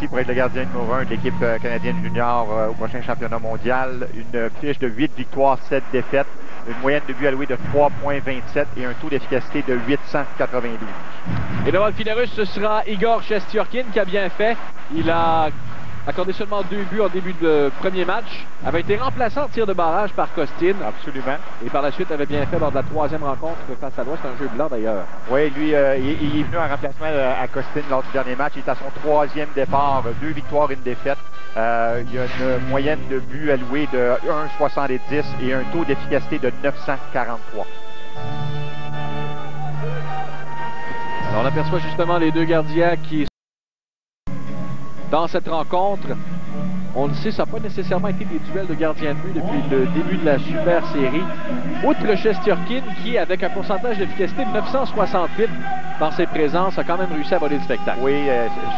qualifié pour être le gardien numéro 1 de l'équipe canadienne junior au prochain championnat mondial. Une fiche de 8 victoires, 7 défaites, une moyenne de buts alloués de 3,27 et un taux d'efficacité de 892. Et devant le filet russe, ce sera Igor Shesterkin qui a bien fait. Il a accordé seulement 2 buts en début de premier match. Avait été remplaçant en tir de barrage par Kostin. Absolument. Et par la suite avait bien fait lors de la 3e rencontre face à l'Ouest. C'est un jeu blanc d'ailleurs. Oui, lui, il est venu en remplacement à Kostin lors du dernier match. Il est à son 3e départ, 2 victoires, 1 défaite. Il y a une moyenne de buts alloués de 1,70 et un taux d'efficacité de 943. Alors on aperçoit justement les deux gardiens qui sont dans cette rencontre. On le sait, ça n'a pas nécessairement été des duels de gardiens de but depuis le début de la super série. Outre Shesterkin qui, avec un pourcentage d'efficacité de 968 dans ses présences, a quand même réussi à voler le spectacle. Oui,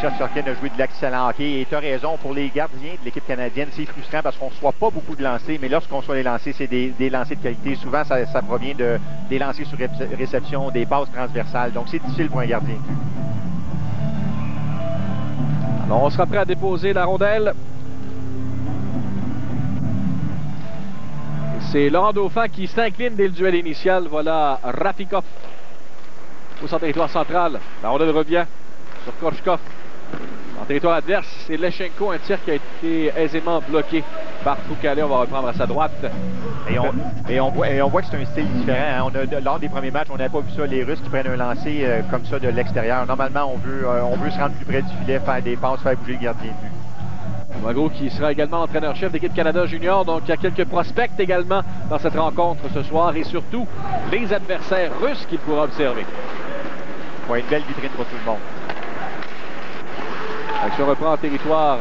Shesterkin a joué de l'excellent hockey et tu as raison, pour les gardiens de l'équipe canadienne, c'est frustrant parce qu'on ne reçoit pas beaucoup de lancers, mais lorsqu'on reçoit les lancers, c'est des lancers de qualité. Souvent, ça provient des lancers sur réception, des passes transversales, donc c'est difficile pour un gardien. Alors, on sera prêt à déposer la rondelle. C'est Laurent Dauphin qui s'incline dès le duel initial. Voilà Rafikov au centre territoire central. La rondelle revient sur Korchkov. En territoire adverse, c'est Lechenko, un tir qui a été aisément bloqué par Foucalé. On va reprendre à sa droite. Et on voit que c'est un style différent. Hein. Lors des premiers matchs, on n'avait pas vu ça, les Russes qui prennent un lancer comme ça de l'extérieur. Normalement, on veut se rendre plus près du filet, faire des passes, faire bouger le gardien de but. Magro qui sera également entraîneur-chef d'équipe Canada Junior. Donc, il y a quelques prospects également dans cette rencontre ce soir. Et surtout, les adversaires russes qu'il pourra observer. Ouais, une belle vitrine pour tout le monde. Action reprend en territoire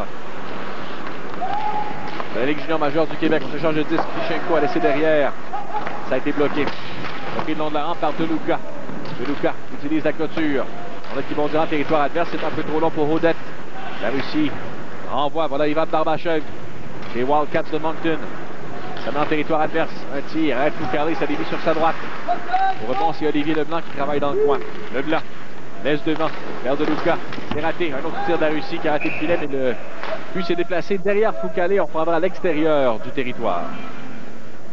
de la Ligue junior majeure du Québec. On se change de disque. Tichenko a laissé derrière. Ça a été bloqué. Bloqué le long de la rampe par Deluca. Deluca utilise la clôture. On a qui bondira en territoire adverse. C'est un peu trop long pour Odette. La Russie renvoie. Voilà Ivan Barbachev. Les Wildcats de Moncton. Ça met en territoire adverse. Un tir. Arrête Foucalé. Ça dévie sur sa droite. Au rebond, c'est Olivier Leblanc qui travaille dans le coin. Leblanc laisse devant. Vers Deluca. C'est raté. Un autre tir de la Russie qui a raté le filet, mais le but s'est déplacé derrière Foucalé. On prendra à l'extérieur du territoire.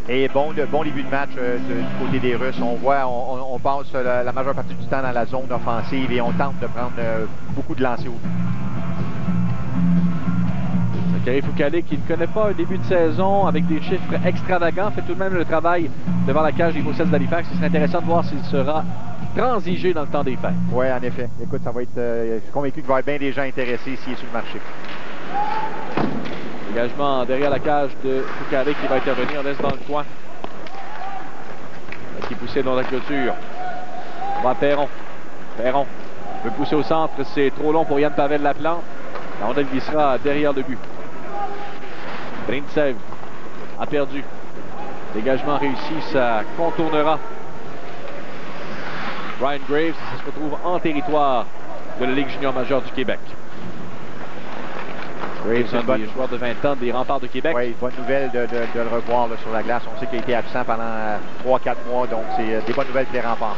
Et bon début de match du côté des Russes. On voit, on passe la majeure partie du temps dans la zone offensive et on tente de prendre beaucoup de lancers au but. Zachary Foucalé, qui ne connaît pas un début de saison avec des chiffres extravagants, fait tout de même le travail devant la cage des Moussets d'Halifax. Ce serait intéressant de voir s'il sera transigé dans le temps des fêtes. Oui, en effet. Écoute, ça va être. Je suis convaincu qu'il va y avoir bien des gens intéressés s'il est sur le marché. Engagement derrière la cage de Foucalé qui va intervenir. On laisse dans le coin. Qui est poussé dans la clôture. On va à Perron. Perron veut pousser au centre. C'est trop long pour Yann Pavel Laplante. La rondelle glissera derrière le but. Brintsev a perdu. Dégagement réussi, ça contournera Ryan Graves. Ça se retrouve en territoire de la Ligue junior majeure du Québec. Graves, un des joueurs de 20 ans des Remparts de Québec. Oui, bonne nouvelle de le revoir là, sur la glace. On sait qu'il a été absent pendant 3-4 mois, donc c'est des bonnes nouvelles pour les Remparts.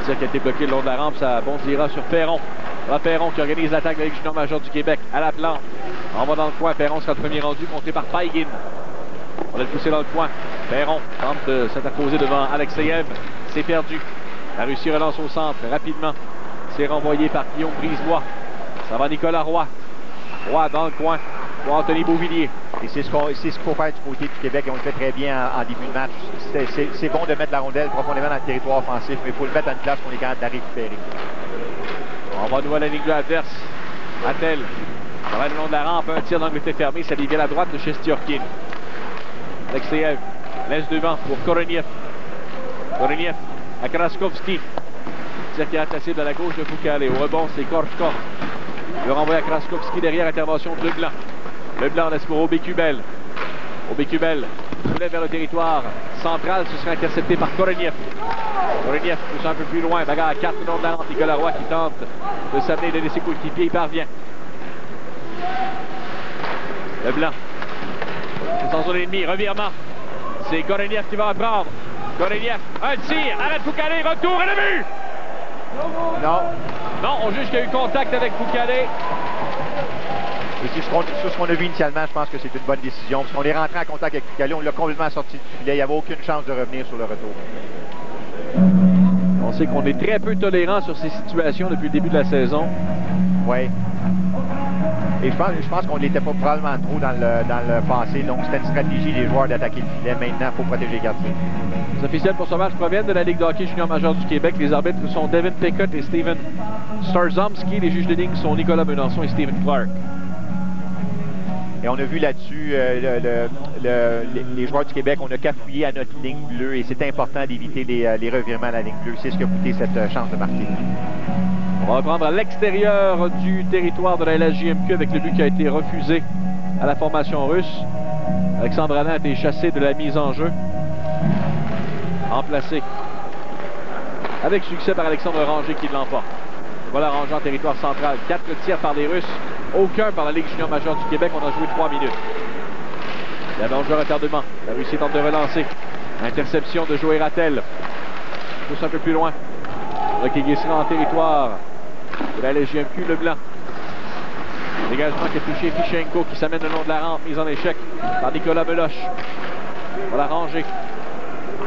Le tir qui a été bloqué le long de la rampe, ça bondira sur Perron. Là, Perron qui organise l'attaque de la Ligue junior majeure du Québec à la plante. On va dans le coin. Perron sera le premier rendu, monté par Paigin. On va le pousser dans le coin. Perron tente de s'interposer devant Alexeyev. C'est perdu. La Russie relance au centre rapidement. C'est renvoyé par Guillaume Brisebois. Ça va Nicolas Roy. Roy dans le coin pour Anthony Beauvillier. Et c'est ce qu'il faut faire du côté du Québec. On le fait très bien en début de match. C'est bon de mettre la rondelle profondément dans le territoire offensif, mais il faut le mettre à une place qu'on est capable de la récupérer. On va nous à la ligne adverse. Attel. Ça va le long de la rampe. Un tir d'angle était fermé. Ça dévie à la droite de Shesterkin. Alexeyev laisse devant pour Koroniev. Koroniev à Kraskovski. Tir qui est attaché de la gauche de Foucalé. Au rebond, c'est Korchkov. Le renvoie à Kraskovski derrière, intervention de Leblanc. Leblanc laisse pour Aubé-Cubel. Aubé-Cubel soulève vers le territoire central. Ce sera intercepté par Koroniev. Koroniev pousse un peu plus loin. Bagarre à 4 le long de la rampe. Nicolas Roy qui tente de s'amener et de laisser coéquipier. Il parvient. Leblanc. Sans zone ennemie. Revirement. C'est Koroniev qui va reprendre. Koroniev. Un tir. Arrête Foucalé. Retour et le but. Non. Non, on juge qu'il y a eu contact avec Foucalé. Et sur ce qu'on a vu initialement, je pense que c'est une bonne décision. Parce qu'on est rentré en contact avec Foucalé, on l'a complètement sorti du filet. Il n'y avait aucune chance de revenir sur le retour. On sait qu'on est très peu tolérant sur ces situations depuis le début de la saison. Oui. Et je pense qu'on n'était pas probablement trop dans le passé. Donc, c'était une stratégie des joueurs d'attaquer le filet. Maintenant, il faut protéger les gardiens. Les officiels pour ce match proviennent de la Ligue de hockey junior majeur du Québec. Les arbitres sont Devin Pickett et Steven Starzomski. Les juges de ligne sont Nicolas Melançon et Stephen Clark. Et on a vu là-dessus les joueurs du Québec, on a cafouillé à notre ligne bleue et c'est important d'éviter les revirements à la ligne bleue. C'est ce qui a coûté cette chance de marquer. On va reprendre à l'extérieur du territoire de la LHJMQ avec le but qui a été refusé à la formation russe. Alexandre Alain a été chassé de la mise en jeu. Remplacé avec succès par Alexandre Ranger qui l'emporte. Voilà Ranger en territoire central. 4 tirs par les Russes, aucun par la Ligue junior majeure du Québec. On a joué 3 minutes. Il y avait un jeu retardement. La Russie tente de relancer. Interception de Joey Rattel. Pousse un peu plus loin. Rocky Guessera en territoire de la LGMQ, le blanc. Dégagement qui a touché Fichenko qui s'amène le long de la rampe, mise en échec par Nicolas Meloche. Voilà Ranger.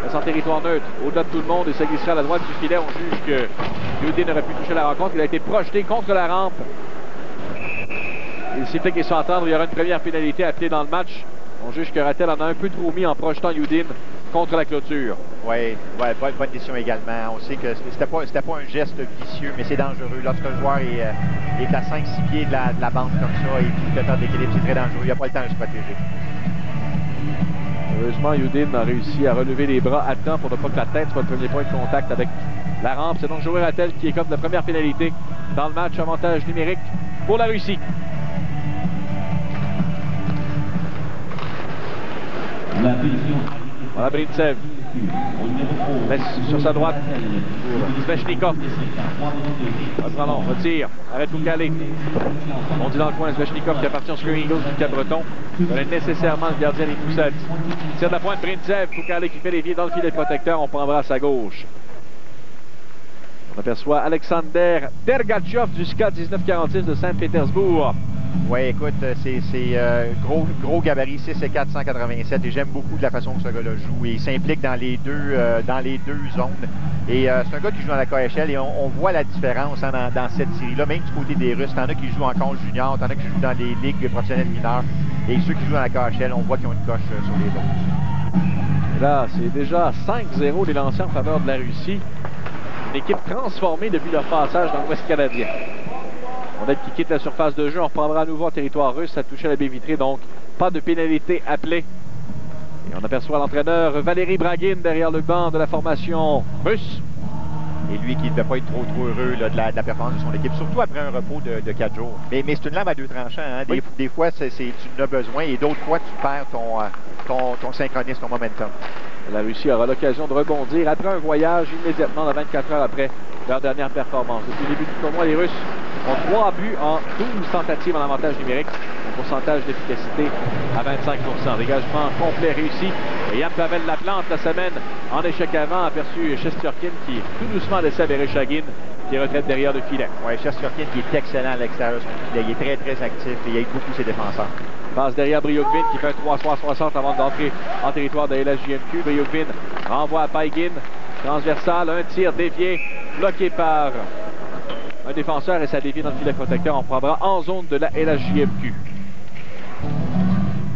C'est en territoire neutre, au-delà de tout le monde, et ça glissera à la droite du filet. On juge que Yudin aurait pu toucher la rencontre. Il a été projeté contre la rampe. Il sifflet qui est sans entendre. Il y aura une première pénalité appelée dans le match. On juge que Rattel en a un peu trop mis en projetant Yudin contre la clôture. Oui, bonne décision également. On sait que c'était pas un geste vicieux, mais c'est dangereux. Lorsqu'un joueur est à 5-6 pieds de la bande comme ça et tout le temps d'équilibre, c'est très dangereux. Il n'a pas le temps de se protéger. Heureusement, Yudin a réussi à relever les bras à temps pour ne pas que la tête soit le premier point de contact avec la rampe. C'est donc Joey Rattel qui est comme la première pénalité dans le match. Avantage numérique pour la Russie. Voilà Brintsev. Sur sa droite pour Svechnikov. Retire. Arrête Foucalé. On dit dans le coin Svechnikov qui appartient au Screaming Eagles du Cap-Breton. Il fallait nécessairement le gardien des Poussades. Tire de la pointe Brintsev. Foucalé qui fait les pieds dans le filet protecteur. On prendra à sa gauche. On aperçoit Alexander Dergatchov du SKA 1946 de Saint-Pétersbourg. Oui, écoute, c'est gros gabarit, 6'4", 187, et j'aime beaucoup de la façon que ce gars-là joue. Et il s'implique dans les deux zones. Et c'est un gars qui joue dans la KHL et on voit la différence hein, dans cette série-là, même du côté des Russes. T'en as qui jouent encore junior, t'en as qui jouent dans les ligues professionnelles mineures. Et ceux qui jouent dans la KHL, on voit qu'ils ont une coche sur les autres. Et là, c'est déjà 5-0 des lancers en faveur de la Russie. Une équipe transformée depuis leur passage dans l'Ouest canadien. On a qui quitte la surface de jeu. On reprendra à nouveau en territoire russe. Ça touchait la baie vitrée, donc pas de pénalité appelée. Et on aperçoit l'entraîneur Valérie Bragin derrière le banc de la formation russe. Et lui qui ne devait pas être trop heureux là, de la performance de son équipe, surtout après un repos de 4 jours. Mais c'est une lame à deux tranchants. Hein? Oui. Des fois, tu en as besoin et d'autres fois, tu perds ton synchronisme, ton momentum. La Russie aura l'occasion de rebondir après un voyage immédiatement, 24 heures après leur dernière performance. Depuis le début du tournoi, les Russes ont 3 buts en 12 tentatives en avantage numérique. Un pourcentage d'efficacité à 25%. Dégagement complet réussi. Et Yann Pavel Laplante la semaine en échec avant, aperçu Shesterkin qui tout doucement laissé à Vereshchagin qui retraite derrière le filet. Oui, Shesterkin qui est excellent à l'extérieur. Il est très, très actif et il aide beaucoup ses défenseurs. Passe derrière Briogvin qui fait un 3-60 avant d'entrer en territoire de LHJMQ. Briogvin renvoie à Paigin. Transversal, un tir dévié, bloqué par un défenseur et ça dévie dans le filet protecteur. On prendra en zone de la LHJMQ.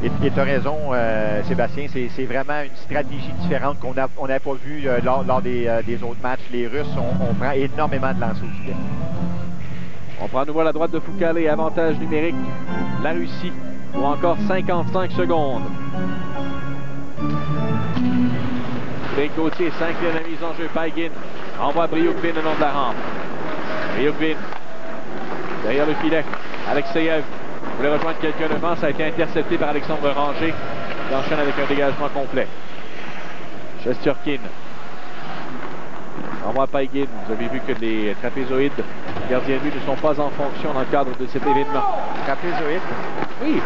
Et tu as raison, Sébastien, c'est vraiment une stratégie différente qu'on n'avait pas vue lors des autres matchs. Les Russes, on prend énormément de lancers au filet. On prend à nouveau à la droite de Foucalé, avantage numérique. La Russie pour encore 55 secondes. Greg Gauthier s'incline la mise en jeu. Paigin envoie Briogvin le long de la rampe. Briogvin derrière le filet. Alexeyev voulait rejoindre quelqu'un devant. Ça a été intercepté par Alexandre Ranger qui enchaîne avec un dégagement complet. Shesterkin envoie Paigin. Vous avez vu que les trapézoïdes gardiens de but ne sont pas en fonction dans le cadre de cet événement. Trapézoïdes? Oui.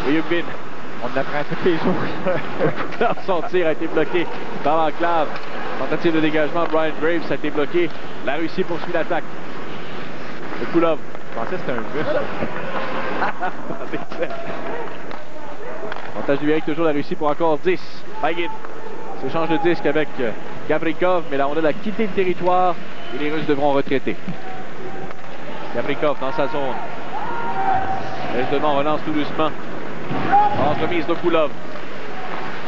Briogvin. On apprend tous les jours. Son tir a été bloqué par l'enclave. Tentative de dégagement, Brian Graves a été bloqué. La Russie poursuit l'attaque. Kulov Je pensais que c'était un muscle. Montage numérique, toujours la Russie pour encore 10. Baguin s'échange de disque avec Gavrikov, mais la rondelle a quitté le territoire et les Russes devront retraiter. Gavrikov dans sa zone. Laisse devant, relance tout doucement. Entremise d'Okulov.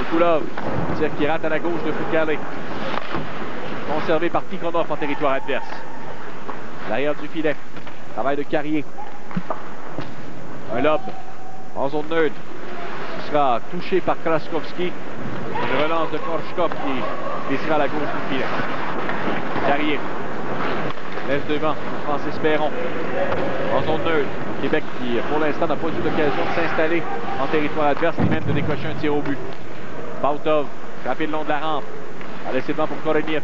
Okulov, tir qui rate à la gauche de Foucalé. Conservé par Tikhonov en territoire adverse. L'arrière du filet. Travail de Carrier. Un lob en zone neutre. Ce sera touché par Kraskovski. Une relance de Korchkov qui sera à la gauche du filet. Carrier. Laisse devant Francis Perron. En zone neutre. Québec qui, pour l'instant, n'a pas eu l'occasion de s'installer en territoire adverse, ni même de décocher un tir au but. Pautov, frappé le long de la rampe. A laissé devant pour Koroniev.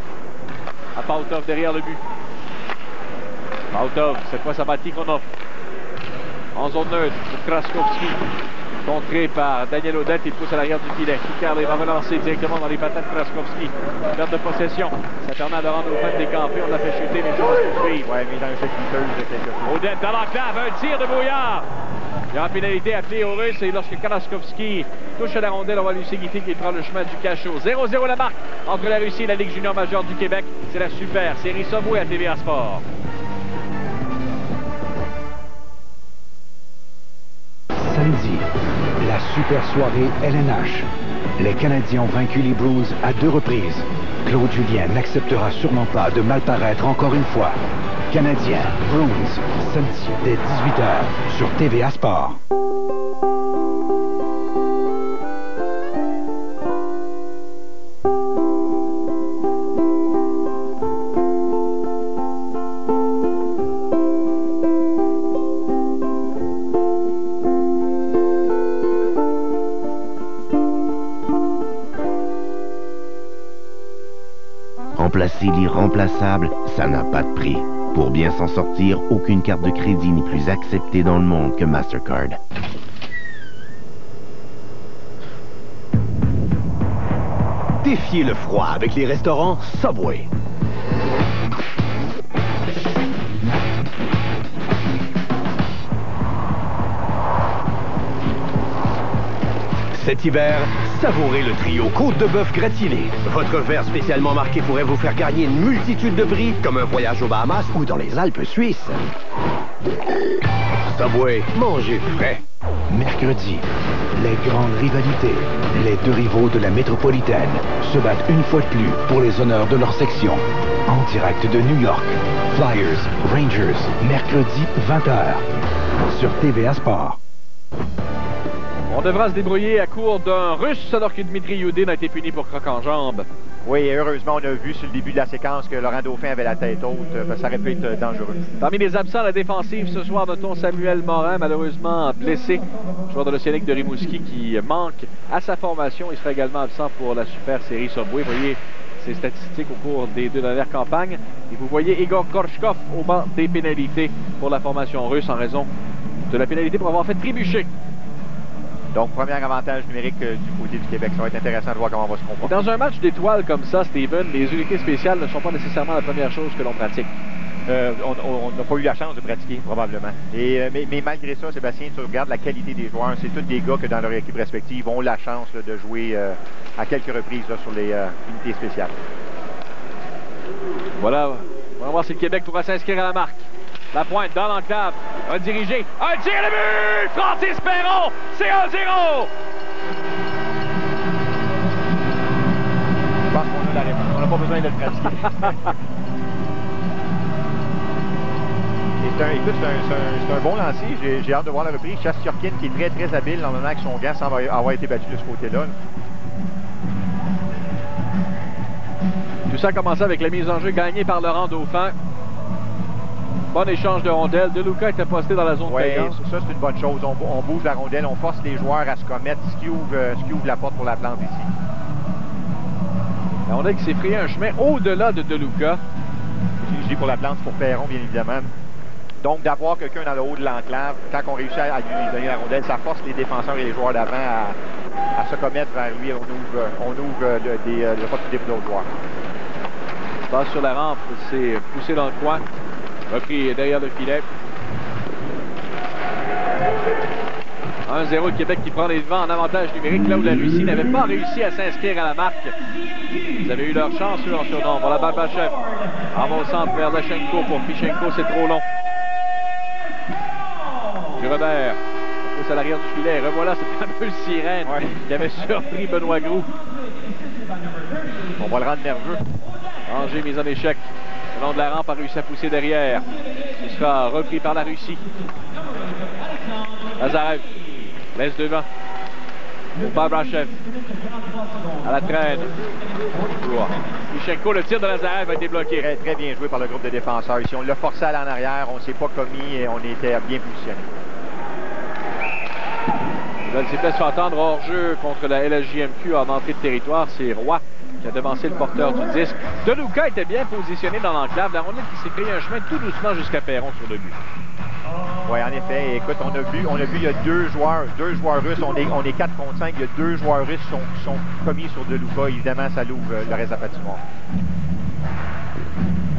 À Pautov derrière le but. Pautov, cette fois ça bat Tikhonov. En zone neutre pour Kraskovski. Contré par Daniel Odette, il pousse à l'arrière du filet. Foucault va relancer directement dans les patates de Kraskovski. Perte de possession. Ça permet à Laurent Dauphin de décamper. On l'a fait chuter, mais les choses poursuivent. Ouais, mais dans un jeu de quelque chose. Odette dans l'enclave, un tir de Brouillard. Il y a une pénalité appelée aux Russes et lorsque Kraskovski touche à la rondelle, on va lui signifier qu'il prend le chemin du cachot. 0-0 la marque entre la Russie et la Ligue junior majeure du Québec. C'est la super série Subway à TVA Sport. Samedi, la super soirée LNH. Les Canadiens ont vaincu les Bruins à 2 reprises. Claude Julien n'acceptera sûrement pas de mal paraître encore une fois. Canadiens, Bruins, samedi dès 18h sur TVA Sport. Remplacer l'irremplaçable, ça n'a pas de prix. Pour bien s'en sortir, aucune carte de crédit n'est plus acceptée dans le monde que Mastercard. Défiez le froid avec les restaurants Subway. Cet hiver, savourez le trio Côte de Bœuf gratiné. Votre verre spécialement marqué pourrait vous faire gagner une multitude de prix, comme un voyage aux Bahamas ou dans les Alpes suisses. Subway, mangez frais. Mercredi, les grandes rivalités. Les 2 rivaux de la métropolitaine se battent une fois de plus pour les honneurs de leur section. En direct de New York, Flyers, Rangers, mercredi 20h sur TVA Sport. On devra se débrouiller à court d'un Russe alors que Dmitri Youdin a été puni pour croc en jambe. Oui, et heureusement, on a vu sur le début de la séquence que Laurent Dauphin avait la tête haute. Ça aurait pu être dangereux. Parmi les absents à la défensive ce soir, notons Samuel Morin, malheureusement blessé. Joueur de l'Océanique de Rimouski qui manque à sa formation. Il sera également absent pour la super série Subway. Vous voyez ses statistiques au cours des 2 dernières campagnes. Et vous voyez Igor Korchkov au banc des pénalités pour la formation russe en raison de la pénalité pour avoir fait trébucher. Donc, premier avantage numérique du côté du Québec. Ça va être intéressant de voir comment on va se comporter. Dans un match d'étoiles comme ça, Steven, les unités spéciales ne sont pas nécessairement la première chose que l'on pratique. On n'a pas eu la chance de pratiquer, probablement. Mais malgré ça, Sébastien, tu regardes la qualité des joueurs. C'est tous des gars que dans leur équipe respective ont la chance là, de jouer à quelques reprises là, sur les unités spéciales. Voilà. On va voir si le Québec pourra s'inscrire à la marque. La pointe dans l'enclave, un dirigé, un tir de but! Francis Perron, c'est 1-0! Je pense qu'on a la réponse, on n'a pas besoin de le pratiquer. Écoute, c'est un bon lancer, j'ai hâte de voir la reprise. Shestyorkin qui est très habile, normalement avec son gant sans avoir été battu de ce côté-là. Tout ça a commencé avec la mise en jeu gagnée par Laurent Dauphin. Bon échange de rondelles. De Luca était posté dans la zone payante. Ça, c'est une bonne chose. On bouge la rondelle, on force les joueurs à se commettre, ce qui ouvre la porte pour la plante ici. La rondelle qui s'est frayé un chemin au-delà de Luca. Je dis pour la plante, c'est pour Perron, bien évidemment. Donc, d'avoir quelqu'un dans le haut de l'enclave, quand on réussit à lui donner la rondelle, ça force les défenseurs et les joueurs d'avant à se commettre vers lui. On ouvre le possibilité pour d'autres joueurs. Passe sur la rampe, c'est poussé dans le coin. Repris derrière le filet. 1-0, le Québec qui prend les devants en avantage numérique, là où la Russie n'avait pas réussi à s'inscrire à la marque. Ils avaient eu leur chance, eux, en surnombre. La Barbachev en va au centre vers Lechenko. Pour Fichenko, c'est trop long. Du Robert, pousse à l'arrière du filet. Revoilà cette fameuse sirène qui avait surpris Benoît Groux. On va le rendre nerveux. Angers, mise en échec. Le long de la rampe a réussi à pousser derrière. Ce sera repris par la Russie. Lazarev laisse devant. Pour Barbachev. À la traîne. Fichenko, le tir de Lazarev a été bloqué. Très, très bien joué par le groupe de défenseurs. Ici, on l'a forcé à aller en arrière. On ne s'est pas commis et on était bien positionné. Là, le sifflet se fait entendre hors jeu contre la LSJMQ en entrée de territoire. C'est Roy qui a devancé le porteur du disque. DeLuca était bien positionné dans l'enclave. La rondelle qui s'est pris un chemin tout doucement jusqu'à Perron sur le but. Oui, en effet. Écoute, on a vu, il y a deux joueurs russes. On est 4 contre 5. Il y a 2 joueurs russes qui sont commis sur DeLuca. Évidemment, ça l'ouvre le reste de la patinoire.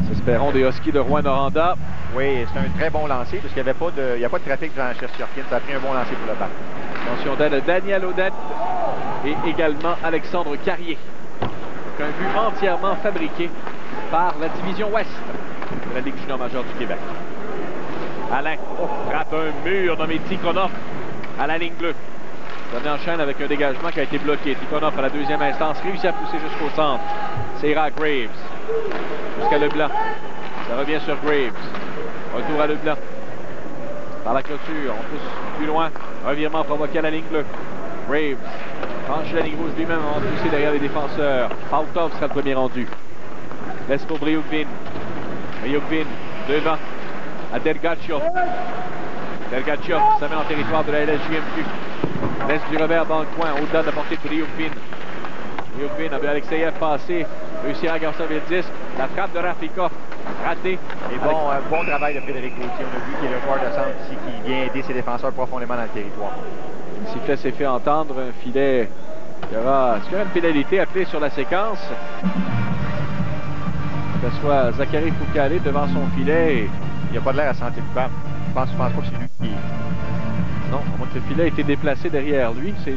C'est Perron des Huskies de Rouen-Noranda. Oui, c'est un très bon lancer parce qu'il n'y a pas de trafic devant Shesterkin. Ça a pris un bon lancer pour le battre. Attention d'aide Daniel Odette et également Alexandre Carrier. Un but entièrement fabriqué par la division ouest de la Ligue junior majeure du Québec. Alain frappe un mur nommé Tikhonov à la ligne bleue. On enchaîne avec un dégagement qui a été bloqué. Tikhonov à la deuxième instance réussit à pousser jusqu'au centre. C'est Ira Graves jusqu'à Leblanc. Ça revient sur Graves. Retour à Leblanc. Par la clôture, on pousse plus loin. Revirement provoqué à la ligne bleue. Graves franchit la ligne rouge lui-même avant de pousser derrière les défenseurs. Pautov sera le premier rendu. Laisse pour Briukvin. Briukvin devant à Dergatchov. Dergatchov ça met en territoire de la LSJMQ. Laisse du revers dans le coin, au-delà de la portée de Briukvin. Briukvin a vu Alexeyev passer, réussira à conserver le disque. La frappe de Rafikov, ratée. Et bon travail de Frédéric Gauthier. On a vu qu'il y a le joueur de centre ici qui vient aider ses défenseurs profondément dans le territoire. Le sifflet s'est fait entendre, un filet qui aura une pénalité appelée sur la séquence. Que ce soit Zachary Foucalé devant son filet. Il n'a pas de l'air à sentir coupable. Je pense pas que c'est lui qui... Non, à moins que le filet ait été déplacé derrière lui. C'est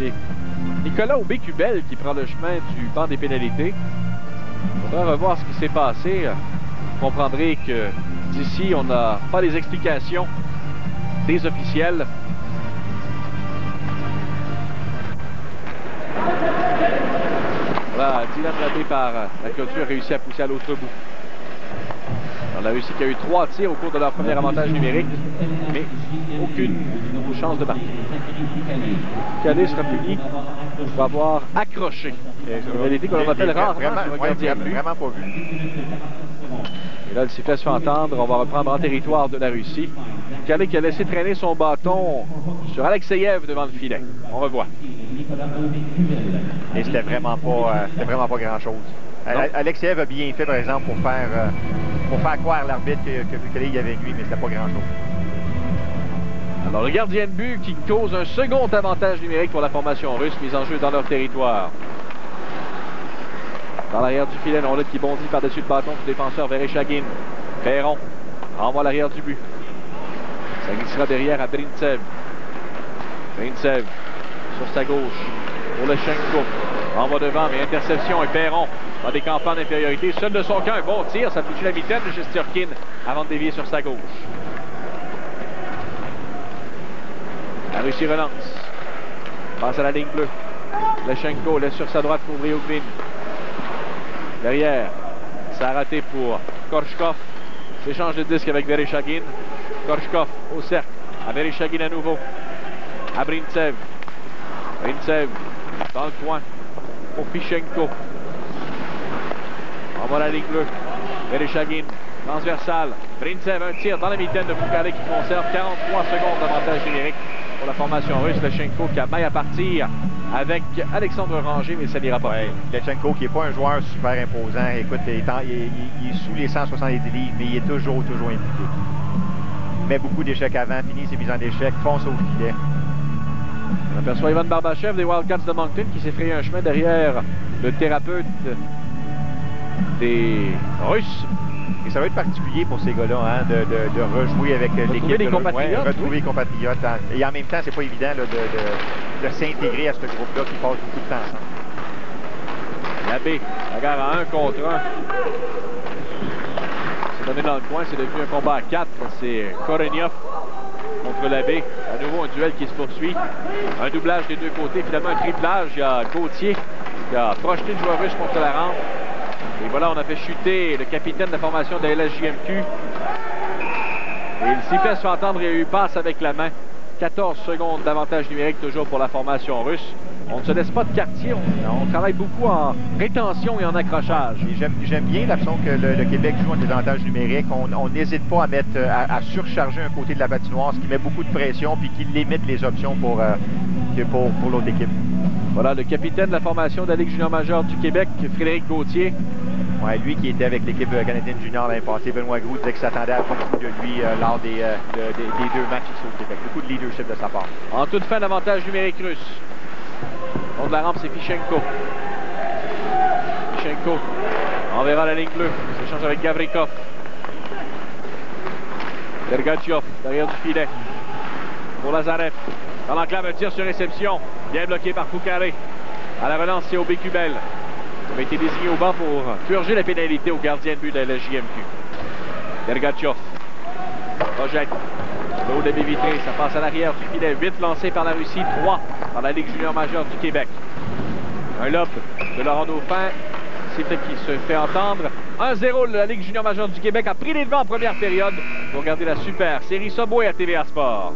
Nicolas Aubé-Cubel qui prend le chemin du banc des pénalités. Il faudra revoir ce qui s'est passé. Vous comprendrez que d'ici, on n'a pas les explications des officiels. Voilà, Dylan raté par la clôture a réussi à pousser à l'autre bout. On a réussi qu'il y a eu 3 tirs au cours de leur premier avantage numérique, mais aucune chance de marquer. Calais sera puni pour avoir accroché. Une réalité que l'on appelle rarement sur un gardien de but. Vraiment pas vu. Et là, le sifflet se fait entendre. On va reprendre en territoire de la Russie. Calais qui a laissé traîner son bâton sur Alexeyev devant le filet. On revoit. Et c'était vraiment pas grand-chose. Alexeyev a bien fait, par exemple, pour faire croire à l'arbitre que Foucalé y avait nuit, mais c'était pas grand-chose. Alors, le gardien de but qui cause un second avantage numérique pour la formation russe, mise en jeu dans leur territoire. Dans l'arrière du filet, Nollet qui bondit par-dessus le bâton du défenseur Vereshchagin. Perron renvoie l'arrière du but. Ça glissera derrière à Brintsev. Brintsev sur sa gauche pour Lechenko. Renvoie devant, mais interception et Perron a des campans d'infériorité. Seul de son camp, un bon tir. Ça touche la mitaine de Shesterkin avant de dévier sur sa gauche. La Russie relance. Passe à la ligne bleue. Lechenko laisse sur sa droite pour Briukvin. Derrière, ça a raté pour Korchkov. S'échange de disque avec Vereshchagin. Korchkov au cercle. À Vereshchagin à nouveau. À Brintsev. Brintsev dans le coin pour Fichenko. On va la ligne bleue. Vereshchagin, transversale. Brintsev, un tir dans la mitaine de Foucalé qui conserve 43 secondes d'avantage numérique pour la formation russe. Lechenko qui a maille à partir avec Alexandre Ranger, mais ça n'ira pas. Ouais, Lechenko qui n'est pas un joueur super imposant. Écoute, il est sous les 170 livres, mais il est toujours impliqué. Il met beaucoup d'échecs avant, finit ses mises en échec, fonce au filet. On aperçoit Ivan Barbachev des Wildcats de Moncton qui s'est frayé un chemin derrière le thérapeute des Russes. Et ça va être particulier pour ces gars-là, hein, de rejouer avec l'équipe. Les compatriotes. Retrouver les compatriotes. Et en même temps, c'est pas évident là, de s'intégrer à ce groupe-là qui passe beaucoup de temps ensemble. Labbé, la guerre à 1 contre 1. C'est donné dans le coin, c'est devenu un combat à 4. C'est Koreniov contre Labbé. À nouveau, un duel qui se poursuit. Un doublage des deux côtés, finalement un triplage. Il y a Gauthier qui a projeté le joueur russe contre la rampe. Et voilà, on a fait chuter le capitaine de la formation de LSJMQ. Et il s'y fait se faire entendre et a eu passe avec la main. 14 secondes d'avantage numérique toujours pour la formation russe. On ne se laisse pas de quartier, on travaille beaucoup en rétention et en accrochage. J'aime bien la façon que le Québec joue en désavantage numérique. On n'hésite pas à mettre à surcharger un côté de la patinoire, ce qui met beaucoup de pression puis qui limite les options pour l'autre équipe. Voilà le capitaine de la formation de la Ligue junior majeure du Québec, Frédéric Gauthier. Ouais, lui qui était avec l'équipe canadienne junior l'année passée, Benoît Groulx disait qu'il s'attendait à beaucoup de lui lors des 2 matchs ici au Québec. Beaucoup de leadership de sa part. En toute fin d'avantage numérique russe. Le long de la rampe, c'est Fichenko. Fichenko enverra la ligne bleue. Il s'échange avec Gavrikov. Dergatchev derrière du filet. Pour Lazarev. Dans l'enclave, un tir sur réception. Bien bloqué par Foucaré. À la relance, c'est Aubé-Cubel. Il a été désigné au banc pour purger la pénalité au gardien de but de la LSJMQ. Dergatchev. Projette. L'eau de vitré, ça passe à l'arrière du filet. 8 lancés par la Russie, 3 par la Ligue junior majeure du Québec. Un lob de Laurent Dauphin. C'est peut-être qui se fait entendre. 1-0, la Ligue junior majeure du Québec a pris les devants en première période pour garder la super série Subway à TVA Sport.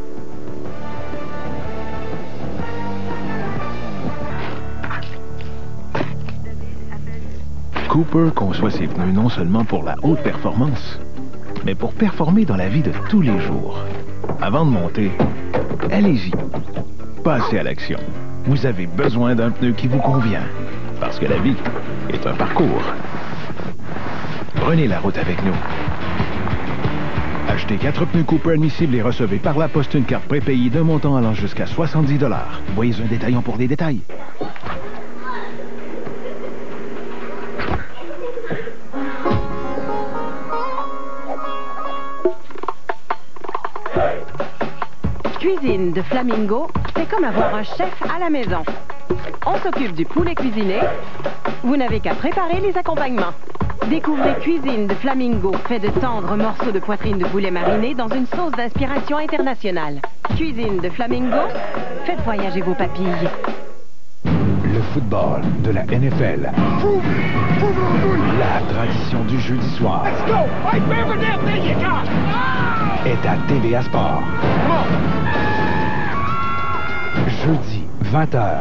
Cooper conçoit ses pneus non seulement pour la haute performance, mais pour performer dans la vie de tous les jours. Avant de monter, allez-y. Passez à l'action. Vous avez besoin d'un pneu qui vous convient. Parce que la vie est un parcours. Prenez la route avec nous. Achetez 4 pneus Cooper admissibles et recevez par la poste une carte prépayée d'un montant allant jusqu'à 70 $. Voyez un détaillant pour des détails. Cuisine de Flamingo, c'est comme avoir un chef à la maison. On s'occupe du poulet cuisiné. Vous n'avez qu'à préparer les accompagnements. Découvrez Cuisine de Flamingo, fait de tendres morceaux de poitrine de poulet mariné dans une sauce d'inspiration internationale. Cuisine de Flamingo, faites voyager vos papilles. Le football de la NFL. La tradition du jeudi soir est à TVA Sport. Jeudi, 20h.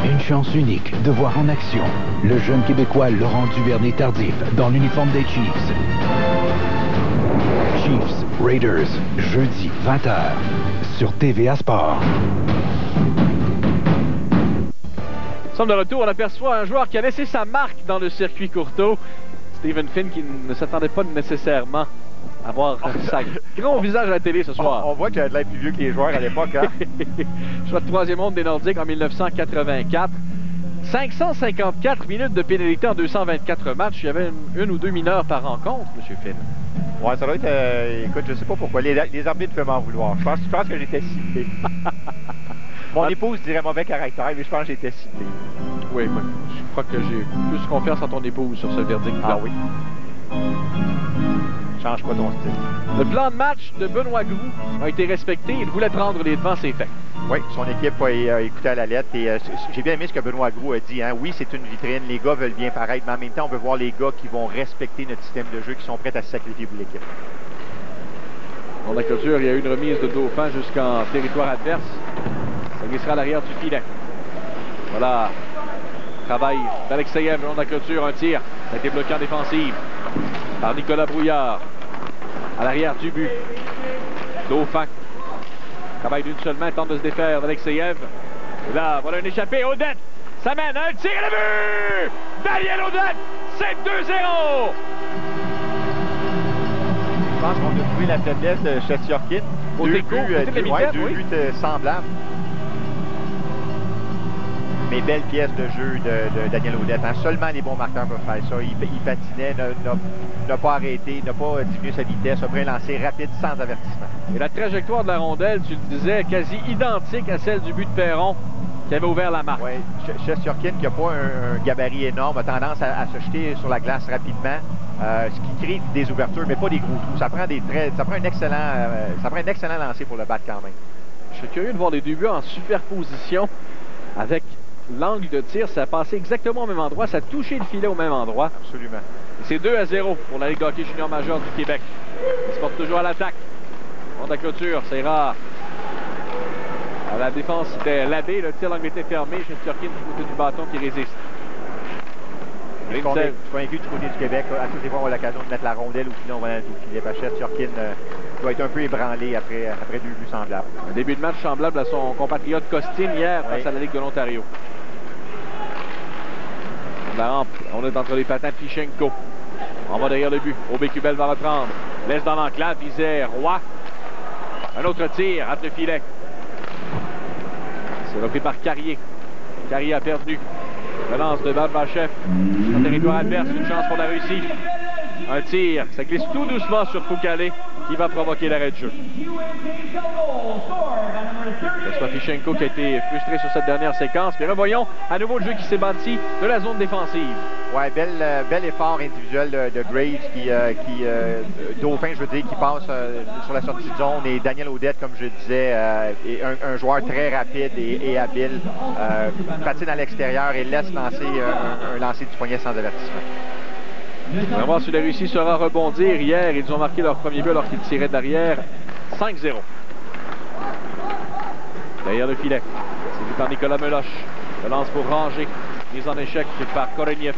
Une chance unique de voir en action le jeune Québécois Laurent Duvernay-Tardif dans l'uniforme des Chiefs. Chiefs Raiders, jeudi, 20h, sur TVA Sport. Nous sommes de retour, on aperçoit un joueur qui a laissé sa marque dans le circuit Courteau. Stephen Finn qui ne s'attendait pas nécessairement à voir sa grand visage à la télé ce soir. On voit qu'il a de l'air plus vieux que les joueurs à l'époque. Hein? Choix de 3e monde des Nordiques en 1984. 554 minutes de pénalité en 224 matchs. Il y avait une ou deux mineurs par rencontre, M. Finn. Ouais, ça doit être... écoute, je sais pas pourquoi. Les arbitres peuvent m'en vouloir. Je pense que j'étais ciblé. Mon épouse dirait mauvais caractère, mais je pense que j'étais ciblé. Oui, moi, je crois que j'ai plus confiance en ton épouse sur ce verdict-là. Ah oui. Change pas ton style. Le plan de match de Benoît Groulx a été respecté. Il voulait prendre les devants, c'est fait. Oui, son équipe a écouté à la lettre. Et j'ai bien aimé ce que Benoît Groulx a dit. Hein. Oui, c'est une vitrine. Les gars veulent bien paraître, mais en même temps, on veut voir les gars qui vont respecter notre système de jeu, qui sont prêts à se sacrifier pour l'équipe. Dans la clôture, il y a eu une remise de Dauphin jusqu'en territoire adverse. Ça glissera à l'arrière du filet. Voilà. Travail d'Alexeyev le long de la clôture. Un tir. Ça a été bloqué en défensive par Nicolas Brouillard. À l'arrière du but. Dauphin. Travail d'une seule main. Tente de se défaire d'Alexeyev. Et là, voilà une échappée. Odette. Ça mène. Un tir et le but! Daniel Odette. C'est 2-0. Je pense qu'on a trouvé la faiblesse de Chestiorkin. Deux buts semblables. Mais belle pièce de jeu de Daniel Audette. Hein. Seulement les bons marqueurs peuvent faire ça. Il patinait, n'a pas arrêté, n'a pas diminué sa vitesse, a pris un lancer rapide sans avertissement. Et la trajectoire de la rondelle, tu le disais, quasi identique à celle du but de Perron qui avait ouvert la marque. Oui, Shesterkin, qui n'a pas un gabarit énorme, a tendance à se jeter sur la glace rapidement, ce qui crée des ouvertures, mais pas des gros trous. Ça prend un excellent lancer pour le battre quand même. Je suis curieux de voir les deux buts en superposition avec l'angle de tir. Ça a passé exactement au même endroit, ça a touché le filet au même endroit. Absolument. C'est 2-0 pour la Ligue de hockey junior majeur du Québec. Il se porte toujours à l'attaque. On la clôture, c'est rare. À la défense, c'était Labbé. Le tir l'angle était fermé. Shesterkin du côté du bâton qui résiste. Je suis convaincu du côté du Québec. À tous les fois, on a l'occasion de mettre la rondelle au filet. On va dans le filet. Shesterkin doit être un peu ébranlé après 2 buts semblables. Un début de match semblable à son compatriote Costin hier face à la Ligue de l'Ontario. La rampe, on est entre les patins de Fichenko. On va derrière le but. Aubé-Kubel va reprendre. Laisse dans l'enclave, visait Roy. Un autre tir entre le filet. C'est repris par Carrier. Carrier a perdu. Relance de Barbachev. En territoire adverse, une chance pour la Russie. Un tir, ça glisse tout doucement sur Foucalé qui va provoquer l'arrêt de jeu. C'est soit Fichenko qui a été frustré sur cette dernière séquence. Mais revoyons à nouveau le jeu qui s'est bâti de la zone défensive. Ouais, bel effort individuel de Graves Dauphin, je veux dire, qui passe sur la sortie de zone. Et Daniel Audette, comme je disais, est un joueur très rapide et habile. Patine à l'extérieur et laisse lancer un lancer du poignet sans avertissement. On va voir si la Russie saura rebondir. Hier, ils ont marqué leur premier but alors qu'ils tiraient derrière 5-0. Derrière le filet, c'est vu par Nicolas Meloche. Le lance pour Ranger. Mise en échec par Koroniev.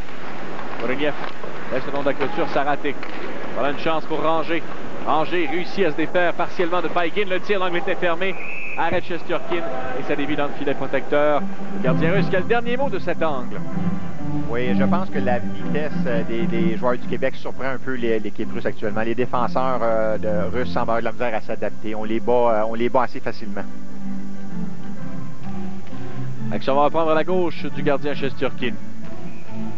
Koroniev laisse le nom de la clôture, ça a raté. Voilà une chance pour Ranger. Ranger réussit à se défaire partiellement de Païkin. Le tir, l'angle était fermé. Arrête Shesterkin et ça dévie dans le filet protecteur. Le gardien russe qui a le dernier mot de cet angle. Oui, je pense que la vitesse des joueurs du Québec surprend un peu l'équipe russe actuellement. Les défenseurs russes semblent avoir de la misère à s'adapter. On les bat assez facilement. Action va reprendre à la gauche du gardien Shesterkin.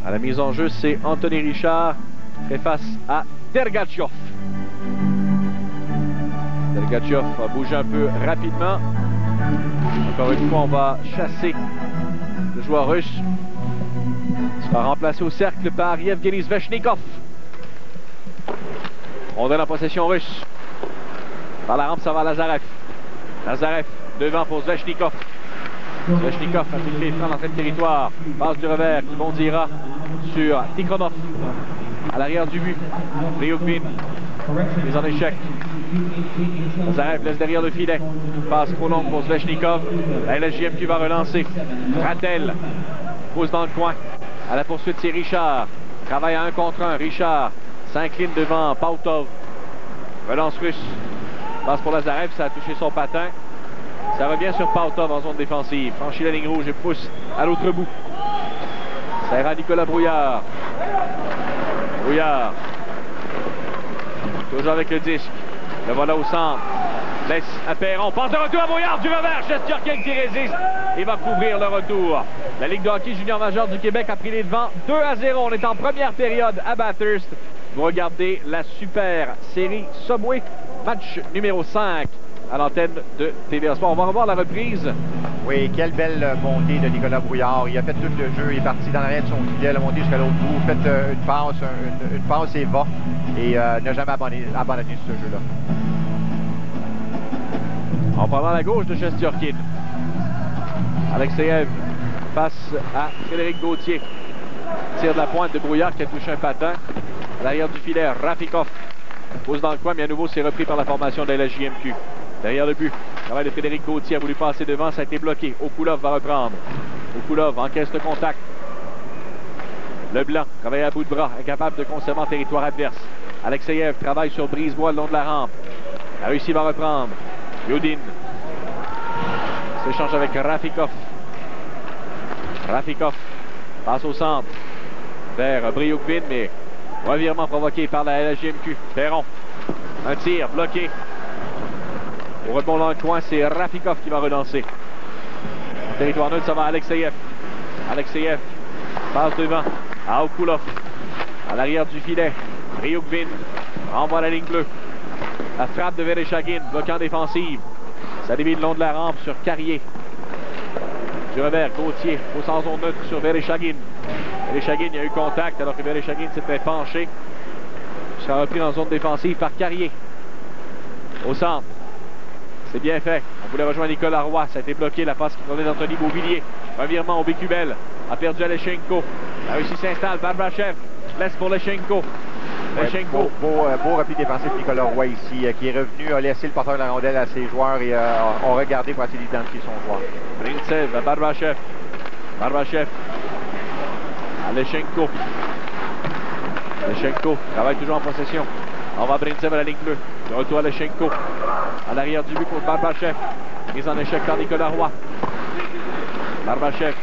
À la mise en jeu, c'est Anthony Richard qui fait face à Dergatchev. Dergatchev va bouger un peu rapidement. Encore une fois, on va chasser le joueur russe. Il sera remplacé au cercle par Yevgeny Svechnikov. On donne la possession russe. Par la rampe, ça va à Lazarev. Lazarev devant pour Svechnikov. Svechnikov a filtré dans l'entrée de territoire. Passe du revers qui bondira sur Tikhonov. À l'arrière du but. Ryukhin. Mise en échec. Lazarev laisse derrière le filet. Passe trop longue pour Svechnikov. La LSJMQ va relancer. Rattel pose dans le coin. À la poursuite, c'est Richard. Travaille à 1 contre 1. Richard s'incline devant Pautov. Relance russe. Passe pour Lazarev. Ça a touché son patin. Ça revient sur Pautov en zone défensive. Franchit la ligne rouge et pousse à l'autre bout. Ça ira Nicolas Brouillard. Brouillard. Toujours avec le disque. Le voilà au centre. Laisse à Perron. Passe de retour à Brouillard du revers. Shesterkin qui résiste. Il va couvrir le retour. La Ligue de hockey junior majeur du Québec a pris les devants 2-0. On est en première période à Bathurst. Vous regardez la super série Subway. Match numéro 5 à l'antenne de TVA Sport. On va revoir la reprise. Oui, quelle belle montée de Nicolas Brouillard. Il a fait tout le jeu. Il est parti dans l'arrière de son filet, il a monté jusqu'à l'autre bout, fait une passe et va. Et n'a jamais abandonné ce jeu-là. On prend à la gauche de Shesterkin. Alexeyev face à Frédéric Gauthier. Tire de la pointe de Brouillard qui a touché un patin. À l'arrière du filet, Rafikov pose dans le coin, mais à nouveau c'est repris par la formation de la LSJMQ. Derrière le but, le travail de Frédéric Gauthier a voulu passer devant, ça a été bloqué. Okulov va reprendre. Okulov encaisse le contact. Leblanc travaille à bout de bras, incapable de conserver en territoire adverse. Alexeyev travaille sur Brisebois le long de la rampe. La Russie va reprendre. Yudin s'échange avec Rafikov. Rafikov passe au centre vers Ryukhin, mais revirement provoqué par la LSJMQ. Perron, un tir bloqué. Au rebond dans le coin, c'est Rafikov qui va relancer. En territoire neutre, ça va Alexeyev. Alexeyev passe devant à Okulov. À l'arrière du filet, Ryukvin envoie la ligne bleue. La frappe de Vereshchagin, bloquant défensive. Ça dévie le long de la rampe sur Carrier. Du revers, Gauthier, au sens zone neutre sur Vereshchagin. Vereshchagin, il y a eu contact alors que Vereshchagin s'était penché. Il sera repris en zone défensive par Carrier. Au centre. C'est bien fait. On voulait rejoindre Nicolas Roy. Ça a été bloqué. La passe qui provient d'Anthony Beauvillier. Revirement au Bécubel. A perdu à Leschenko. La Russie s'installe. Barbachev laisse pour Leschenko. Leschenko. Beau repli défensif Nicolas Roy ici, qui est revenu, a laissé le porteur de la rondelle à ses joueurs et a regardé pour essayer d'identifier son joueur. Brintsev à Barbachev. Barbachev à Leschenko. Leschenko travaille toujours en possession. On va Brintsev à la ligne bleue. De retour à Leschenko. À l'arrière du but pour Barbachev. Mise en échec par Nicolas Roy. Barbachev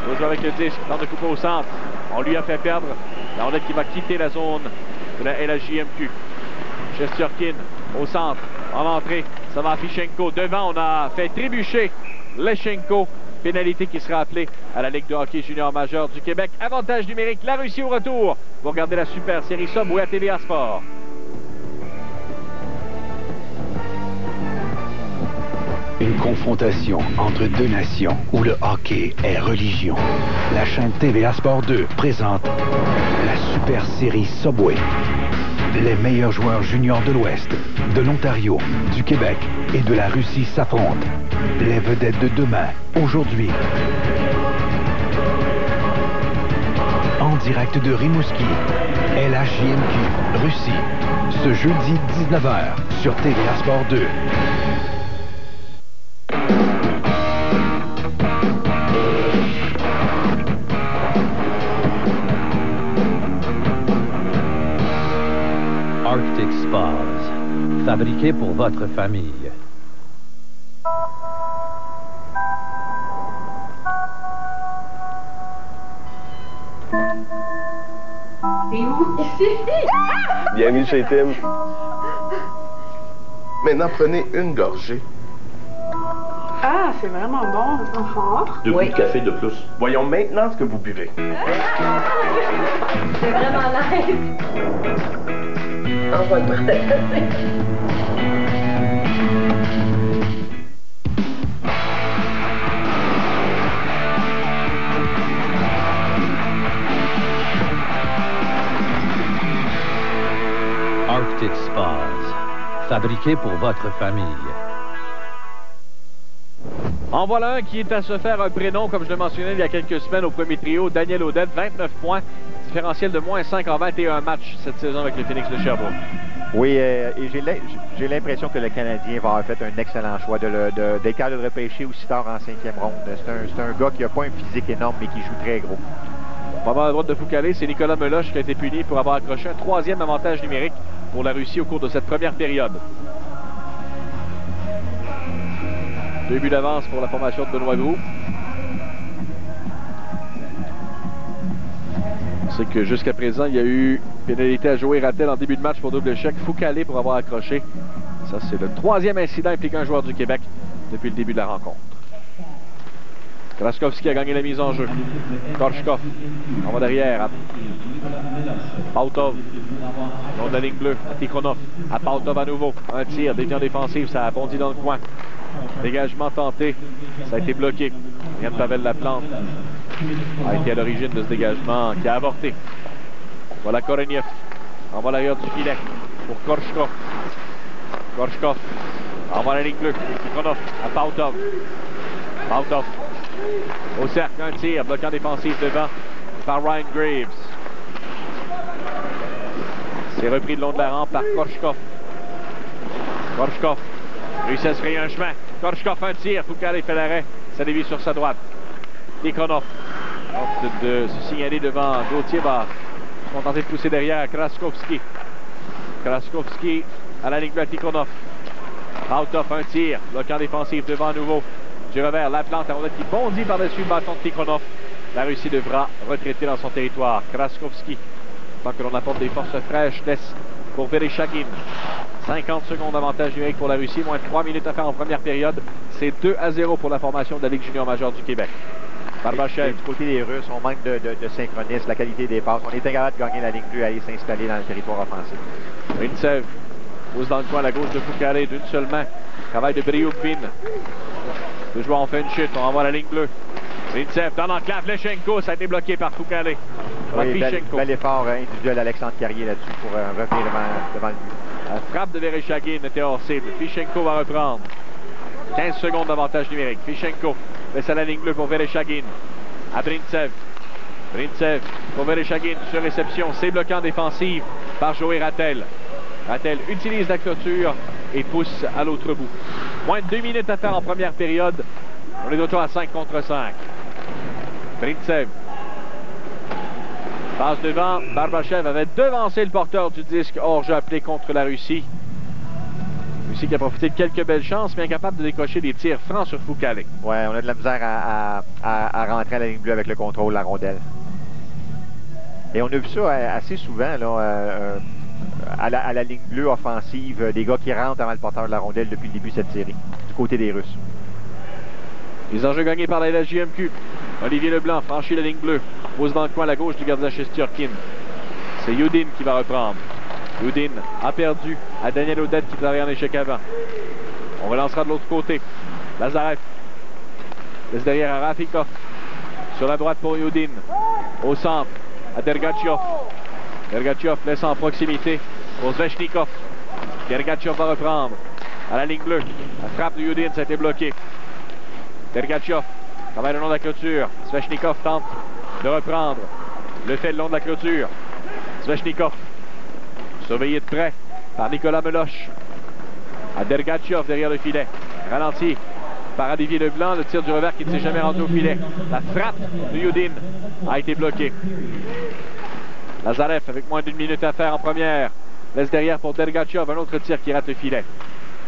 doit jouer avec le disque. Tente de couper au centre. On lui a fait perdre la rondelle qui va quitter la zone de la LHJMQ. Shesterkin au centre. En entrée, ça va à Fichenko. Devant, on a fait trébucher Leschenko. Pénalité qui sera appelée à la Ligue de hockey junior majeur du Québec. Avantage numérique, la Russie au retour. Vous regardez la super série Subway à TVA Sport. Une confrontation entre deux nations où le hockey est religion. La chaîne TVA Sport 2 présente la super série Subway. Les meilleurs joueurs juniors de l'Ouest, de l'Ontario, du Québec et de la Russie s'affrontent. Les vedettes de demain, aujourd'hui. En direct de Rimouski, LHJMQ, Russie. Ce jeudi 19h sur TVA Sport 2. Arctic Spas, fabriqué pour votre famille. Bienvenue chez Tim. Maintenant, prenez une gorgée. Ah, c'est vraiment bon. Deux coups de café de plus. Voyons maintenant ce que vous buvez. C'est vraiment nice. Envoie-moi. Arctic Spas, fabriqué pour votre famille. En voilà un qui est à se faire un prénom, comme je le mentionnais il y a quelques semaines au premier trio, Daniel Audette, 29 points, différentiel de -5 en 21 matchs cette saison avec le Phoenix de Sherbrooke. Oui, et j'ai l'impression que le Canadien va avoir fait un excellent choix d'être capable de repêcher aussi tard en 5e ronde. C'est un gars qui n'a pas un physique énorme, mais qui joue très gros. Pas mal à droite de Foucalé, c'est Nicolas Meloche qui a été puni pour avoir accroché un 3e avantage numérique pour la Russie au cours de cette première période. 2 buts d'avance pour la formation de Benoît Groux. On sait que jusqu'à présent, il y a eu pénalité à jouer Rattel en début de match pour double échec. Foucalé pour avoir accroché. Ça, c'est le 3e incident impliquant un joueur du Québec depuis le début de la rencontre. Kraskowski a gagné la mise en jeu. Korchkov en va derrière à Pautov. Long de la ligne bleue à Tikhonov. À Pautov à nouveau. Un tir, déviant défensif, ça a bondi dans le coin. Dégagement tenté, ça a été bloqué. Yann Pavel Laplante a été à l'origine de ce dégagement qui a avorté. Voilà Koreniev. Envoie l'arrière du filet pour Korchkov. Korchkov envoie la ligne bleue. Tikhonov à Pautov. Pautov au cercle, un tir, bloquant défensif devant par Ryan Graves. C'est repris le long de la rampe par Korchkov. Korchkov réussit à se frayer un chemin. Korchkov un tir, Foucalé fait l'arrêt. Ça dévie sur sa droite. Tikhonov tente de se signaler devant Gauthier va tenter de pousser derrière Kraskowski. Kraskowski à la ligne bleue à Tikhonov. Pautov un tir, bloquant défensif devant à nouveau. Du revers, Laplante, on a qui bondit par-dessus le bâton de Tikhonov. La Russie devra retraiter dans son territoire. Kraskowski, tant que l'on apporte des forces fraîches, laisse pour Vereshchagin. 50 secondes d'avantage numérique pour la Russie, moins de 3 minutes à faire en première période. C'est 2-0 pour la formation de la Ligue junior majeure du Québec. Barbachev. Du côté des Russes, on manque de synchronisme, la qualité des passes. On est incapable de gagner la ligne bleue et aller s'installer dans le territoire offensif. Rintsev pousse dans le coin à la gauche de Foucalé d'une seule main. Travail de Briukvin. Le joueur en fait une chute, on renvoie la ligne bleue. Rintsev dans l'enclave, Lechenko, ça a été bloqué par Foucalé. Oui, bel effort individuel d'Alexandre Carrier là-dessus pour revenir devant le but. La frappe de Vereshchagin était hors cible. Fichenko va reprendre. 15 secondes d'avantage numérique. Fichenko laisse à la ligne bleue pour Vereshchagin. À Rintsev. Rintsev pour Vereshchagin sur réception. C'est bloqué en défensive par Joey Rattel. Rattel utilise la clôture et pousse à l'autre bout. Moins de 2 minutes à faire en première période. On est de retour à 5 contre 5. Rintsev. Passe devant. Barbachev avait devancé le porteur du disque hors-jeu appelé contre la Russie. Russie qui a profité de quelques belles chances, mais incapable de décocher des tirs francs sur Foucalé. Ouais, on a de la misère à rentrer à la ligne bleue avec le contrôle de la rondelle. Et on a vu ça assez souvent là, à la ligne bleue offensive, des gars qui rentrent avant le porteur de la rondelle depuis le début de cette série, du côté des Russes. Les enjeux gagnés par la LHJMQ. Olivier Leblanc franchit la ligne bleue, pose dans le coin à la gauche du gardien Shesterkin. C'est Yudin qui va reprendre. Yudin a perdu à Daniel Audette qui travaille en échec avant. On relancera de l'autre côté. Lazarev laisse derrière à Rafikov. Sur la droite pour Yudin. Au centre à Dergachev. Dergachev laisse en proximité pour Svechnikov. Dergachev va reprendre à la ligne bleue. La frappe de Yudin, ça a été bloqué. Dergachev travaille le long de la clôture. Svechnikov tente de reprendre. Le fait le long de la clôture. Svechnikov surveillé de près par Nicolas Meloche. À Dergachev derrière le filet. Ralenti par Olivier Leblanc. Le tir du revers qui ne s'est jamais rendu au filet. La frappe de Yudin a été bloquée. Lazarev avec moins d'1 minute à faire en première. Laisse derrière pour Dergachev un autre tir qui rate le filet.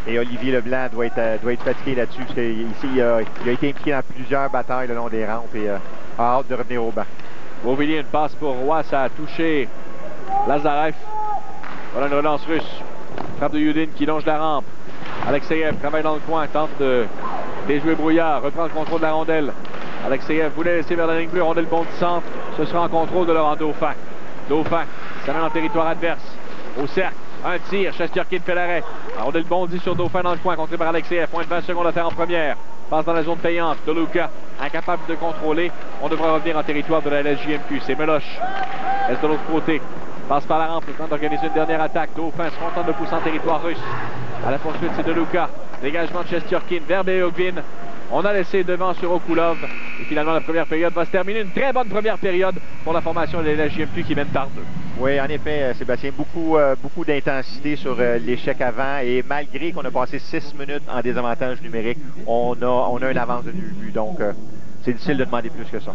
Et Olivier Leblanc doit être fatigué là-dessus parce qu'ici, il a été impliqué dans plusieurs batailles le long des rampes et a hâte de revenir au banc. Beauvilliers, une passe pour Roy, ça a touché Lazarev. Voilà une relance russe. Frappe de Yudin qui longe la rampe. Alexeyev travaille dans le coin, tente de déjouer Brouillard, reprend le contrôle de la rondelle. Alexeyev voulait laisser vers la ligne bleue, rondelle bon du centre. Ce sera en contrôle de Laurent Dauphin. Dauphin s'amène en territoire adverse. Au cercle, un tir, Shesterkin fait l'arrêt. La rondelle bondit sur Dauphin dans le coin, contré par Alexeyev. Moins de 20 secondes à faire en première. Passe dans la zone payante. DeLuca, incapable de contrôler. On devra revenir en territoire de la LHJMQ. C'est Meloche. Reste de l'autre côté. Passe par la rampe, le temps d'organiser une dernière attaque. Dauphin se contente de pousser en territoire russe. À la poursuite, c'est DeLuca. Dégagement de Shesterkin vers Briukvin. On a laissé devant sur Okulov. Et finalement, la première période va se terminer. Une très bonne première période pour la formation de la LHJMQ qui mène par 2. Oui, en effet, Sébastien, beaucoup d'intensité sur l'échec avant. Et malgré qu'on a passé 6 minutes en désavantage numérique, on a une avance de 2 buts. Donc, c'est difficile de demander plus que ça.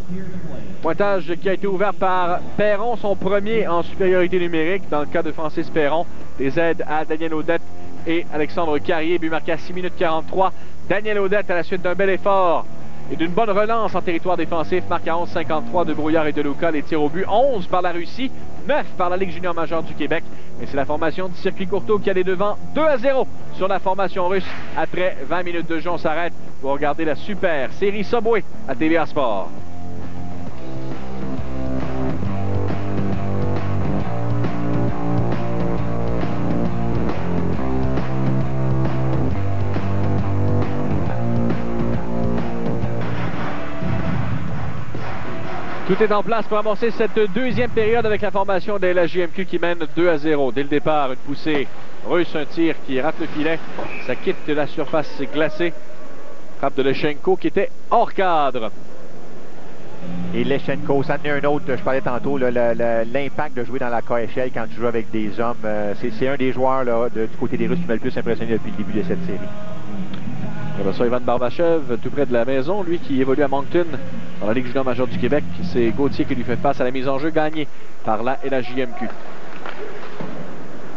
Pointage qui a été ouvert par Perron, son premier en supériorité numérique. Dans le cas de Francis Perron, des aides à Daniel Audette et Alexandre Carrier. But marqué à 6 minutes 43. Daniel Audette, à la suite d'un bel effort et d'une bonne relance en territoire défensif, marque à 11,53 de Brouillard et de Luca. Les tirs au but, 11 par la Russie, 9 par la Ligue junior majeure du Québec. Et c'est la formation du circuit Courteau qui allait devant 2-0 sur la formation russe. Après 20 minutes de jeu, on s'arrête pour regarder la super série Subway à TVA Sport. Tout est en place pour amorcer cette deuxième période avec la formation de la JMQ qui mène 2-0. Dès le départ, une poussée russe, un tir qui rate le filet. Ça quitte la surface glacée. Frappe de Lechenko qui était hors cadre. Et Lechenko, ça en est un autre, je parlais tantôt, l'impact de jouer dans la KHL quand tu joues avec des hommes. C'est un des joueurs là, du côté des Russes qui m'a le plus impressionné depuis le début de cette série. Et ça, Ivan Barbachev, tout près de la maison, lui qui évolue à Moncton, dans la Ligue junior majeure du Québec. C'est Gauthier qui lui fait face à la mise en jeu gagnée par la LHJMQ.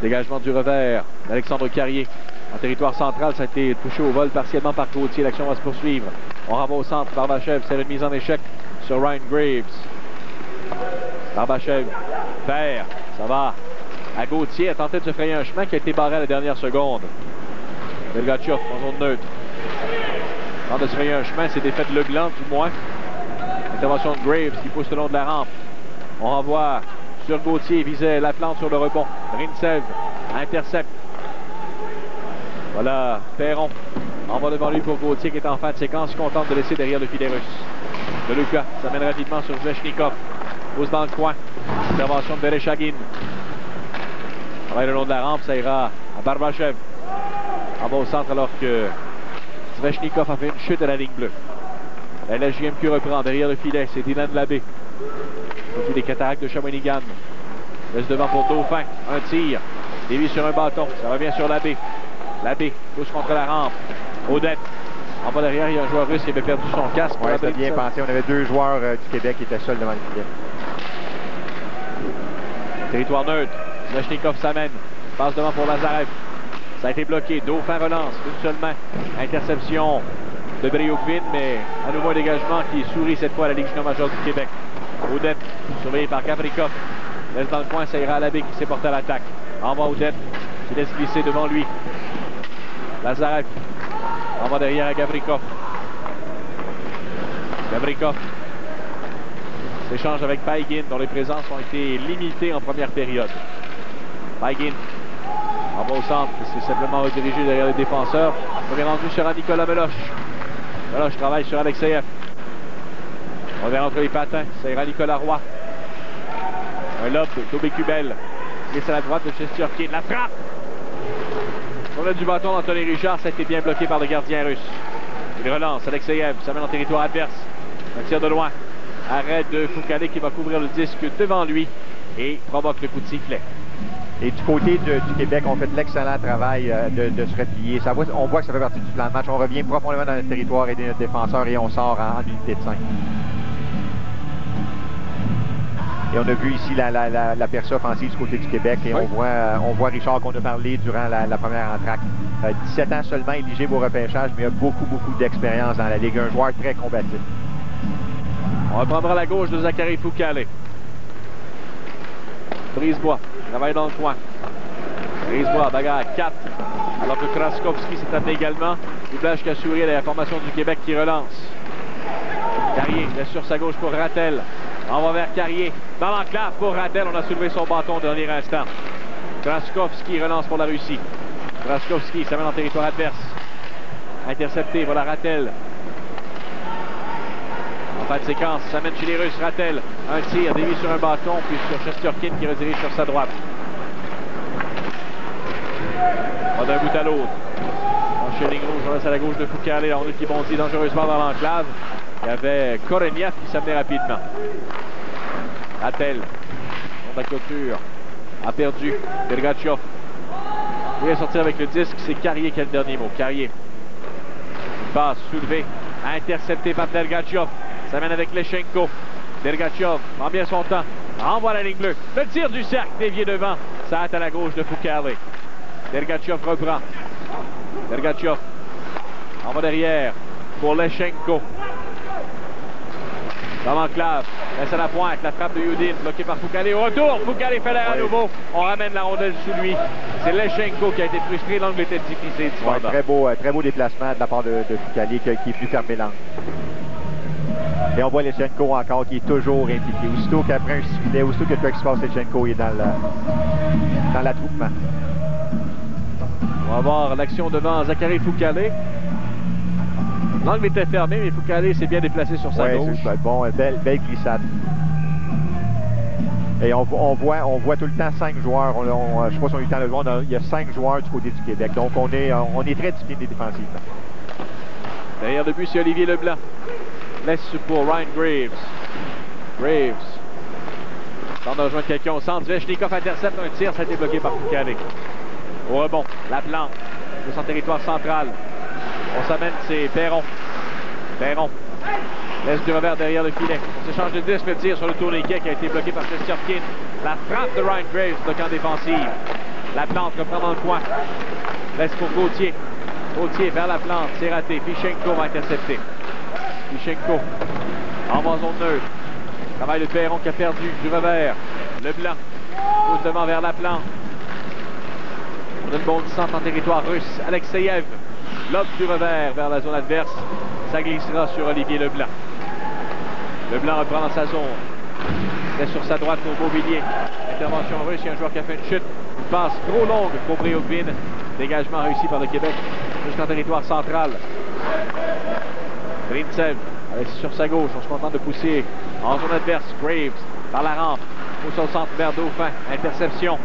Dégagement du revers d'Alexandre Carrier. En territoire central, ça a été touché au vol partiellement par Gauthier. L'action va se poursuivre. On renvoie au centre. Barbachev, c'est une mise en échec sur Ryan Graves. Barbachev perd. Ça va à Gauthier. A tenté de se frayer un chemin qui a été barré à la dernière seconde. Dergachev en zone neutre. Tente de se frayer un chemin. C'est défait de Leblanc, du moins. Intervention de Graves qui pousse le long de la rampe. On renvoie sur Gauthier, visait la plante sur le rebond. Rinsev intercepte. Voilà, Perron envoie devant lui pour Gauthier qui est en fin de séquence, contente de laisser derrière le filet russe. De Luca s'amène rapidement sur Svechnikov. Pousse dans le coin. Intervention de Vereshagin. Travaille le long de la rampe, ça ira à Barbachev. En bas au centre alors que Svechnikov a fait une chute à la ligne bleue. La LHJMQ reprend derrière le filet, c'est Dylan Labbé. Côté des Cataractes de Shawinigan. Laisse devant pour Dauphin. Un tir. Dévie sur un bâton. Ça revient sur Labbé. Labbé pousse contre la rampe. Odette. En bas derrière, il y a un joueur russe qui avait perdu son casque. Oui, c'était bien pensé. On avait deux joueurs du Québec qui étaient seuls devant le filet. Territoire neutre. Svechnikov s'amène. Passe devant pour Lazarev. Ça a été bloqué. Dauphin relance. Une seule main. Interception de Briouquevin, mais à nouveau un dégagement qui sourit cette fois à la Ligue junior majeure du Québec. Odette, surveillé par Gavrikov. Laisse dans le coin, ça ira à Labbé qui s'est porté à l'attaque. Envoie Odette, qui laisse glisser devant lui. Lazarev. Envoie derrière à Gavrikov. Gavrikov s'échange avec Paigin, dont les présences ont été limitées en première période. Paigin envoie au centre, c'est simplement redirigé derrière les défenseurs. On est rendu sur Nicolas Meloche. Meloche travaille sur Alexeyev. On revient entre les patins, ça ira Nicolas Roy. Un lob d'Aubé Cubel. Glisse à la droite de Shesterkin. La frappe! On a du bâton d'Anthony Richard, ça a été bien bloqué par le gardien russe. Il relance, Alexeyev, ça mène en territoire adverse. Un tir de loin. Arrêt de Foucalé qui va couvrir le disque devant lui et provoque le coup de sifflet. Et du côté du Québec, on fait de l'excellent travail de se replier. On voit que ça fait partie du plan de match. On revient profondément dans le territoire et notre défenseur et on sort en unité de 5. Et on a vu ici la percée offensive du côté du Québec. Et oui. on voit Richard qu'on a parlé durant la première entraque. 17 ans seulement, éligible au repêchage, mais il a beaucoup d'expérience dans la Ligue. Un joueur très combatif. On reprendra la gauche de Zachary Foucalé. Brisebois travaille dans le coin. Brisebois, bagarre à 4. Alors que Kraskovski s'est amené également. Doublage qui a souri à la formation du Québec qui relance. Carrier laisse sur sa gauche pour Rattel. On va vers Carrier. Dans l'enclave pour Rattel. On a soulevé son bâton au dernier instant. Kraskovski relance pour la Russie. Kraskovski s'amène en territoire adverse. Intercepté, voilà Rattel. En fin de séquence, ça mène chez les Russes. Rattel, un tir, dévié sur un bâton, puis sur Shesterkin qui redirige sur sa droite. Pas d'un bout à l'autre. En ligne rouge, on laisse à la gauche de Foucalé. On est qui bondit dangereusement dans l'enclave. Il y avait Koreniev qui s'amenait rapidement. Rattel, contre la clôture, a perdu. Dergatchov. Il va sortir avec le disque, c'est Carrier qui a le dernier mot. Carrier. Une passe soulevée, intercepté par Dergatchov. Ça mène avec Lechenko. Dergatchov prend bien son temps. Renvoie la ligne bleue. Le tir du cercle dévié devant. Ça hâte à la gauche de Foucalé. Dergatchov reprend. Dergatchov envoie derrière pour Lechenko. Dans l'enclave. Laisse à la pointe. La frappe de Yudin bloquée par Foucalé. Au retour. Foucalé fait l'air à nouveau. On ramène la rondelle sous lui. C'est Lechenko qui a été frustré. L'angle était difficile. Très beau déplacement de la part de Foucalé qui est plus fermé l'angle. Et on voit Lechenko encore qui est toujours impliqué. Aussitôt qu'après un filet, aussitôt que quoi qui se passe, Lechenko est dans l'attroupement. On va voir l'action devant Zachary Foucalé. L'angle était fermé, mais Foucalé s'est bien déplacé sur sa gauche. C'est bon, belle glissade. Et on voit tout le temps 5 joueurs. Je ne sais pas si on a eu le temps de le voir. Il y a 5 joueurs du côté du Québec. Donc on est très discipliné défensivement. Derrière le but, c'est Olivier Leblanc. Laisse pour Ryan Graves. Graves. Tente de rejoindre quelqu'un au centre. Svechnikov intercepte un tir. Ça a été bloqué par Foucalé. Au rebond, la plante. De son territoire central. On s'amène, c'est Perron. Perron. Laisse du revers derrière le filet. On s'échange de 10. Le tir sur le tourniquet qui a été bloqué par Shesterkin. La frappe de Ryan Graves, bloquant défensive. La plante reprend dans le coin. Laisse pour Gauthier. Gauthier vers la plante. C'est raté. Fichenko va intercepter. Fichenko en bas zone neutre. Travail de Perron qui a perdu du revers. Leblanc pousse devant vers la plante. On a une bondissante en territoire russe. Alexeyev lobe du revers vers la zone adverse. Ça glissera sur Olivier Leblanc. Leblanc reprend dans sa zone. Reste sur sa droite pour Beauvillier. Intervention russe, il y a un joueur qui a fait une chute. Une passe trop longue pour Briougbin. Dégagement réussi par le Québec jusqu'en territoire central. Brintsev sur sa gauche, on se contente de pousser en zone adverse. Graves par la rampe. Au centre vers Dauphin. Interception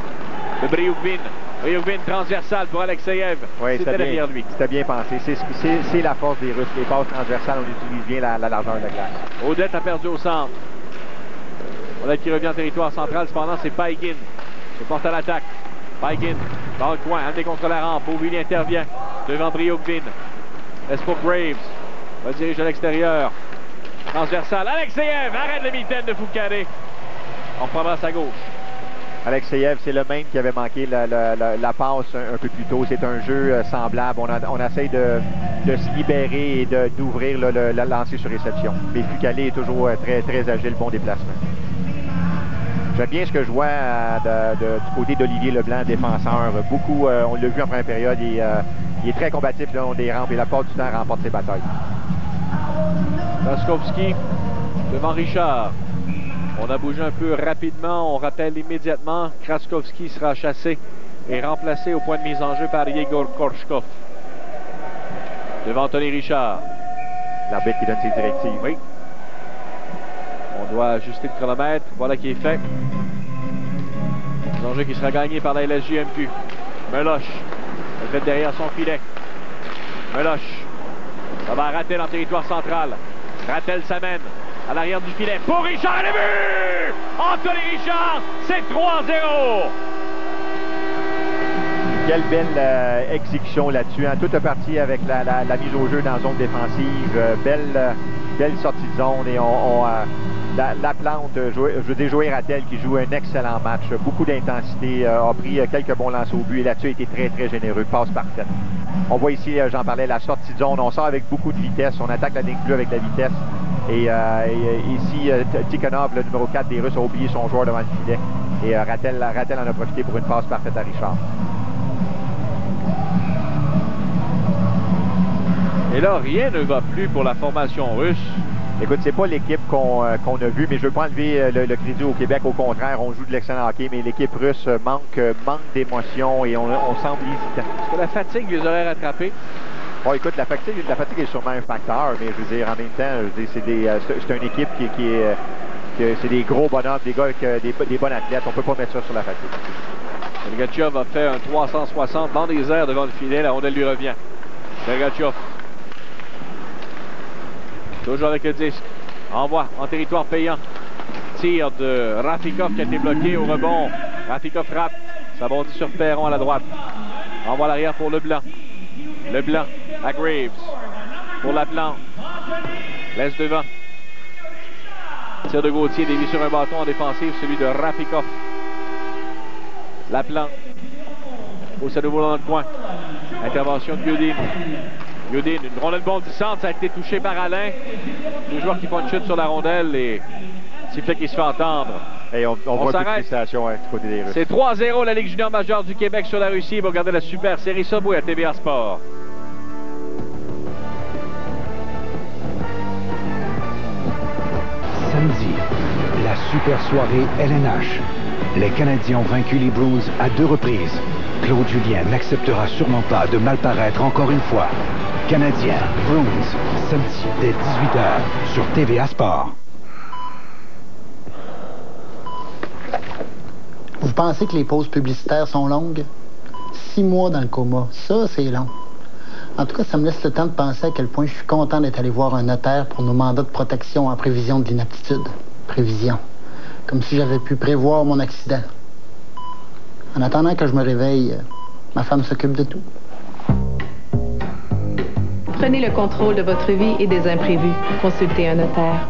de Briougbin. Briougbin transversale pour Alexeyev. Oui, c'était derrière lui. C'était bien pensé. C'est la force des Russes. Les passes transversales, on utilise bien la largeur de la glace. Odette a perdu au centre. Odette qui revient en territoire central. Cependant, c'est Paigin. Se porte à l'attaque. Paigin dans le coin, amené contre la rampe. Beauvillier intervient devant Briougbin. Laisse pour Graves. Redirige à l'extérieur. Transversal. Alexeyev arrête le mitaine de Foucault. On reprendra sa gauche. Alexeyev, c'est le même qui avait manqué la passe un peu plus tôt. C'est un jeu semblable. On essaye de se libérer et d'ouvrir le lancer sur réception. Mais Foucault est toujours très, très agile, bon déplacement. J'aime bien ce que je vois du côté d'Olivier Leblanc, défenseur. Beaucoup, on l'a vu en première période, il est très combatif le long des rampes et la part du temps remporte ses batailles. Kraskowski devant Richard. On a bougé un peu rapidement. On rappelle immédiatement, Kraskowski sera chassé et remplacé au point de mise en jeu par Yegor Korshkov. Devant Tony Richard. L'arbitre qui donne ses directives. Oui. On doit ajuster le chronomètre. Voilà qui est fait. Un enjeu qui sera gagné par la LSJMQ. Meloche. Elle fait derrière son filet. Meloche. Ça va rater dans le territoire central. Rattel s'amène à l'arrière du filet. Pour Richard, le but! Anthony Richard, c'est 3-0! Quelle belle exécution là-dessus. Hein? Tout est parti avec la mise au jeu dans la zone défensive. Belle sortie de zone. Et la plante, je veux dire, Joey Rattel qui joue un excellent match. Beaucoup d'intensité. A pris quelques bons lancers au but. Et là-dessus, a été très, très généreux. Passe parfaite. On voit ici, j'en parlais, la sortie de zone. On sort avec beaucoup de vitesse. On attaque la ligne bleue avec la vitesse. Et ici, Tikhonov, le numéro 4 des Russes, a oublié son joueur devant le filet. Et Rattel en a profité pour une passe parfaite à Richard. Et là, rien ne va plus pour la formation russe. Écoute, c'est pas l'équipe qu'on a vue, mais je veux pas enlever le crédit au Québec. Au contraire, on joue de l'excellent hockey, mais l'équipe russe manque d'émotion et on semble hésitant. Est-ce que la fatigue les aurait rattrapés? Bon, écoute, la fatigue est sûrement un facteur, mais je veux dire, en même temps, c'est une équipe c'est des gros bonhommes, des gars avec des bons athlètes. On peut pas mettre ça sur la fatigue. Sergachev a fait un 360 dans les airs devant le filet. La rondelle lui revient. Sergachev. Toujours avec le disque. Envoie en territoire payant. Tir de Rafikov qui a été bloqué au rebond. Rafikov frappe. Ça bondit sur Perron à la droite. Envoie l'arrière pour Leblanc. Leblanc à Graves. Pour Laplan. Laisse devant. Tir de Gauthier dévié sur un bâton en défensive. Celui de Rafikov. Laplan. Pousse à nouveau dans le coin. Intervention de Yudin. Yudin, une rondelle bondissante, ça a été touché par Alain. Deux joueurs qui font une chute sur la rondelle et sifflet qui se fait entendre. Et on voit s'arrête. Du côté des Russes. C'est 3-0 la Ligue junior majeure du Québec sur la Russie. Vous regardez la super série Subway à TVA Sport. Samedi, la super soirée LNH. Les Canadiens ont vaincu les Bruins à 2 reprises. Claude Julien n'acceptera sûrement pas de mal paraître encore une fois. Canadiens, Bruins, samedi dès 18h sur TVA Sport. Vous pensez que les pauses publicitaires sont longues? 6 mois dans le coma, ça c'est long. En tout cas, ça me laisse le temps de penser à quel point je suis content d'être allé voir un notaire pour nos mandats de protection en prévision de l'inaptitude. Prévision. Comme si j'avais pu prévoir mon accident. En attendant que je me réveille, ma femme s'occupe de tout. Prenez le contrôle de votre vie et des imprévus. Consultez un notaire.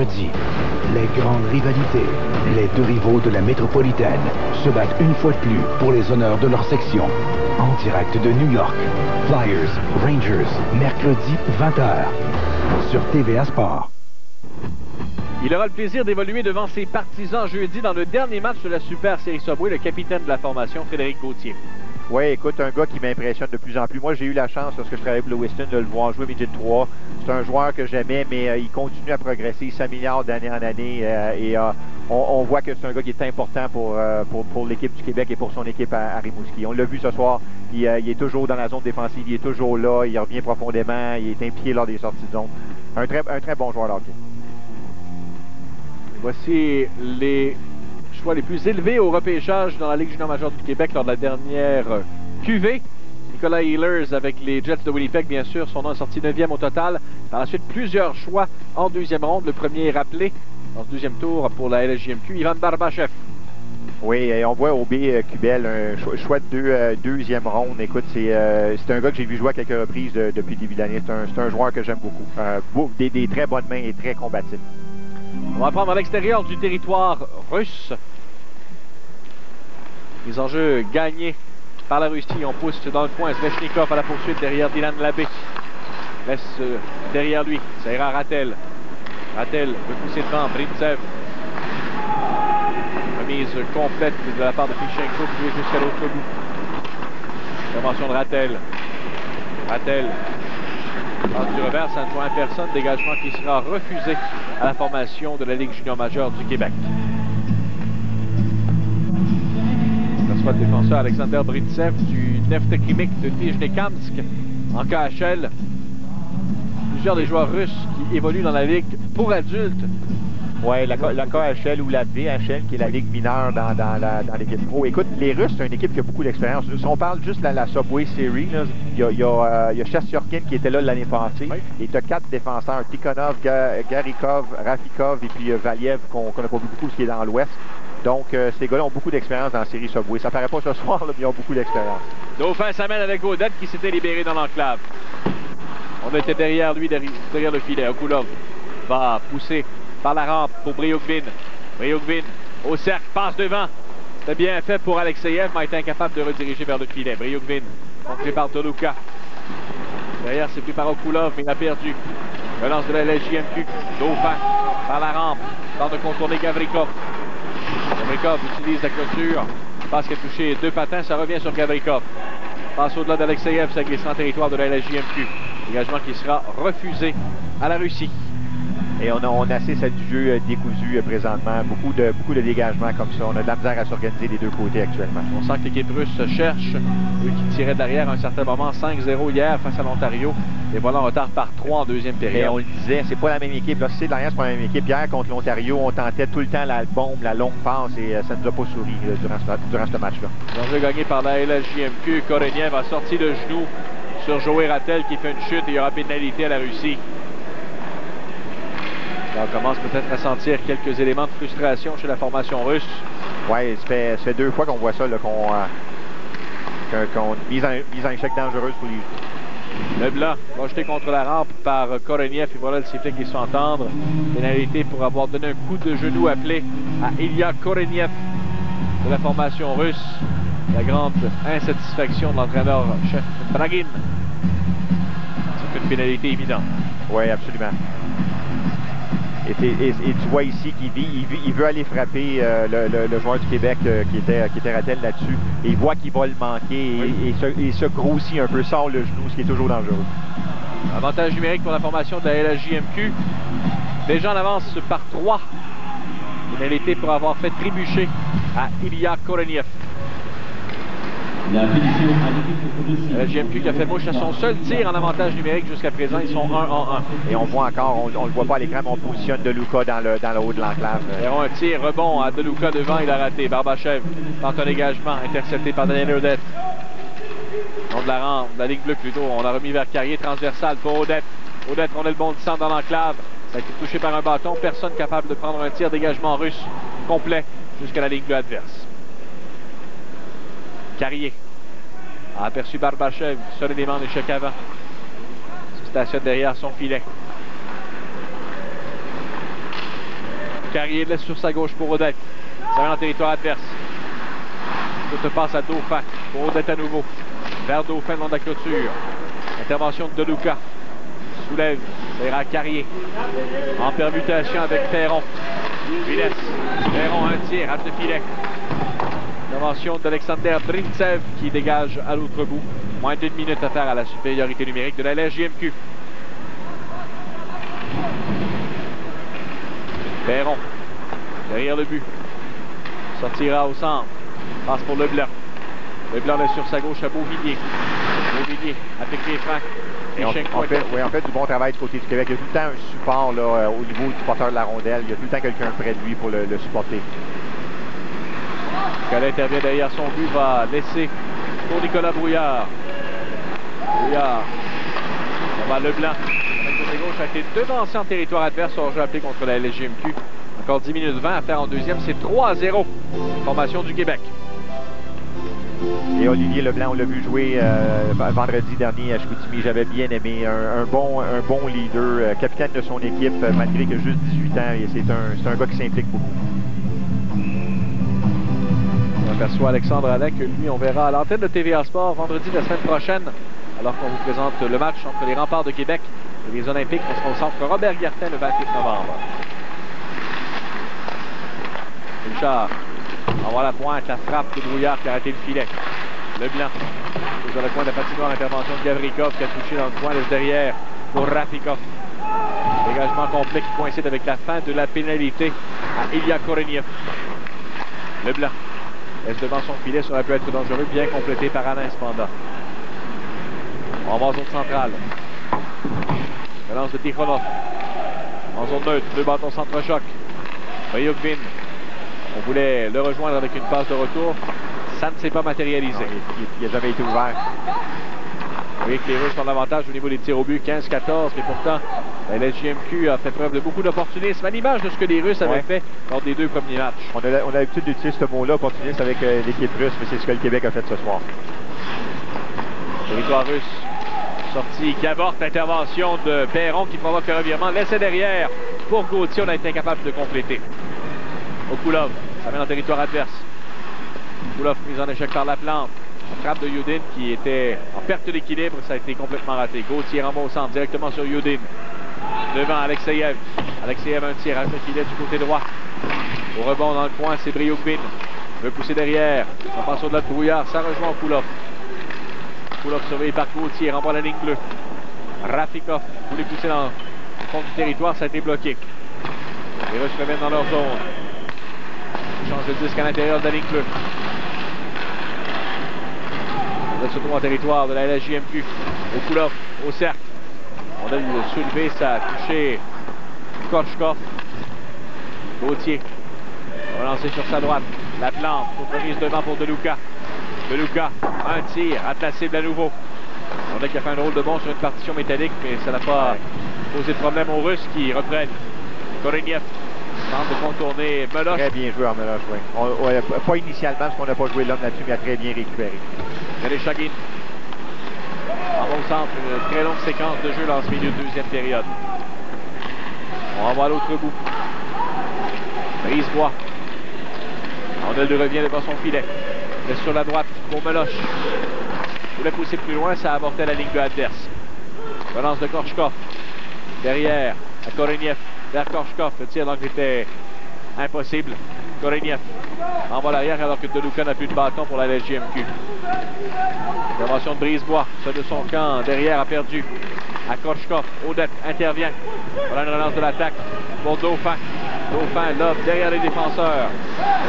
mercredi. Les grandes rivalités. Les deux rivaux de la métropolitaine se battent une fois de plus pour les honneurs de leur section. En direct de New York. Flyers, Rangers, mercredi 20h. Sur TVA Sport. Il aura le plaisir d'évoluer devant ses partisans jeudi dans le dernier match de la Super Série Subway, le capitaine de la formation, Frédéric Gauthier. Oui, écoute, un gars qui m'impressionne de plus en plus. Moi, j'ai eu la chance, lorsque je travaillais pour le Weston, de le voir jouer Midget 3. C'est un joueur que j'aimais, mais il continue à progresser. Il s'améliore d'année en année et on voit que c'est un gars qui est important pour l'équipe du Québec et pour son équipe à Rimouski. On l'a vu ce soir, il est toujours dans la zone défensive, il est toujours là, il revient profondément, il est impliqué lors des sorties de zone. Un très bon joueur de hockey. Voici les choix les plus élevés au repêchage dans la Ligue junior majeure du Québec lors de la dernière QV. Nicolas Ehlers avec les Jets de Winnipeg, bien sûr, son nom est sorti 9e au total. Par la suite, plusieurs choix en deuxième ronde. Le premier est rappelé dans ce deuxième tour pour la LSJMQ, Ivan Barbachev. Oui, et on voit OB Kubel, un choix de deuxième ronde. Écoute, c'est un gars que j'ai vu jouer à quelques reprises depuis le début de l'année. C'est un joueur que j'aime beaucoup. Des très bonnes mains et très combatif. On va prendre à l'extérieur du territoire russe. Les enjeux gagnés par la Russie. On pousse dans le coin. Svechnikov à la poursuite derrière Dylan Labbé. Laisse derrière lui. Ça ira Rattel. Rattel veut pousser devant. Brintsev. Remise complète de la part de Fichenko qui est jusqu'à l'autre bout. Intervention de Rattel. Rattel. Passe du revers, ça ne joint personne. Dégagement qui sera refusé à la formation de la Ligue junior majeure du Québec. Ce soit le défenseur Alexander Brintsev du Neftekhimik de Nijnekamsk en KHL. Plusieurs des joueurs russes qui évoluent dans la Ligue pour adultes. Oui, la KHL ou la VHL, qui est la Ligue mineure dans l'équipe pro. Écoute, les Russes, c'est une équipe qui a beaucoup d'expérience. Si on parle juste de la Subway Series, là, il y a Shesterkin qui était là l'année passée. Oui. Et tu as 4 défenseurs, Tikhonov, Garikov, Rafikov et puis Valiev, qu'on n'a pas vu beaucoup, ce qui est dans l'Ouest. Donc, ces gars-là ont beaucoup d'expérience dans la série Subway. Ça paraît pas ce soir, là, mais ils ont beaucoup d'expérience. Dauphin s'amène avec Odette qui s'était libéré dans l'enclave. On était derrière lui, derrière le filet. Okulov va pousser par la rampe pour Briogvin. Briogvin au cercle, passe devant. C'était bien fait pour Alexeyev, mais a été incapable de rediriger vers le filet. Briogvin, contré par Toluca. Derrière, c'est pris par Okulov, mais il a perdu. Relance de la LSJMQ. Dauphin par la rampe. Tente de contourner Gavrikov. Gavrikov utilise la clôture. Passe qui a touché 2 patins, ça revient sur Gavrikov. Passe au-delà d'Alexeyev, ça glisse en territoire de la LSJMQ. Dégagement qui sera refusé à la Russie. Et on assiste à du jeu décousu présentement. Beaucoup de dégagements comme ça. On a de la misère à s'organiser des deux côtés actuellement. On sent que l'équipe russe se cherche. Eux qui tiraient derrière à un certain moment 5-0 hier face à l'Ontario. Et voilà en retard par 3 en deuxième période. Mais on le disait, c'est pas la même équipe. Là, c'est derrière, c'est pas la même équipe. Hier contre l'Ontario, on tentait tout le temps la bombe, la longue passe et ça ne nous a pas souri durant ce match-là. L'enjeu gagné par la LSJMQ. Koreniev a sorti le genou sur Joey Rattel qui fait une chute et il y aura pénalité à la Russie. Là, on commence peut-être à sentir quelques éléments de frustration chez la formation russe. Oui, ça fait 2 fois qu'on voit ça, qu'on mise en échec dangereuse pour les... Leblanc va jeter contre la rampe par Koreniev et voilà le sifflet qui se fait entendre. Pénalité pour avoir donné un coup de genou appelé à Ilya Koreniev de la formation russe. La grande insatisfaction de l'entraîneur-chef Bragin. C'est une pénalité évidente. Oui, absolument. Et tu vois ici qu'il veut aller frapper le joueur du Québec qui était Rattel là-dessus. Et il voit qu'il va le manquer et se grossit un peu, sort le genou, ce qui est toujours dangereux. Avantage numérique pour la formation de la LSJMQ. Déjà en avance par 3. Pénalité pour avoir fait trébucher à Ilya Koreniev. La LSJMQ qui a fait mouche à son seul tir en avantage numérique jusqu'à présent. Ils sont 1-1. Et on voit encore, on ne le voit pas à l'écran, mais on positionne Deluca dans le haut de l'enclave. Un tir rebond à Deluca devant, il a raté. Barbachev tente un dégagement, intercepté par Daniel Odette. On de la rampe, de la Ligue bleue plutôt. On l'a remis vers Carrier, transversal pour Odette. Odette, on est le bon descend dans l'enclave. Ça a été touché par un bâton. Personne capable de prendre un tir dégagement russe complet jusqu'à la Ligue bleue adverse. Carrier a aperçu Barbachev, solidement en échec avant. Se stationne derrière son filet. Carrier laisse sur sa gauche pour Odette. Ça va en territoire adverse. Tout se passe à Dauphin. Pour Odette à nouveau. Vers Dauphin, le long de la clôture. Intervention de Deluca. Soulève. Ça ira à Carrier. En permutation avec Perron. Lui laisse. Perron un tir. Rate de filet. Intervention d'Alexander Brintsev qui dégage à l'autre bout. Moins d'une minute à faire à la supériorité numérique de la LHJMQ. Perron. Derrière le but. Sortira au centre. Passe pour Leblanc. Leblanc laisse sur sa gauche à Beauvilliers. Beauvilliers avec les freins. Et on fait du bon travail du côté du Québec. Il y a tout le temps un support là, au niveau du porteur de la rondelle. Il y a tout le temps quelqu'un près de lui pour le supporter. Calais intervient derrière son but, va laisser pour Nicolas Brouillard. Brouillard. Ça va Leblanc. Avec le côté gauche a été devancé en territoire adverse au jeu appelé contre la LGMQ. Encore 10 minutes 20 à faire en deuxième. C'est 3-0. Formation du Québec. Et Olivier Leblanc, on l'a vu jouer vendredi dernier à Chicoutimi. J'avais bien aimé. Un bon leader, capitaine de son équipe, malgré qu'il a juste 18 ans. Et c'est un gars qui s'implique beaucoup. On aperçoit Alexandre Allais que lui, on verra à l'antenne de TVA Sport vendredi de la semaine prochaine, alors qu'on vous présente le match entre les Remparts de Québec et les Olympiques. On sera au centre Robert Guertin le 28 novembre. Richard envoie la pointe, la frappe de Brouillard qui a arrêté le filet. Leblanc, sur le coin de la patinoire, intervention de Gavrikov qui a touché dans le coin, laisse derrière pour Raffikov. Dégagement complet qui coïncide avec la fin de la pénalité à Ilya Koreniev. Leblanc laisse devant son filet, ça aurait pu être dangereux, bien complété par Alain cependant. On va en zone centrale. Relance de Tikhonov. En zone neutre, deux bâtons centre-choc. Ryukvin. On voulait le rejoindre avec une passe de retour. Ça ne s'est pas matérialisé. Non, il n'a jamais été ouvert. Vous voyez que les Russes ont l'avantage au niveau des tirs au but, 15-14, mais pourtant, la LGMQ a fait preuve de beaucoup d'opportunisme, à l'image de ce que les Russes avaient fait lors des deux premiers matchs. On a l'habitude d'utiliser ce mot-là, opportuniste, avec l'équipe russe, mais c'est ce que le Québec a fait ce soir. Territoire russe, sortie qui avorte l'intervention de Perron qui provoque le revirement, laissé derrière pour Gauthier, on a été incapable de compléter. Okulov, ça mène en territoire adverse. Okulov mise en échec par la plante. La frappe de Yudin qui était en perte d'équilibre, ça a été complètement raté. Gauthier renvoie au centre directement sur Yudin. Devant Alexeyev. Alexeyev un tir à ce filet du côté droit. Au rebond dans le coin, c'est Bryukvin. Veut pousser derrière. On passe au-delà de Brouillard, ça rejoint Okulov. Okulov surveillé par Gauthier, renvoie la ligne bleue. Raffikov voulait pousser dans le fond du territoire, ça a été bloqué. Les Russes reviennent dans leur zone. Ils changent de disque à l'intérieur de la ligne bleue. On a surtout en territoire de la LHJMQ. Okulov au cercle. On a soulevé, ça a touché Korchkov. Gauthier. Relancé sur sa droite. La plante. Remise devant pour Deluca. Deluca. Un tir. Atteint la cible à nouveau. On a qui a fait un rôle de bon sur une partition métallique, mais ça n'a pas posé de problème aux Russes qui reprennent. Koreniev tente de contourner Meloche. Très bien joué en Meloche, oui. Pas initialement, parce qu'on n'a pas joué l'homme là-dessus, mais il a très bien récupéré. Vereshchagin. En bon centre, une très longue séquence de jeu dans ce milieu de deuxième période. On va voir l'autre bout. Brisebois. Arnold revient devant son filet. Laisse sur la droite pour Meloche. Il voulait pousser plus loin, ça a avorté la ligne de adverse. Relance de Korchkov. Derrière, à Koreniev. Vers Korchkov. Le tir donc était impossible. Koreniev envoie l'arrière alors que Deluca n'a plus de bâton pour la LGMQ. Intervention de Brisebois. Ceux de son camp derrière a perdu. À Korchkov. Odette intervient. Voilà une relance de l'attaque pour Dauphin. Dauphin lobe derrière les défenseurs.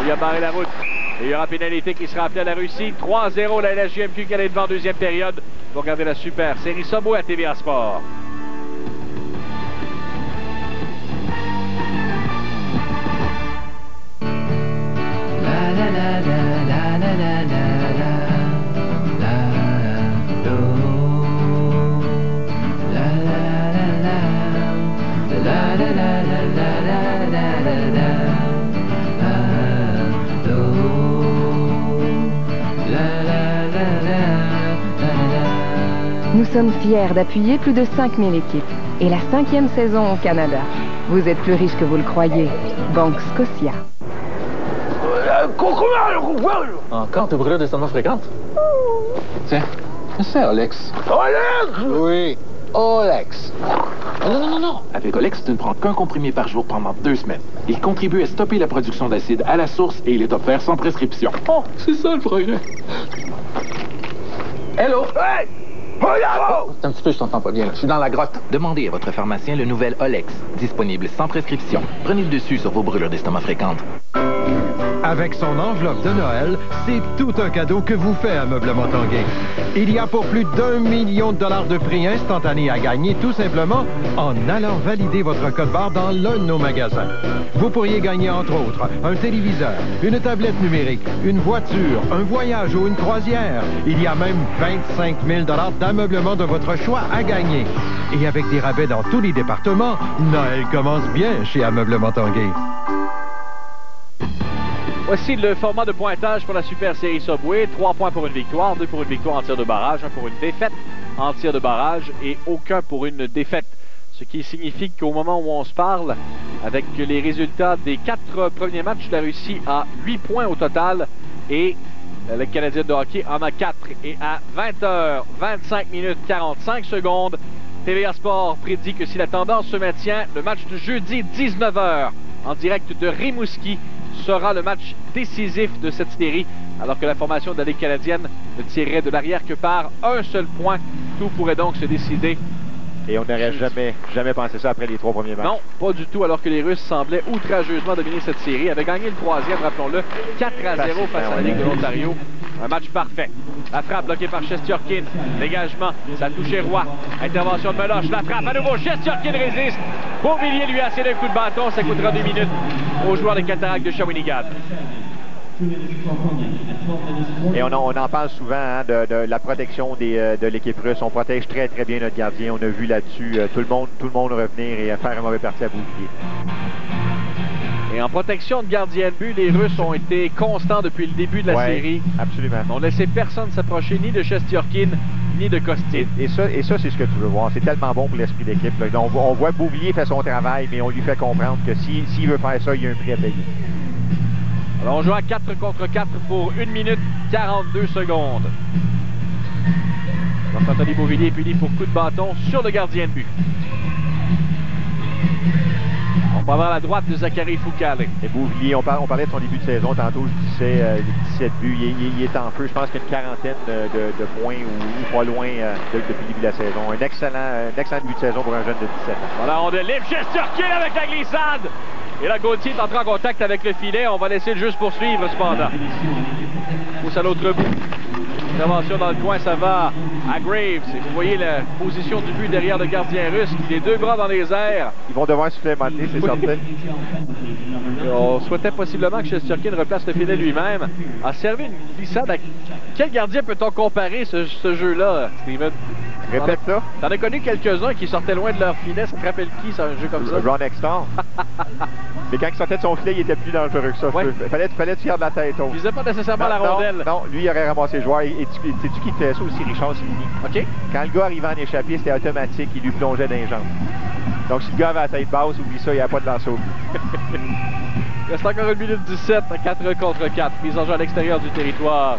Il a barré la route. Et il y aura pénalité qui sera appelée à la Russie. 3-0 la LHJMQ qui allait devant en deuxième période. Vous regardez la super série Subway à TVA Sport. Nous sommes fiers d'appuyer plus de 5000 équipes et la 5e saison au Canada. Vous êtes plus riche que vous le croyez. Banque Scotia. Encore tes brûlures d'estomac fréquentes? Tiens, c'est Olex. Olex! Oui, Olex. Non. Avec Olex, tu ne prends qu'un comprimé par jour pendant 2 semaines. Il contribue à stopper la production d'acide à la source et il est offert sans prescription. Oh, c'est ça le progrès. Hello! Hey! Un petit peu, je t'entends pas bien. Là. Je suis dans la grotte. Demandez à votre pharmacien le nouvel Olex, disponible sans prescription. Prenez le dessus sur vos brûlures d'estomac fréquentes. Avec son enveloppe de Noël, c'est tout un cadeau que vous fait Ameublement Tanguay. Il y a pour plus d'1 million de dollars de prix instantanés à gagner tout simplement en allant valider votre code-barre dans l'un de nos magasins. Vous pourriez gagner entre autres un téléviseur, une tablette numérique, une voiture, un voyage ou une croisière. Il y a même 25 000 $ d'ameublement de votre choix à gagner. Et avec des rabais dans tous les départements, Noël commence bien chez Ameublement Tanguay. Voici le format de pointage pour la Super Série Subway. 3 points pour une victoire, 2 pour une victoire en tir de barrage, 1 pour une défaite en tir de barrage et aucun pour une défaite. Ce qui signifie qu'au moment où on se parle, avec les résultats des 4 premiers matchs, la Russie a 8 points au total et le Canadien de hockey en a 4. Et à 20h25 minutes 45 secondes, TVA Sport prédit que si la tendance se maintient, le match de jeudi 19h en direct de Rimouski sera le match décisif de cette série, alors que la formation de la Ligue canadienne ne tirerait de l'arrière que par un seul point. Tout pourrait donc se décider. Et on n'aurait jamais pensé ça après les 3 premiers matchs. Non, pas du tout, alors que les Russes semblaient outrageusement dominer cette série. Avaient gagné le 3e, rappelons-le, 4-0 face à la Ligue de l'Ontario. Un match parfait. La frappe bloquée par Shesterkin. Dégagement, ça a touché Roy. Intervention de Meloche, la frappe à nouveau. Shesterkin résiste. Beauvillier lui a cédé un coup de bâton. Ça coûtera 2 minutes aux joueurs des Cataractes de Shawinigan. Et on en parle souvent hein, de la protection de l'équipe russe. On protège très bien notre gardien. On a vu là-dessus tout le monde revenir et faire un mauvais parti à Beauvillier. Et en protection de gardien de but, les Russes ont été constants depuis le début de la série. Absolument. On ne laissait personne s'approcher ni de Shesterkin ni de Kostin. Et ça, c'est ce que tu veux voir. C'est tellement bon pour l'esprit d'équipe. On voit Beauvillier faire son travail, mais on lui fait comprendre que s'il veut faire ça, il y a un prix à payer. Alors on joue à 4 contre 4 pour 1 minute 42 secondes. Marc-Anthony Beauvillier est puni pour coup de bâton sur le gardien de but. On va voir la droite de Zachary Foucault. Et Beauvillier, on parlait de son début de saison. Tantôt, je disais 17 buts. Il est en feu. Je pense qu'il y a une quarantaine de points ou pas loin depuis le début de la saison. Un excellent début de saison pour un jeune de 17 ans. Voilà, on délivre Shesterkin avec la glissade. Et là, Gauthier est entré en contact avec le filet. On va laisser le jeu se poursuivre, cependant. Pousse à l'autre bout. Intervention dans le coin, ça va à Graves. Et vous voyez la position du but derrière le gardien russe, qui les 2 bras dans les airs. Ils vont devoir souffler mater, c'est certain. On souhaitait possiblement que Shesterkin replace le filet lui-même. A servi une glissade à... Quel gardien peut-on comparer ce jeu-là, Steven? Répète ça. T'en as connu quelques-uns qui sortaient loin de leur filet. Ça te rappelle qui, c'est un jeu comme ça? Ron Extall. Mais quand il sortait de son filet, il était plus dangereux que ça. Ouais. Fallait tirer de la tête haute. Il visait pas nécessairement la rondelle. Non, lui, il aurait ramassé le joueur. Et sais-tu qui fait ça aussi, Richard Sivigny? OK. Quand le gars arrivait en échappé, c'était automatique. Il lui plongeait dans les jambes. Donc, si le gars avait la tête basse, oublie ça, il n'y a pas de lancer au but. Il reste encore 1 minute 17 à 4 contre 4. Mise en jeu à l'extérieur du territoire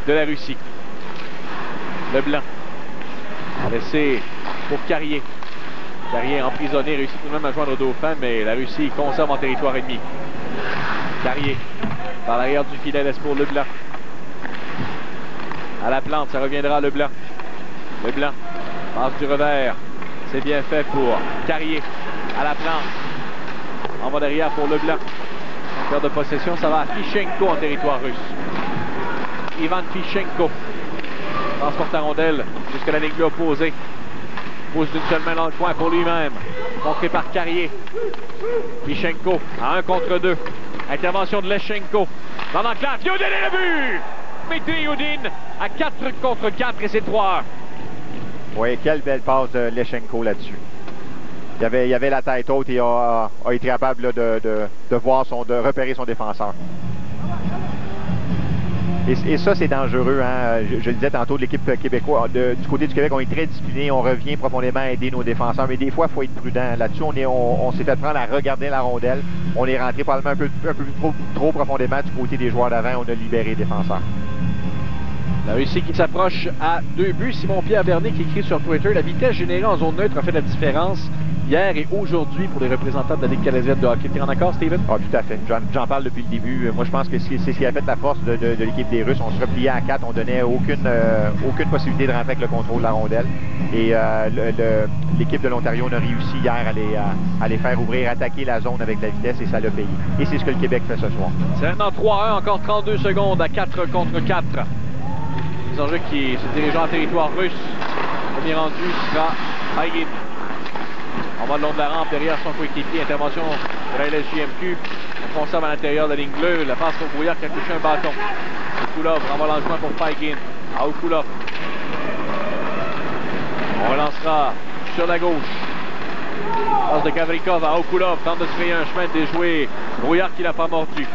de la Russie. Leblanc. Laissé pour Carrier. Carrier emprisonné, réussit tout de même à joindre au Dauphin, mais la Russie conserve en territoire ennemi. Carrier, par l'arrière du filet, laisse pour Leblanc. À la plante, ça reviendra à Leblanc. Leblanc, passe du revers. C'est bien fait pour Carrier. À la plante. En bas derrière pour Leblanc. Perte de possession, ça va à Fichenko en territoire russe. Ivan Fichenko. Transporte la rondelle jusqu'à la ligne bleue opposée. Pousse d'une seule main dans le coin pour lui-même. Contré par Carrier. Fichenko à 1 contre 2. Intervention de Leschenko. Dans l'enclave, Yudin et le but! Dmitri Yudin à 4 contre 4 et c'est 3-1. Oui, quelle belle passe de Leschenko là-dessus. Il avait la tête haute et a été capable là, de repérer son défenseur. Et ça, c'est dangereux. Hein? Je le disais tantôt, de l'équipe québécoise, du côté du Québec, on est très discipliné, on revient profondément aider nos défenseurs, mais des fois, il faut être prudent. Là-dessus, on s'est fait prendre à regarder la rondelle. On est rentré probablement un peu trop profondément du côté des joueurs d'avant. On a libéré les défenseurs. La Russie qui s'approche à 2 buts. Simon-Pierre Bernier qui écrit sur Twitter: la vitesse générée en zone neutre a fait la différence hier et aujourd'hui pour les représentants de la Ligue canadienne de hockey. Tu es en accord, Steven? Ah, tout à fait. J'en parle depuis le début. Moi, je pense que c'est ce qui a fait la force de l'équipe des Russes. On se repliait à 4. On donnait aucune possibilité de rentrer avec le contrôle de la rondelle. Et l'équipe de l'Ontario a réussi hier à les faire ouvrir, attaquer la zone avec la vitesse, et ça l'a payé. Et c'est ce que le Québec fait ce soir. C'est maintenant 3-1, encore 32 secondes à 4 contre 4. Les enjeux qui se dirigent en territoire russe. Le premier rendu sera Haïgin. On va le long de la rampe derrière son coéquipier. Intervention de la LSJMQ. On conserve à l'intérieur de la ligne bleue. La passe pour Brouillard qui a touché un bâton. Okulov renvoie l'enjouement pour Haïgin. À Okulov. On relancera sur la gauche. Passe de Gavrikov à Okulov. Tente de se créer un chemin de déjouer. Brouillard qui l'a pas mordu.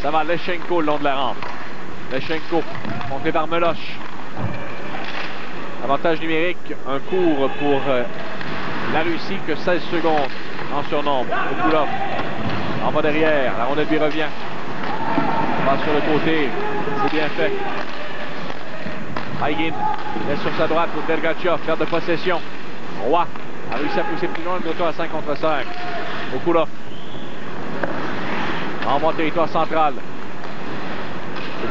Ça va Leschenko le long de la rampe. Leschenko, monté par Meloche. Avantage numérique, un cours pour la Russie que 16 secondes en surnombre. Okulov en bas derrière, la rondelle lui revient. On passe sur le côté, c'est bien fait. Haïgin laisse sur sa droite pour Dergatchev, perte de possession. Roy a réussi à pousser plus loin, le retour à 5 contre 5. Okulov envoie territoire central.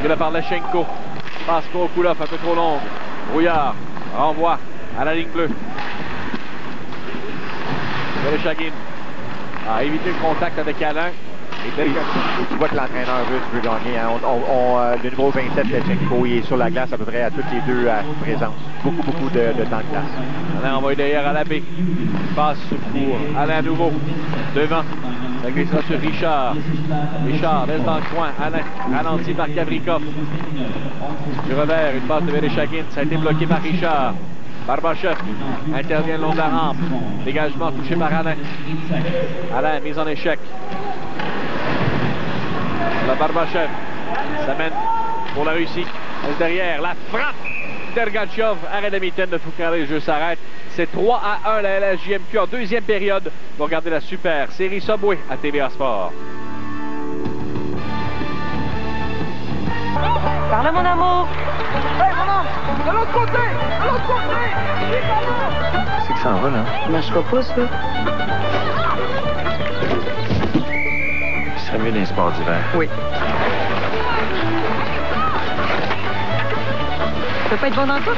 C'est là par Leschenko. Passe pour Okulov, un peu trop longue. Brouillard renvoie à la ligne bleue. Vereshchagin a évité le contact avec Alain. Et tu vois que l'entraîneur russe veut gagner. Hein. Le numéro 27, Leschenko, il est sur la glace à peu près à toutes les deux présences. Beaucoup de temps de glace. Alain envoie derrière à l'abbé. Passe pour Alain à nouveau. Devant. Ça glissera sur Richard. Richard laisse dans le coin. Alain ralenti par Gavrikov. Du revers, une passe de Vereshchagin. Ça a été bloqué par Richard. Barbachev intervient le long de la rampe. Dégagement touché par Alain. Alain, mise en échec. La Barbachev s'amène pour la Russie. Laisse derrière, la frappe. Dergatchev, arrêt de mitaine de Foucault, le jeu s'arrête. C'est 3-1 la LSJMQ en deuxième période. Vous regardez la super série Subway à TVA Sport. Parle mon amour. Hey maman, de l'autre côté, de l'autre côté. C'est que ça en va là. Ça marchera pas ça. Il serait mieux dans les sports d'hiver. Oui. Ça peut pas être bon dans tout.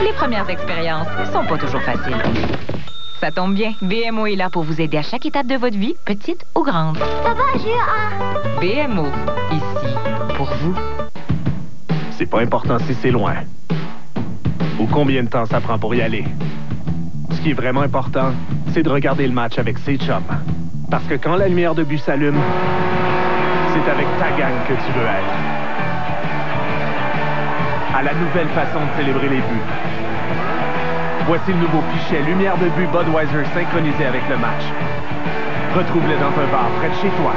Les premières expériences sont pas toujours faciles. Ça tombe bien. BMO est là pour vous aider à chaque étape de votre vie, petite ou grande. Ça va, j'ai hâte. BMO, ici, pour vous. C'est pas important si c'est loin. Ou combien de temps ça prend pour y aller. Ce qui est vraiment important, c'est de regarder le match avec ses chums. Parce que quand la lumière de but s'allume, c'est avec ta gang que tu veux être. À la nouvelle façon de célébrer les buts. Voici le nouveau pichet lumière de but Budweiser synchronisé avec le match. Retrouve-le dans un bar près de chez toi.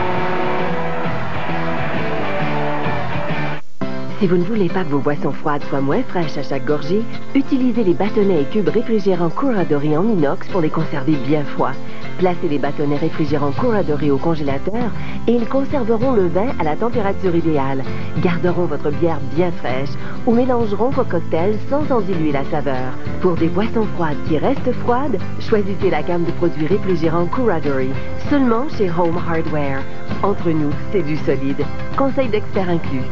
Si vous ne voulez pas que vos boissons froides soient moins fraîches à chaque gorgée, utilisez les bâtonnets et cubes réfrigérants Curadori en inox pour les conserver bien froids. Placez les bâtonnets réfrigérants Curadori au congélateur et ils conserveront le vin à la température idéale, garderont votre bière bien fraîche ou mélangeront vos cocktails sans en diluer la saveur. Pour des boissons froides qui restent froides, choisissez la gamme de produits réfrigérants Curadori, seulement chez Home Hardware. Entre nous, c'est du solide. Conseil d'experts inclus.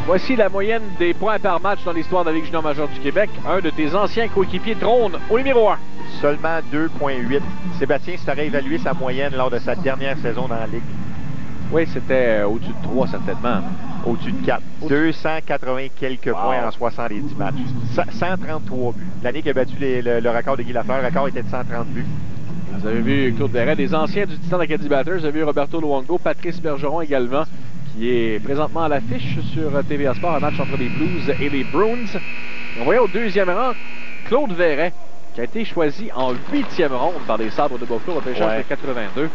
Voici la moyenne des points par match dans l'histoire de la Ligue junior majeure du Québec. Un de tes anciens coéquipiers trône au numéro 1. Seulement 2,8. Sébastien, si tu aurais évalué sa moyenne lors de sa dernière saison dans la Ligue? Oui, c'était au-dessus de 3, certainement. Au-dessus de 4. 280 quelques points en 70 matchs. 133 buts. L'année qui a battu le record de Guy Lafleur, le record était de 130 buts. Vous avez vu Claude Verret, des anciens du Titan d'Acadie Batters. Vous avez vu Roberto Luongo, Patrice Bergeron également, qui est présentement à l'affiche sur TVA Sport, un match entre les Blues et les Bruins. On voyait au deuxième rang Claude Verret, qui a été choisi en 8e ronde par les Sabres de Buffalo au pêchage de 82.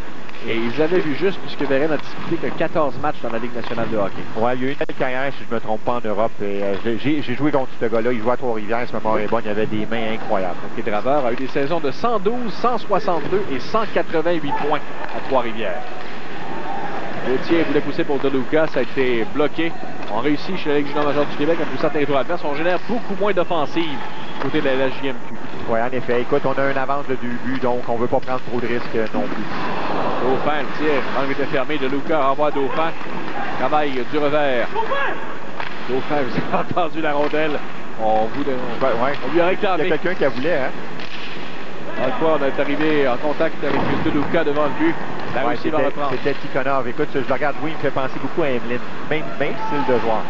Et ils avaient vu juste, puisque Verren a disputé que 14 matchs dans la Ligue nationale de hockey. Ouais, il y a eu une belle carrière, si je ne me trompe pas, en Europe. Et j'ai joué contre ce gars-là. Il jouait à Trois-Rivières, ce mémoire est bonne. Il avait des mains incroyables. Donc, Draveur a eu des saisons de 112, 162 et 188 points à Trois-Rivières. Gauthier voulait pousser pour De Luca, ça a été bloqué. On réussit chez la Ligue junior majeure du Québec en poussant territoire adverse. On génère beaucoup moins d'offensives côté de la JMQ. Oui, en effet. Écoute, on a une avance de 2 buts, donc on ne veut pas prendre trop de risques non plus. Dauphin, le tir. L'angle était fermé. De Luca renvoie Dauphin. Travail du revers. Dauphin, vous avez entendu la rondelle. On lui a réclamé. Il y a quelqu'un qui a voulu, hein? Dans le fois, on est arrivé en contact avec De Luca devant le but. Ouais, c'était Tikhonov. Écoute, je regarde, oui, il me fait penser beaucoup à Emeline. Même style de joueur.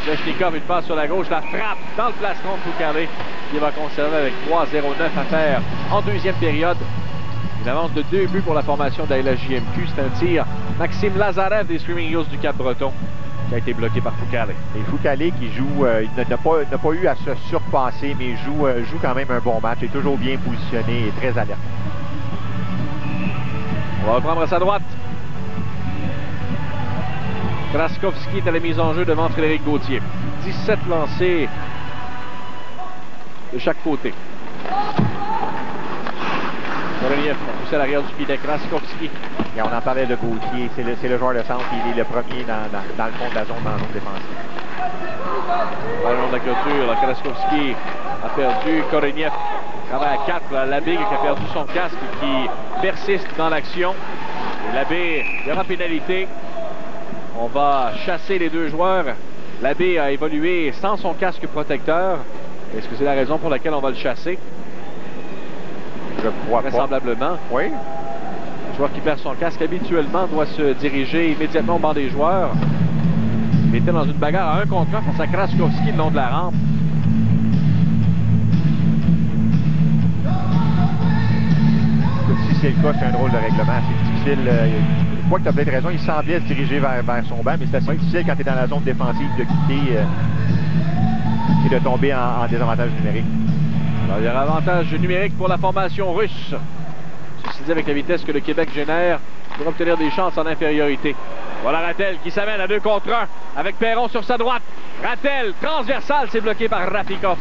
Zvechnikov, une passe sur la gauche, la frappe dans le plastron de Foucalé, qui va conserver avec 3-0-9 à faire en deuxième période. Une avance de 2 buts pour la formation de la JMQ. C'est un tir Maxime Lazarev des Screaming Eagles du Cap-Breton qui a été bloqué par Foucalé. Et Foucalé qui joue, il n'a pas eu à se surpasser, mais joue quand même un bon match. Il est toujours bien positionné et très alerte. On va reprendre à sa droite. Kraskowski est à la mise en jeu devant Frédéric Gauthier. 17 lancés de chaque côté. Koroniev a poussé à l'arrière du filet. Kraskowski. Et on en parlait de Gauthier. C'est le joueur de centre. Il est le premier dans le fond de la zone, dans la zone défensive. Dans le long de la clôture, Kraskowski a perdu. Koroniev travaille à 4. Labbé qui a perdu son casque et qui persiste dans l'action. Labbé, il y aura pénalité. On va chasser les deux joueurs. Labbé a évolué sans son casque protecteur. Est-ce que c'est la raison pour laquelle on va le chasser? Je crois pas. Vraisemblablement. Oui. Le joueur qui perd son casque habituellement doit se diriger immédiatement au banc des joueurs. Il était dans une bagarre à 1 contre 1 face à Kraskowski le long de la rampe. Si c'est le cas, c'est un drôle de règlement. C'est difficile. Je crois que tu as peut-être raison. Il semblait se diriger vers son banc, mais c'est assez difficile quand tu es dans la zone défensive de quitter et de tomber en désavantage numérique. Alors, il y aura avantage numérique pour la formation russe. Ceci dit, avec la vitesse que le Québec génère, pour obtenir des chances en infériorité. Voilà Rattel qui s'amène à 2 contre 1 avec Perron sur sa droite. Rattel, transversal, c'est bloqué par Rafikov.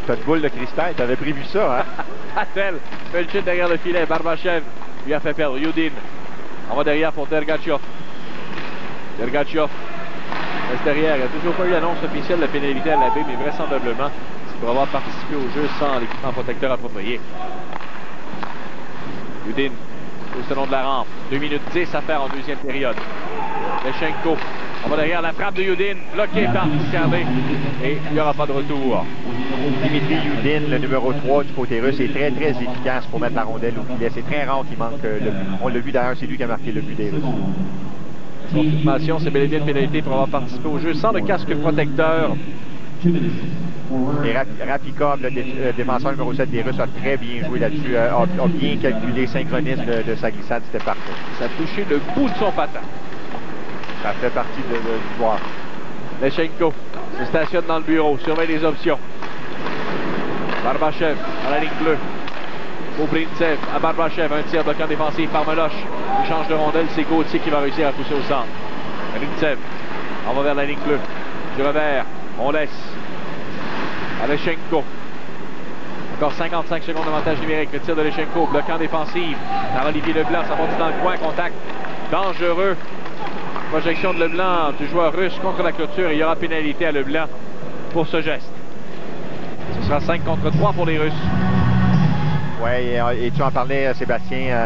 T'as une boule de cristal, t'avais prévu ça, hein? Rattel fait le chute derrière le filet. Barbachev lui a fait perdre. Yudin. On va derrière pour Dergatchov. Dergatchov reste derrière. Il n'y a toujours pas eu l'annonce officielle de la pénalité à Labbé, mais vraisemblablement, c'est pour avoir participé au jeu sans l'équipement protecteur approprié. Yudin, au long de la rampe. 2 minutes 10 à faire en deuxième période. Lechenko. On va derrière la frappe de Yudin, bloqué par Foucalé. Et il n'y aura pas de retour. Dimitri Yudin, le numéro 3 du côté russe, est très, très efficace pour mettre la rondelle au filet. C'est très rare qu'il manque le but. On l'a vu d'ailleurs, c'est lui qui a marqué le but des Russes. Confirmation, c'est bel et bien une pénalité pour avoir participé au jeu sans le casque protecteur. Et Rafikov, le défenseur numéro 7 des Russes, a très bien joué là-dessus, a bien calculé le synchronisme de sa glissade, c'était parfait. Ça a touché le bout de son patin. Ça fait partie du joueur. Lechenko se stationne dans le bureau, surveille les options. Barbachev à la ligne bleue. Obrintsev à Barbachev, un tir bloquant défensif par Meloche. Échange de rondelle, c'est Gauthier qui va réussir à pousser au centre. Obrintsev, on va vers la ligne bleue. Du revers, on laisse. À Lechenko. Encore 55 secondes d'avantage numérique. Le tir de Lechenko, bloquant défensif. Par Olivier Leblanc, ça monte dans le coin, contact dangereux. Projection de Leblanc du joueur russe contre la clôture. Et il y aura pénalité à Leblanc pour ce geste. Ce sera 5 contre 3 pour les Russes. Oui, et tu en parlais, Sébastien,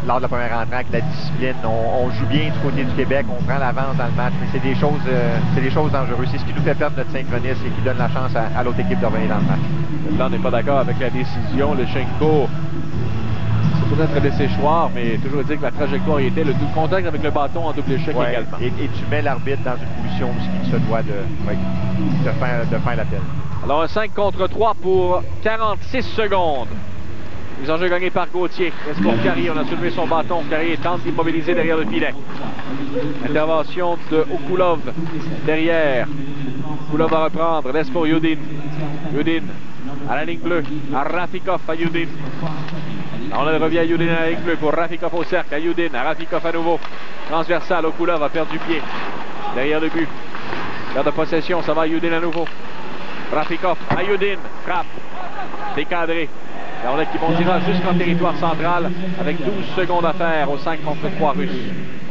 lors de la première entrée avec la discipline. On joue bien du côté du Québec, on prend l'avance dans le match, mais c'est des choses dangereuses. C'est ce qui nous fait perdre notre synchronisme et qui donne la chance à l'autre équipe de revenir dans le match. Leblanc n'est pas d'accord avec la décision. Lechenko, c'est peut-être des séchoirs, mais toujours dire que la trajectoire y était. Le contact avec le bâton en double échec également. Et tu mets l'arbitre dans une position où il se doit de faire l'appel. Alors un 5 contre 3 pour 46 secondes. Les enjeux gagnés par Gauthier. Reste pour Carrier. On a soulevé son bâton. Carrier tente d'immobiliser derrière le filet. Intervention de Okulov derrière. Okulov va reprendre. Laisse pour Yudin. Yudin à la ligne bleue. À Rafikov à Yudin. On revient à Yudin avec bleu pour Rafikov au cercle. À Yudin, à Rafikov à nouveau. Transversal, Okulov va perdre du pied. Derrière le but. Perte de possession, ça va à Yudin à nouveau. Rafikov à Yudin. Frappe. Décadré. La rondelle qui montira jusqu'en territoire central avec 12 secondes à faire aux 5 contre 3 Russes.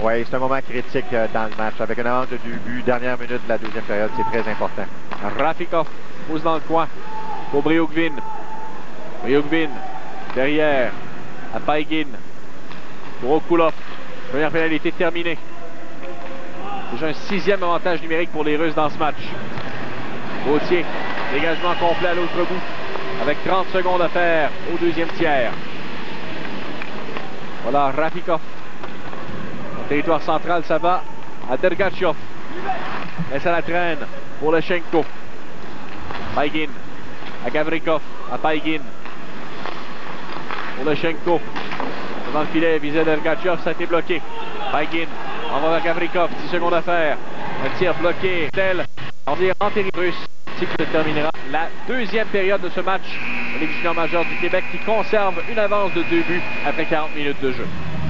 Oui, c'est un moment critique dans le match. Avec une avance de 2 buts, dernière minute de la deuxième période, c'est très important. Rafikov pousse dans le coin pour Briukvin. Briukvin derrière à Paigin pour Okulov. Première pénalité terminée. Déjà un 6e avantage numérique pour les Russes dans ce match. Gauthier, dégagement complet à l'autre bout avec 30 secondes à faire au deuxième tiers. Voilà Rafikov. Au territoire central, ça va à Dergachov. Laisse à la traîne pour Lechenko. Paigin à Gavrikov, à Paigin. Pour Lechenko. Devant le filet, visé Dergachov, ça a été bloqué. Paigin envoie vers Gavrikov, 10 secondes à faire. Un tir bloqué. Tel, on dit en territoire russe. Qui se terminera la deuxième période de ce match. Ligue junior majeure du Québec qui conserve une avance de 2 buts après 40 minutes de jeu.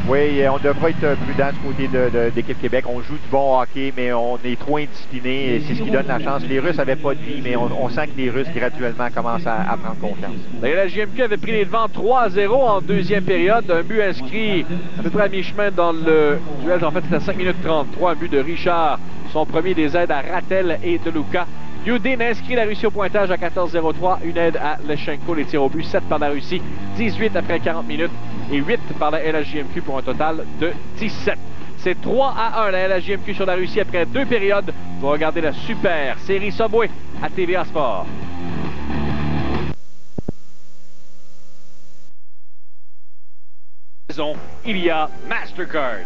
Oui, on devrait être prudent du côté de l'équipe Québec. On joue du bon hockey, mais on est trop indiscipliné. C'est ce qui donne la chance. Les Russes n'avaient pas de vie, mais on sent que les Russes graduellement commencent à prendre confiance. D'ailleurs, la JMQ avait pris les devants 3-0 en deuxième période. Un but inscrit à peu près à mi-chemin dans le duel. En fait, c'était à 5 minutes 33. Un but de Richard. Son premier des aides à Rattel et De Luca. Yudin inscrit la Russie au pointage à 14-03. Une aide à Lechenko. Les tirs au but, 7 par la Russie. 18 après 40 minutes. Et 8 par la LHJMQ pour un total de 17. C'est 3-1 la LHJMQ sur la Russie après 2 périodes. Pour regarder la super série Subway à TVA Sport. Il y a Mastercard.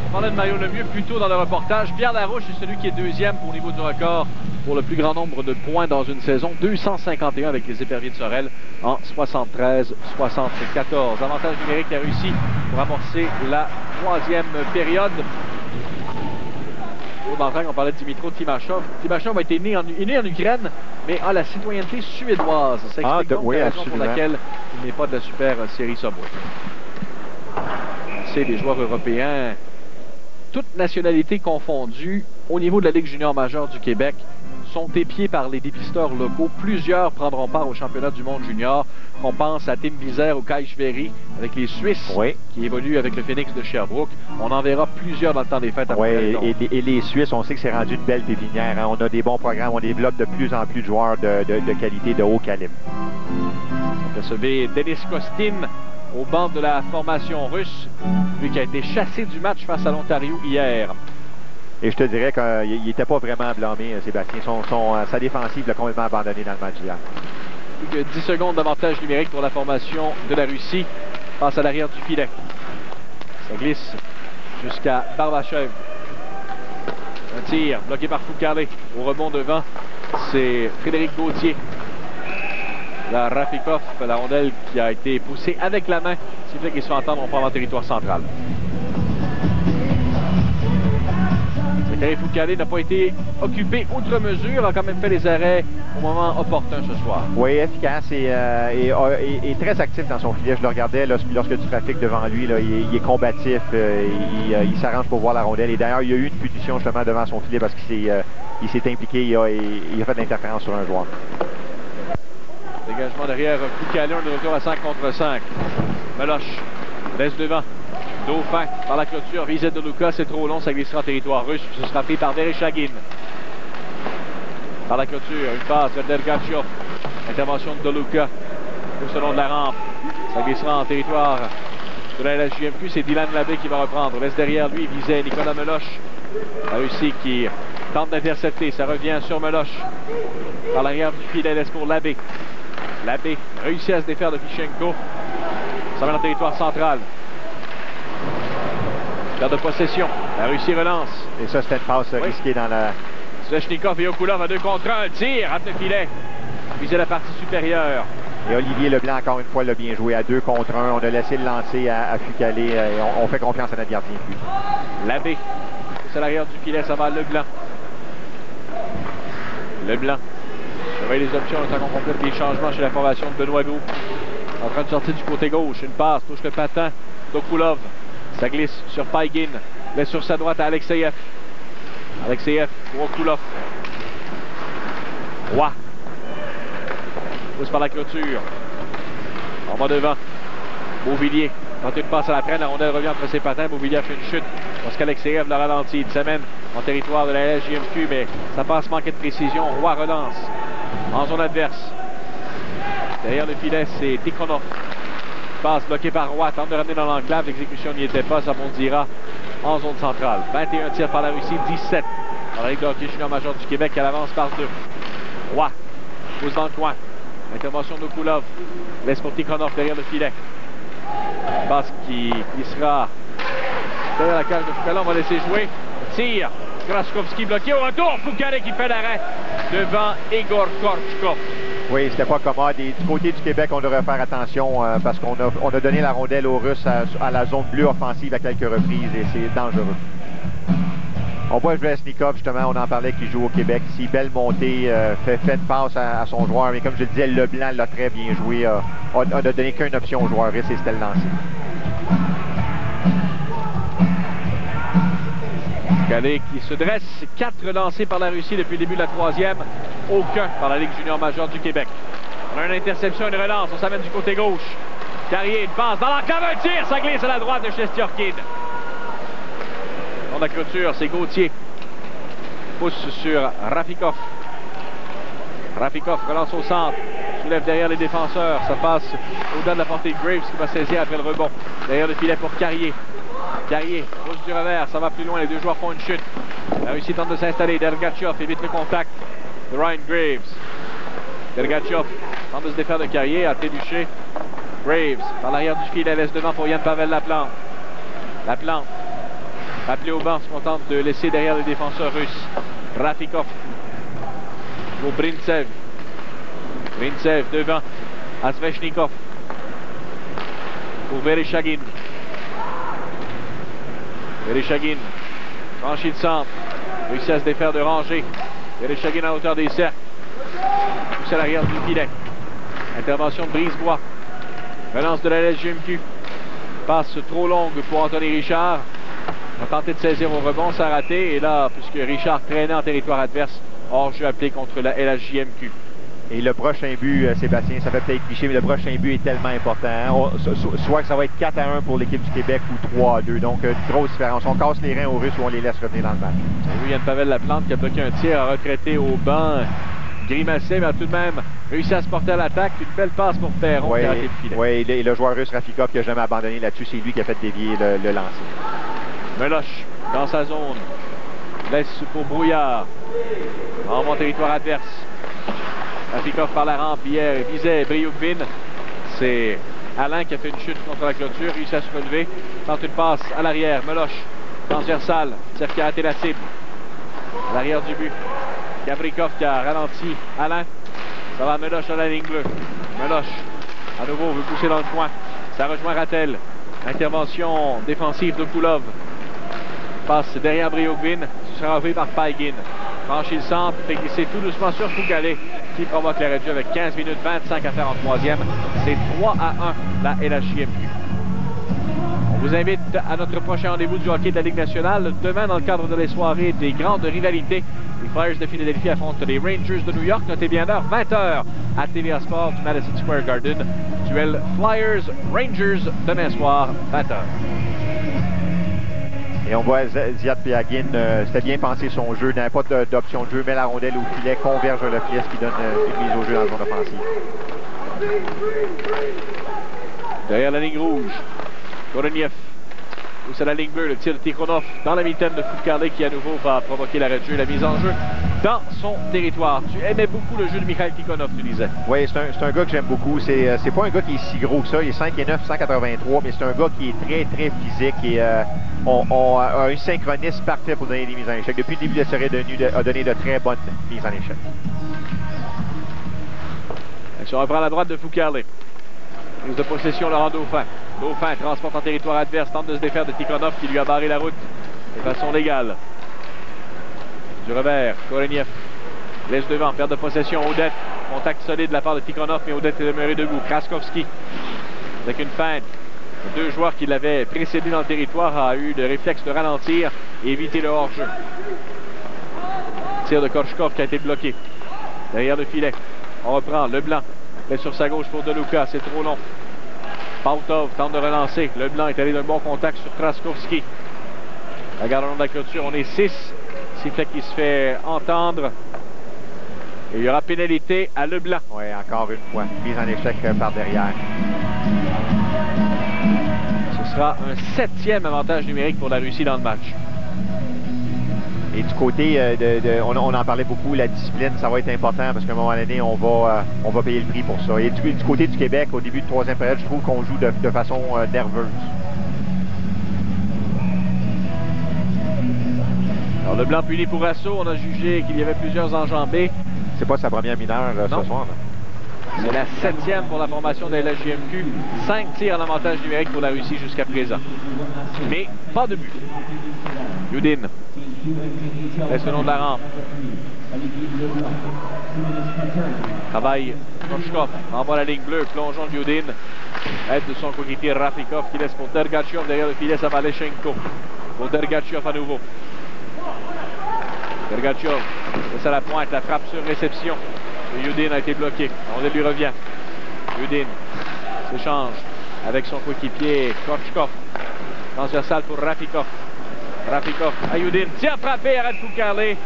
On parlait de Mario Lemieux plus tôt dans le reportage. Pierre Larouche est celui qui est deuxième au niveau du record pour le plus grand nombre de points dans une saison. 251 avec les Éperviers de Sorel en 73-74. Avantage numérique a réussi pour amorcer la troisième période. On parlait de Dimitro Timashov. Timashov a été né en Ukraine, mais a la citoyenneté suédoise. Ça explique donc la raison pour laquelle il n'est pas de la super série Subway. C'est des joueurs européens, toutes nationalités confondues, au niveau de la Ligue junior majeure du Québec, sont épiés par les dépisteurs locaux. Plusieurs prendront part au championnat du monde junior. On pense à Tim Vizer ou Kai Schwery avec les Suisses qui évoluent avec le Phoenix de Sherbrooke. On en verra plusieurs dans le temps des fêtes. Et les Suisses, on sait que c'est rendu une belle pépinière. Hein. On a des bons programmes, on développe de plus en plus de joueurs de qualité, de haut calibre. On peut sauver Denis Kostin au banc de la formation russe, lui qui a été chassé du match face à l'Ontario hier. Et je te dirais qu'il n'était pas vraiment blâmé, Sébastien. Sa défensive l'a complètement abandonné dans le match d'hier. Plus que 10 secondes d'avantage numérique pour la formation de la Russie. Passe à l'arrière du filet. Ça glisse jusqu'à Barbachev. Un tir bloqué par Foucalé. Au rebond devant, c'est Frédéric Gauthier. La Rafikov, la rondelle qui a été poussée avec la main. C'est fait qu'ils se font entendre, on prend en territoire central. Zachary Foucalé n'a pas été occupé outre mesure, a quand même fait les arrêts au moment opportun ce soir. Oui, efficace et très actif dans son filet. Je le regardais lorsque tu trafiques devant lui, là, il est combatif, il s'arrange pour voir la rondelle. Et d'ailleurs, il y a eu une punition justement devant son filet parce qu'il s'est impliqué, il a fait de l'interférence sur un joueur. Dégagement derrière Foucalé, on est de retour à 5 contre 5. Meloche laisse devant. Dauphin par la clôture, visée de Luca, c'est trop long, ça glissera en territoire russe, ce sera pris par Vereshchagin. Par la clôture, une passe vers Dergachov. Intervention de Luca, tout le long de la rampe. Ça glissera en territoire de la LHJMQ, c'est Dylan Labbé qui va reprendre. Laisse derrière lui, visait Nicolas Meloche. La Russie qui tente d'intercepter, ça revient sur Meloche. Par l'arrière du filet, laisse pour Labbé. Labbé réussit à se défaire de Fichenko. Ça va dans le territoire central. Perte de possession. La Russie relance. Et ça, c'était une passe risquée dans la... Svechnikov et Okulov à 2 contre 1. Tir à le filet. Viser la partie supérieure. Et Olivier Leblanc, encore une fois, l'a bien joué à 2 contre 1. On a laissé le lancer à Foucalé. Et on fait confiance à notre gardien. Labbé. C'est à l'arrière du filet. Ça va à Leblanc. Leblanc. surveille les options, le temps qu'on complète les changements chez la formation de Benoît Gros. En train de sortir du côté gauche. Une passe, touche le patin d'Okulov. Ça glisse sur Paigin. Laisse sur sa droite à Alexeyev. Alexeyev pour Okulov. Roy. Pousse par la clôture. On va devant. Beauvillier. Tente une passe à la traîne. La rondelle revient entre ses patins. Beauvillier a fait une chute. Parce qu'Alexeyev l'a ralenti. Il s'amène en territoire de la LJMQ, mais sa passe manquait de précision. Roy relance. En zone adverse. Derrière le filet, c'est Tikhonov. Passe bloquée par Roy. Tente de ramener dans l'enclave. L'exécution n'y était pas. Ça bondira en zone centrale. 21 tirs par la Russie. 17 dans la Ligue de hockey junior major du Québec. Elle avance par 2. Roy pousse dans le coin. Intervention d'Okulov. Laisse pour Tikhonov derrière le filet. Passe qui sera derrière la cage de Foucault. On va laisser jouer. Tire. Graskowski bloqué au retour. Foucault qui fait l'arrêt devant Igor Korchkov. Oui, c'était pas commode. Et du côté du Québec, on devrait faire attention parce qu'on a donné la rondelle aux Russes à la zone bleue offensive à quelques reprises et c'est dangereux. On voit Zvesnikov, justement, on en parlait, qui joue au Québec. Si belle montée, fait une passe à son joueur, mais comme je le disais, Leblanc l'a très bien joué. On n'a donné qu'une option au joueur russe et c'était le lancer. Calais qui se dresse. 4 lancés par la Russie depuis le début de la 3e. Aucun par la Ligue junior majeure du Québec. On a une interception, une relance. On s'amène du côté gauche. Carrier, une passe dans l'enclave, un tir. Ça glisse à la droite de Shesterkin. Dans la clôture, c'est Gauthier. Pousse sur Rafikov. Rafikov relance au centre. Soulève derrière les défenseurs. Ça passe au-delà de la portée de Graves qui va saisir après le rebond. Derrière le filet pour Carrier. Carrier pousse du revers. Ça va plus loin. Les deux joueurs font une chute. La Russie tente de s'installer. Dergatchov évite le contact de Ryan Graves. Dergatchov tente de se défaire de Carrier. A trébuché. Graves par l'arrière du filet. Laisse devant pour Yann Pavel Laplante. Laplante. Appelé au banc, se contente de laisser derrière les défenseurs russes. Rafikov. Pour Brintsev. Brintsev devant. Svechnikov. Pour Vereshchagin. Vereshchagin. Franchit le centre. Réussit à se défaire de Ranger. Vereshchagin à hauteur des cercles. Pousse à l'arrière du filet. Intervention de Brisebois. Relance de la LJMQ. Passe trop longue pour Anthony Richard. On a tenté de saisir au rebond, ça a raté. Et là, puisque Richard traînait en territoire adverse, hors-jeu appelé contre la LHJMQ. Et le prochain but, Sébastien, ça fait peut-être cliché, mais le prochain but est tellement important. Hein? Soit que ça va être 4-1 pour l'équipe du Québec ou 3-2. Donc, grosse différence. On casse les reins aux Russes ou on les laisse revenir dans le match. Oui, Yann Pavel Laplante qui a bloqué un tir, a retraité au banc. Grimacé, mais a tout de même réussi à se porter à l'attaque. Une belle passe pour Perron qui a raté le filet. Oui, et le joueur russe Rafikov qui n'a jamais abandonné là-dessus, c'est lui qui a fait dévier le lancer. Meloche dans sa zone. Laisse pour Brouillard. En mon territoire adverse. Rafikov par la rampe hier visait Brioukvin. C'est Alain qui a fait une chute contre la clôture. Réussit à se relever. Tente une passe à l'arrière. Meloche. Transversale. Tir qui a raté la cible. À l'arrière du but. Gavrikov qui a ralenti Alain. Ça va Meloche à la ligne bleue. Meloche. À nouveau veut pousser dans le coin. Ça rejoint Rattel. Intervention défensive de Kulov. Passe derrière Brioukvin. Ce sera enlevé par Paigin. Franchit le centre. Fait glisser tout doucement sur Fougalé qui provoque l'arrêt de jeu avec 15 minutes 25 à faire en 3e. C'est 3-1 la LHJMQ. On vous invite à notre prochain rendez-vous du hockey de la Ligue nationale. Demain, dans le cadre de les soirées des grandes rivalités, les Flyers de Philadelphie affrontent les Rangers de New York. Notez bien l'heure, 20h à TVA Sport du Madison Square Garden. Duel Flyers-Rangers demain soir, 20h. Et on voit Ziad Piagin, c'était bien pensé son jeu, n'avait pas d'option de jeu, met la rondelle au filet, converge le filet, ce qui donne une mise au jeu dans la zone offensive. Derrière la ligne rouge, Koroniev pousse à la ligne bleue, le tir de Tikhonov dans la mitaine de Foucault qui à nouveau va provoquer l'arrêt de jeu, la mise en jeu dans son territoire. Tu aimais beaucoup le jeu de Mikhail Tikhonov, tu disais. Oui, c'est un gars que j'aime beaucoup. C'est pas un gars qui est si gros que ça. Il est 5'9", 183, mais c'est un gars qui est très, très physique et on a un synchronisme parfait pour donner des mises en échec. Depuis le début de la série, a donné de très bonnes mises en échec. Si on reprend à la droite de Foucault. Prise de possession, Laurent Dauphin. Dauphin transporte en territoire adverse, tente de se défaire de Tikhonov qui lui a barré la route de façon légale. Du revers, Koroniev laisse devant, perte de possession, Odette. Contact solide de la part de Tikhonov, mais Odette est demeuré debout. Kraskowski, avec une feinte. Deux joueurs qui l'avaient précédé dans le territoire a eu le réflexe de ralentir et éviter le hors-jeu. Tir de Korchkov qui a été bloqué. Derrière le filet. On reprend. Leblanc met sur sa gauche pour Deluca. C'est trop long. Pautov tente de relancer. Leblanc est allé d'un bon contact sur Kraskowski. Regarde le long de la clôture. On est 6. Sifflet qui se fait entendre. Et il y aura pénalité à Leblanc. Oui, encore une fois. Mise en échec par derrière. Ce sera un 7e avantage numérique pour la Russie dans le match. Et du côté, on en parlait beaucoup, la discipline, ça va être important parce qu'à un moment donné, on va payer le prix pour ça. Et du côté du Québec, au début de troisième période, je trouve qu'on joue de façon nerveuse. Alors, Leblanc puni pour assaut. On a jugé qu'il y avait plusieurs enjambées. C'est pas sa première mineure ce soir. C'est la 7e pour la formation de la LHJMQ. 5 tirs en avantage numérique pour la Russie jusqu'à présent. Mais pas de but. Yudin reste le long de la rampe. Travaille Korchkov. Envoie la ligne bleue. Plongeon de Yudin. Aide de son coéquipier Rafikov qui laisse pour Dergatchev. Derrière le filet, ça va Lechenko. Pour Dergatchev à nouveau. Dergatchev laisse à la pointe. La frappe sur réception. Yudin a été bloqué. On lui revient. Yudin s'échange avec son coéquipier Korchkov. Transversal pour Rafikov. Rafikov à Yudin. Tire frappé, arrête Foucalé.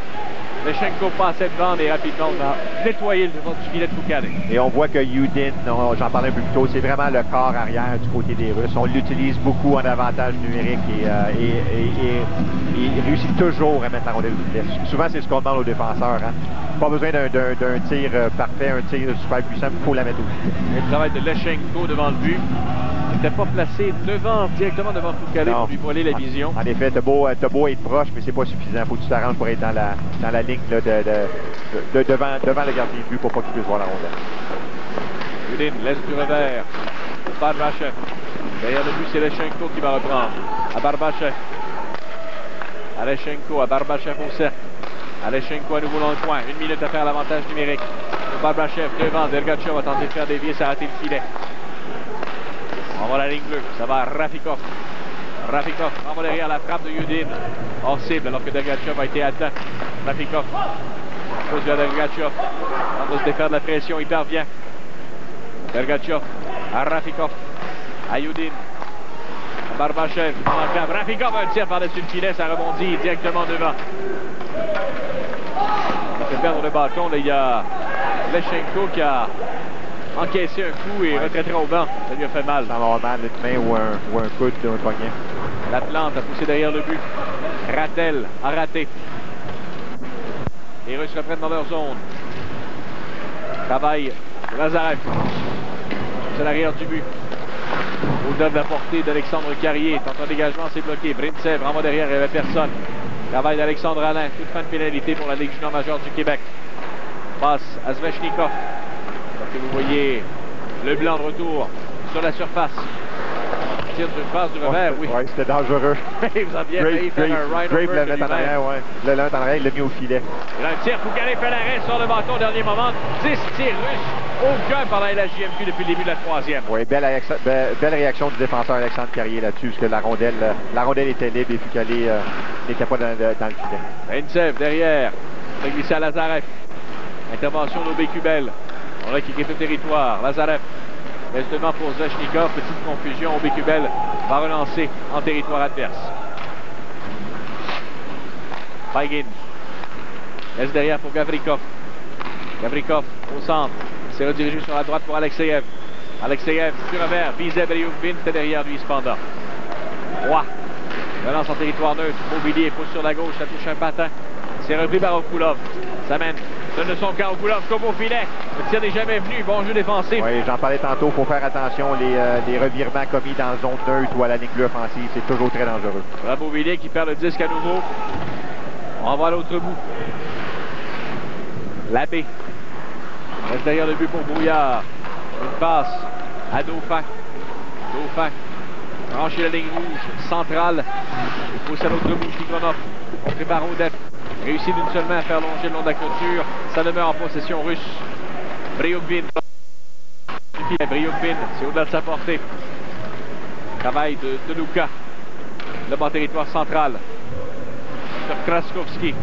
Lechenko passe cette bande et rapidement on a nettoyé le devant du filet de Foucalé. Et on voit que Yudin, j'en parlais un peu plus tôt, c'est vraiment le corps arrière du côté des Russes. On l'utilise beaucoup en avantage numérique et il réussit toujours à mettre la rondelle au filet. Souvent, c'est ce qu'on demande aux défenseurs. Hein. Pas besoin d'un tir parfait, un tir super puissant, il faut la mettre au filet. Le travail de Lechenko devant le but. Il n'était pas placé directement devant Foucalé pour lui voiler la vision. En effet, t'as beau être proche, mais c'est pas suffisant. Faut que tu t'arranges pour être dans la ligne là, devant le gardien de but pour pas qu'il puisse voir la rondelle. Yudin laisse du revers. Barbachev. Derrière le but, c'est Lechenko qui va reprendre. À Barbachev. À Lechenko, à Barbachev au cercle. À Lechenko à nouveau dans le coin. 1 minute à faire l'avantage numérique. Barbachev devant. Dergatchev va tenter de faire dévier, ça a raté le filet. On voit la ligne bleue. Ça va à Rafikov. Rafikov envoie derrière la frappe de Yudin. Hors cible alors que Dergatchev a été atteint. Rafikov pose vers Dergatchev. On va se défaire de la pression. Il parvient. Dergatchev à Rafikov. À Yudin. À Barbachev. Rafikov a un tir par-dessus le filet. Ça rebondit directement devant. On fait perdre le bâton. Là, il y a Lechenko qui a encaissé un coup et retraité au banc. Ça lui a fait mal. Ça va avoir mal, une main ou un coude ou un poignet. La plante a poussé derrière le but. Rattel a raté. Les Russes reprennent dans leur zone. Travaille Lazarev. C'est l'arrière du but. Au-delà de la portée d'Alexandre Carrier. Tente un dégagement, c'est bloqué. Brintsev renvoie derrière, il n'y avait personne. Travail d'Alexandre Alain. Toute fin de pénalité pour la Ligue junior majeure du Québec. Passe à Svechnikov. Que vous voyez Leblanc de retour sur la surface. Tire d'une passe du revers, oui. Oui, c'était dangereux. Il vous a bien failli faire un right over l'a mis en arrière, oui. Le lent en arrière, il l'a mis au filet. Il a un tir, Foucalé fait l'arrêt sur le bâton au dernier moment. 10 tirs russes, aucun par la LHJMQ depuis le début de la troisième. Oui, belle réaction du défenseur Alexandre Carrier là-dessus, parce que la rondelle était libre et Foucalé n'était pas dans le filet. Brintsev derrière, fait glisser à Lazarev. Intervention d'Aubé-Kubel. On a qui quitte le territoire. Lazarev laisse devant pour Zvechnikov. Petite confusion. Aubé-Kubel va relancer en territoire adverse. Paigin laisse derrière pour Gavrikov. Gavrikov au centre. C'est redirigé sur la droite pour Alexeyev. Alexeyev sur revers. Bizev et Youkvin était derrière lui cependant. Roy relance en territoire neutre. Mobilier pousse sur la gauche. Ça touche un patin. C'est repris par Okulov. Ça mène. Donne de son camp Okulov comme au filet. Le tir n'est jamais venu. Bon jeu défensif. Oui, j'en parlais tantôt. Il faut faire attention. Les revirements commis dans la zone neutre ou à la ligne bleue offensive, c'est toujours très dangereux. Mobilier qui perd le disque à nouveau. On va à l'autre bout. Labbé. Reste derrière le but pour Brouillard. Une passe à Dauphin. Dauphin. Franchit la ligne rouge. Centrale. Il pousse à l'autre bout. Tikhonov. On prépare Odette. Réussit d'une seule main à faire longer le long de la clôture. Ça demeure en possession russe. Briougbin. Briougbin, c'est au-delà de sa portée. Travail de Luka. Le bas territoire central. Sur Kraskowski.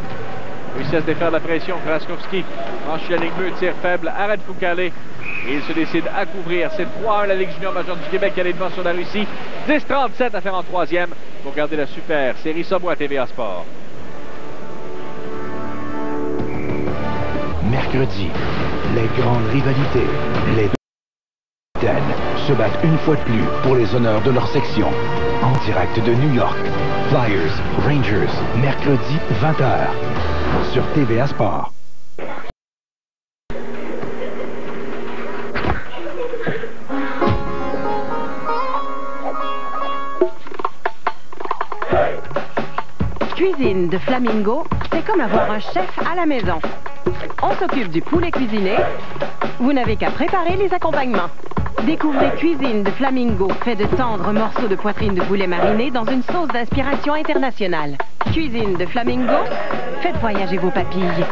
Réussit à se défaire de la pression. Kraskowski franchit la ligne bleue, tire faible, arrête Foucalé. Et il se décide à couvrir. C'est 3-1 la Ligue junior majeure du Québec qui allait devant sur la Russie. 10-37 à faire en troisième pour garder la super série Subway à TVA Sport. Mercredi, les grandes rivalités. Les deux se battent une fois de plus pour les honneurs de leur section. En direct de New York, Flyers, Rangers, mercredi 20h sur TVA Sport. Cuisine de Flamingo, c'est comme avoir un chef à la maison. On s'occupe du poulet cuisiné. Vous n'avez qu'à préparer les accompagnements. Découvrez Cuisine de Flamingo, fait de tendres morceaux de poitrine de poulet mariné dans une sauce d'inspiration internationale. Cuisine de Flamingo, faites voyager vos papilles.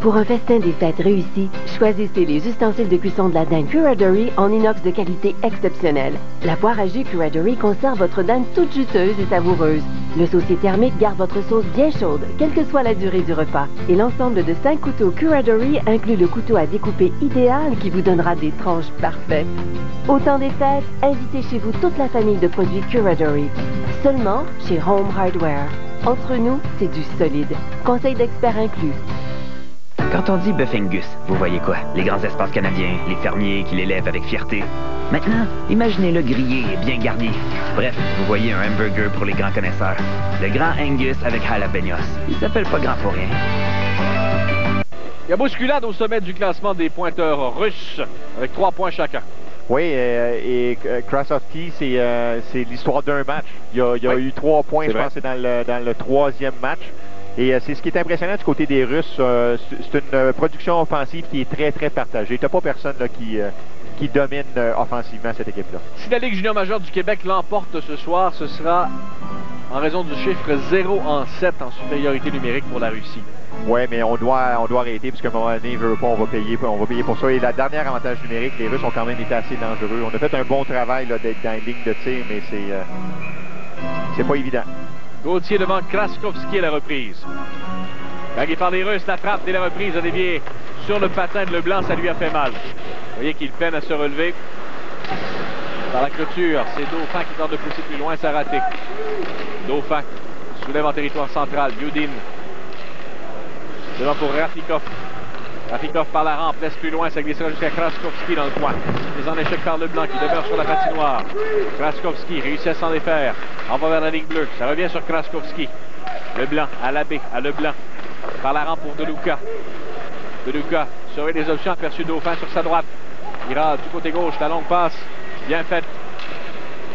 Pour un festin des fêtes réussi, choisissez les ustensiles de cuisson de la dinde Curadory en inox de qualité exceptionnelle. La poire à jus Curadory conserve votre dinde toute juteuse et savoureuse. Le saucier thermique garde votre sauce bien chaude, quelle que soit la durée du repas. Et l'ensemble de 5 couteaux Curadory inclut le couteau à découper idéal qui vous donnera des tranches parfaites. Au temps des fêtes, invitez chez vous toute la famille de produits Curadory. Seulement chez Home Hardware. Entre nous, c'est du solide. Conseil d'experts inclus. Quand on dit bœuf Angus, vous voyez quoi? Les grands espaces canadiens, les fermiers qui l'élèvent avec fierté. Maintenant, imaginez-le grillé et bien garni. Bref, vous voyez un hamburger pour les grands connaisseurs. Le grand Angus avec jalapenos. Il s'appelle pas grand pour rien. Il y a bousculade au sommet du classement des pointeurs russes, avec 3 points chacun. Oui, et Kraskowski, c'est l'histoire d'un match. Il y a eu 3 points, je pense, c'est dans le 3e match. Et c'est ce qui est impressionnant du côté des Russes. C'est une production offensive qui est très, très partagée. Tu n'as pas personne là, qui domine offensivement cette équipe-là. Si la Ligue junior majeure du Québec l'emporte ce soir, ce sera en raison du chiffre 0-7 en supériorité numérique pour la Russie. Oui, mais on doit arrêter, parce qu'à un moment donné, on va payer pour ça. Et la dernière avantage numérique, les Russes ont quand même été assez dangereux. On a fait un bon travail d'être dans une ligne de tir, mais c'est pas évident. Gauthier devant Kraskowski à la reprise. Bagué par les Russes, la frappe dès la reprise a dévié sur le patin de Leblanc, ça lui a fait mal. Vous voyez qu'il peine à se relever. Par la clôture, c'est Dauphin qui tente de pousser plus loin, ça a raté. Dauphin soulève en territoire central, Yudin. Devant pour Rafikov. Rafikov par la rampe, laisse plus loin, ça glissera jusqu'à Kraskowski dans le coin. Mais en échec par Leblanc qui demeure sur la patinoire. Kraskowski réussit à s'en défaire. On va vers la ligne bleue, ça revient sur Kraskowski. Leblanc à l'abbé, à Leblanc. Par la rampe pour Deluca. Deluca surveille les options, aperçu Dauphin sur sa droite. Ira du côté gauche, la longue passe, bien faite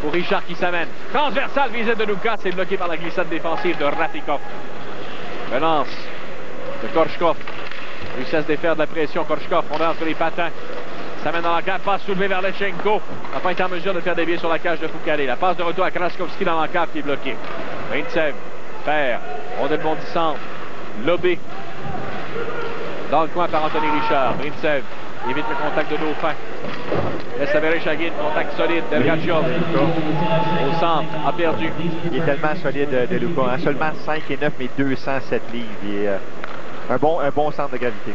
pour Richard qui s'amène. Transversal visé de Deluca, c'est bloqué par la glissade défensive de Rafikov. Relance de Korchkov. Réussit à se défaire de la pression. Korchkov, on est entre les patins. S'amène dans l'encave, passe soulevée vers Lechenko. N'a pas été en mesure de faire dévier sur la cage de Foucalé. La passe de retour à Kraskowski dans l'encave qui est bloquée. Rintsev, Fer, rondelle bondissante. Lobé. Dans le coin par Anthony Richard. Rintsev évite le contact de Dauphin. Laisse à Vereshagin, contact solide. Delgachov au centre, a perdu. Il est tellement solide, Deluca. Hein? Seulement 5 et 9, mais 207 livres. Il est, un bon centre de gravité.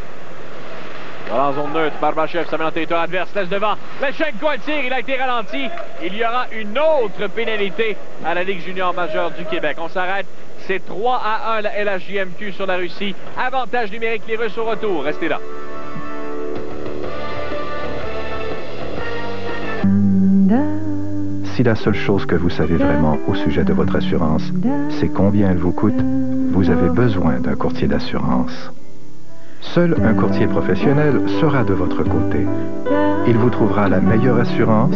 Dans la zone neutre, Barbachev s'amène en territoire adverse, laisse devant. Lechenko tire, il a été ralenti. Il y aura une autre pénalité à la Ligue junior majeure du Québec. On s'arrête. C'est 3-1 la LHJMQ sur la Russie. Avantage numérique, les Russes au retour. Restez là. Si la seule chose que vous savez vraiment au sujet de votre assurance, c'est combien elle vous coûte, vous avez besoin d'un courtier d'assurance. Seul un courtier professionnel sera de votre côté. Il vous trouvera la meilleure assurance,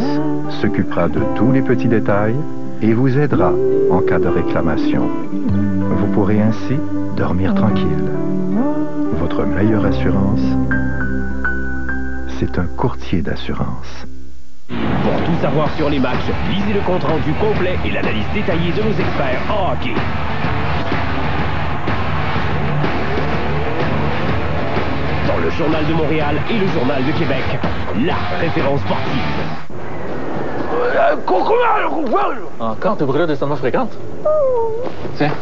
s'occupera de tous les petits détails et vous aidera en cas de réclamation. Vous pourrez ainsi dormir tranquille. Votre meilleure assurance, c'est un courtier d'assurance. Pour tout savoir sur les matchs, lisez le compte-rendu complet et l'analyse détaillée de nos experts en hockey. dans le Journal de Montréal et le Journal de Québec. La référence sportive. Encore tes brûlures d'estomac fréquentes? Tiens,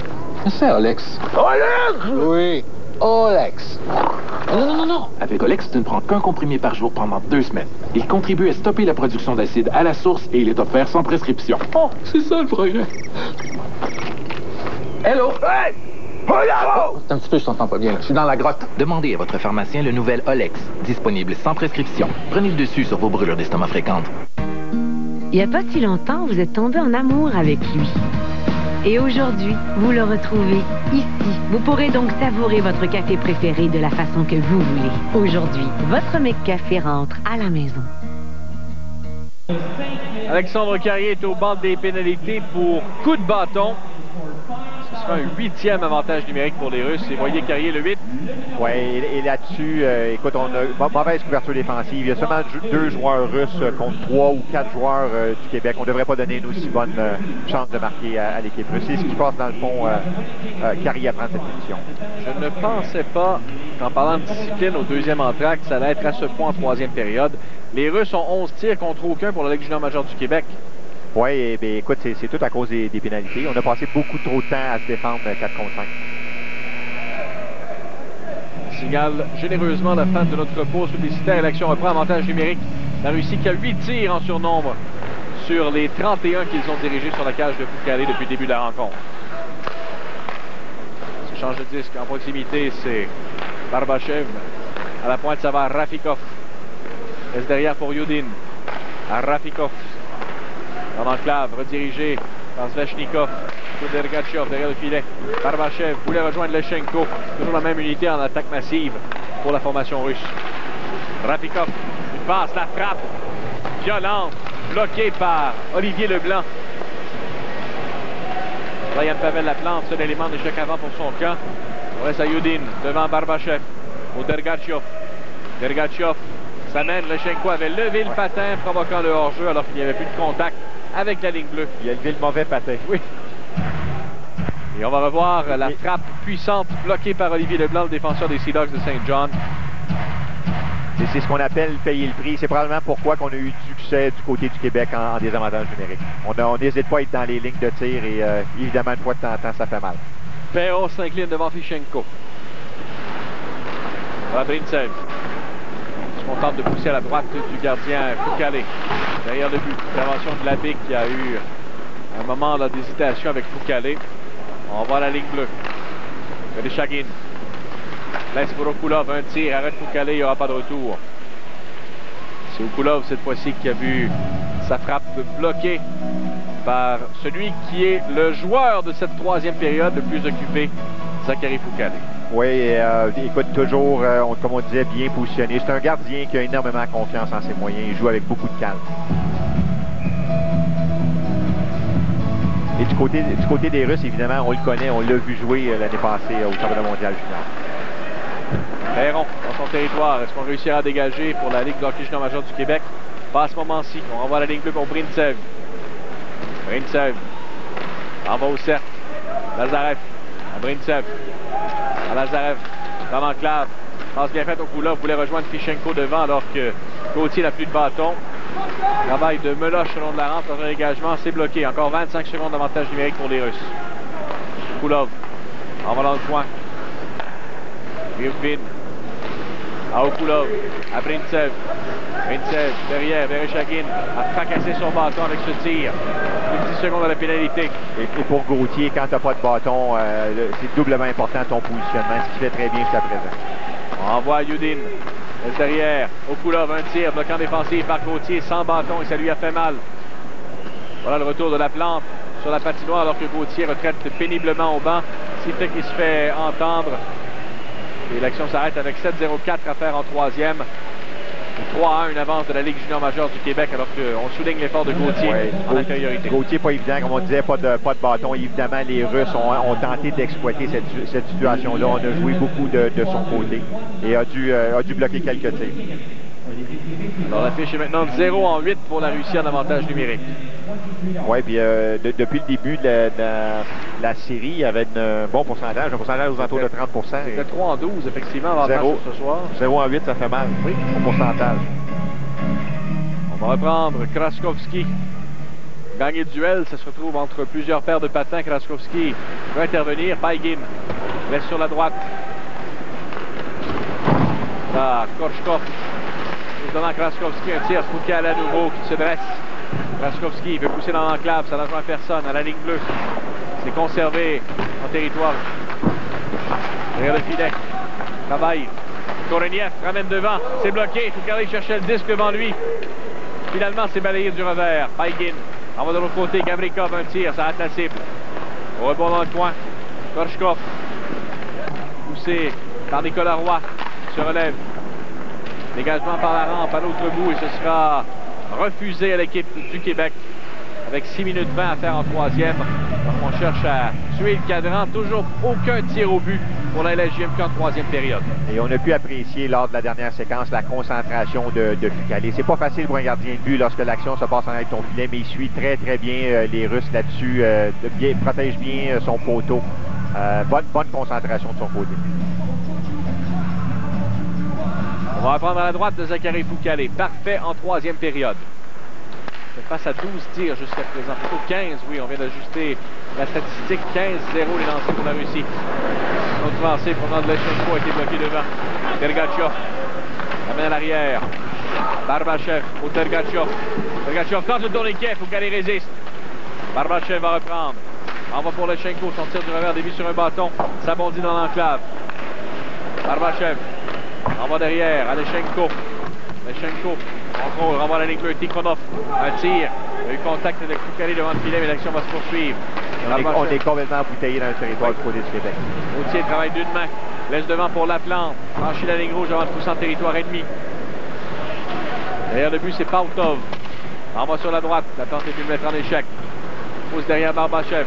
c'est Olex. Olex! Oui, Olex. Non. Avec Olex, tu ne prends qu'un comprimé par jour pendant 2 semaines. Il contribue à stopper la production d'acide à la source et il est offert sans prescription. Oh, c'est ça le progrès. Hello! Hey! Un petit peu, je t'entends pas bien. Je suis dans la grotte. Demandez à votre pharmacien le nouvel Olex, disponible sans prescription. Prenez le dessus sur vos brûlures d'estomac fréquentes. Il n'y a pas si longtemps, vous êtes tombé en amour avec lui. Et aujourd'hui, vous le retrouvez ici. Vous pourrez donc savourer votre café préféré de la façon que vous voulez. Aujourd'hui, votre McCafé rentre à la maison. Alexandre Carrier est au banc des pénalités pour coup de bâton. Ce sera un 8e avantage numérique pour les Russes. Et voyez Carrier le 8. Oui, et là-dessus, écoute, on a mauvaise couverture défensive. Il y a seulement 2 joueurs russes contre 3 ou 4 joueurs du Québec. On ne devrait pas donner une aussi bonne chance de marquer à l'équipe russe. C'est ce qui passe dans le fond. Carrier prend cette position. Je ne pensais pas, en parlant de discipline au 2e entracte, ça allait être à ce point en 3e période. Les Russes ont 11 tirs contre aucun pour la Ligue junior majeure du Québec. Oui, bien, écoute, c'est tout à cause des pénalités. On a passé beaucoup trop de temps à se défendre 4 contre 5. Signale généreusement la fin de notre pause publicitaire. L'action reprend, avantage numérique. La Russie qui a 8 tirs en surnombre sur les 31 qu'ils ont dirigés sur la cage de Foucalé depuis le début de la rencontre. Ce change de disque en proximité, c'est Barbachev. À la pointe, ça va à Rafikov. Laisse derrière pour Yudin. À Rafikov. Dans l'enclave, redirigé par Svechnikov. Dergatchev derrière le filet. Barbachev voulait rejoindre Lechenko. Toujours la même unité en attaque massive pour la formation russe. Rafikov, une passe, la frappe violente, bloquée par Olivier Leblanc. Ryan Pavel la plante, seul élément d'échec avant pour son camp. On reste à Yudin devant Barbachev. Au Dergatchev. Dergatchev s'amène. Lechenko avait levé le patin, provoquant le hors-jeu alors qu'il n'y avait plus de contact avec la ligne bleue. Il a levé le mauvais patin. Oui. Et on va revoir la frappe puissante bloquée par Olivier Leblanc, le défenseur des Sea Dogs de Saint John. C'est ce qu'on appelle payer le prix. C'est probablement pourquoi on a eu du succès du côté du Québec en désavantage numérique. On n'hésite pas à être dans les lignes de tir et évidemment, une fois de temps en temps, ça fait mal. Perrault s'incline devant Fichenko. Brintsev. On tente de pousser à la droite du gardien Foucalé. Derrière le but, l'intervention de Labic qui a eu un moment d'hésitation avec Foucalé. On voit la ligne bleue. Vereshchagin. Laisse pour Okulov, un tir, arrête Foucalé, il n'y aura pas de retour. C'est Okulov cette fois-ci qui a vu sa frappe bloquée par celui qui est le joueur de cette 3e période le plus occupé, Zachary Foucalé. Oui, écoute, toujours, comme on disait, bien positionné. C'est un gardien qui a énormément confiance en ses moyens. Il joue avec beaucoup de calme. Et du côté des Russes, évidemment, on le connaît, on l'a vu jouer l'année passée au championnat mondial junior. Perron, dans son territoire, est-ce qu'on réussira à dégager pour la Ligue de hockey junior majeure du Québec? Pas à ce moment-ci. On renvoie la ligne bleue pour Brintsev. Brintsev envoie au cercle. Lazarev à Brintsev. À Lazarev, dans l'enclave. Passe bien faite au coup là, voulait rejoindre Fichenko devant alors que Gauthier n'a plus de bâton. Travail de Meloche selon de la rampe dans un dégagement, c'est bloqué. Encore 25 secondes d'avantage numérique pour les Russes. Kulov, en va dans le coin. Ryukvin, à Okulov, à Brintsev. Brintsev, derrière, Vereshchagin, a fracassé son bâton avec ce tir. 10 secondes à la pénalité. Et pour Gauthier, quand tu n'as pas de bâton, c'est doublement important ton positionnement, ce qui fait très bien jusqu'à présent. On envoie à Yudin. Derrière, Okulov, un tir, bloquant défensif par Gauthier, sans bâton, et ça lui a fait mal. Voilà le retour de la plante sur la patinoire, alors que Gauthier retraite péniblement au banc. C'est fait qu'il se fait entendre. Et l'action s'arrête avec 7-0-4 à faire en 3e. 3-1, une avance de la Ligue junior majeure du Québec, alors qu'on souligne l'effort de Gauthier en infériorité. Gauthier, pas évident, comme on disait, pas de bâton. Évidemment, les Russes ont tenté d'exploiter cette situation-là. On a joué beaucoup de son côté et a dû bloquer quelques tirs. Alors la fiche est maintenant 0-8 pour la Russie en avantage numérique. Oui, puis depuis le début de la série avait un bon pourcentage, un pourcentage aux alentours de 30%. C'était 3 en 12, effectivement, avantage ce soir. 0 en 8, ça fait mal, oui, au pourcentage. On va reprendre Kraskowski. Gagner le duel, ça se retrouve entre plusieurs paires de patins. Kraskowski peut intervenir. Baigin laisse sur la droite. Là, Korchkov. Devant Kraskowski, un tir. Foucal à nouveau qui se dresse. Kraskowski veut pousser dans l'enclave. Ça n'a joué à personne à la ligne bleue. C'est conservé en territoire. Derrière le filet. Travaille. Koreniev ramène devant. C'est bloqué. Foucal cherchait le disque devant lui. Finalement, c'est balayé du revers. Baigin. On va de l'autre côté. Gavrikov, un tir. Ça rate la cible. Au rebond dans le coin. Korchkov. Poussé par Nicolas Roy. Se relève. Dégagement par la rampe à l'autre bout et ce sera refusé à l'équipe du Québec avec 6 minutes 20 à faire en troisième. Donc on cherche à tuer le cadran. Toujours aucun tir au but pour la LSJMQ en troisième période. Et on a pu apprécier lors de la dernière séquence la concentration de Foucal. C'est pas facile pour un gardien de but lorsque l'action se passe en avec ton filet, mais il suit très bien les Russes là-dessus. Protège bien son poteau. Bonne concentration de son côté. On va reprendre à la droite de Zachary Foucal. Parfait en troisième période. C'est face à 12 tirs jusqu'à présent. Plutôt 15, oui, on vient d'ajuster la statistique. 15-0 les lancers pour la Russie. Notre lancé provenant de l'Echenko a été bloqué devant. Tergatchov amène à l'arrière. Barbachev au Tergatchov. Tergatchov tente le tourniquet. Foucal résiste. Barbachev va reprendre. On va pour l'Echenko. Son tir du revers dévie sur un bâton. Ça bondit dans l'enclave. Barbachev. Renvoie derrière, Alechenko. Alechenko, contrôle, renvoie à la ligne bleue, Tikhonov. Un tir. Il y a eu contact avec Foucal devant le filet, mais l'action va se poursuivre. On est complètement embouteillé dans le territoire du côté du Québec. Gauthier travaille d'une main. Laisse devant pour Laplante. Franchit la ligne rouge avant de pousser en territoire ennemi. Derrière le but, c'est Pautov. Renvoie sur la droite. Laplante est pu le mettre en échec. Pousse derrière Barbachev.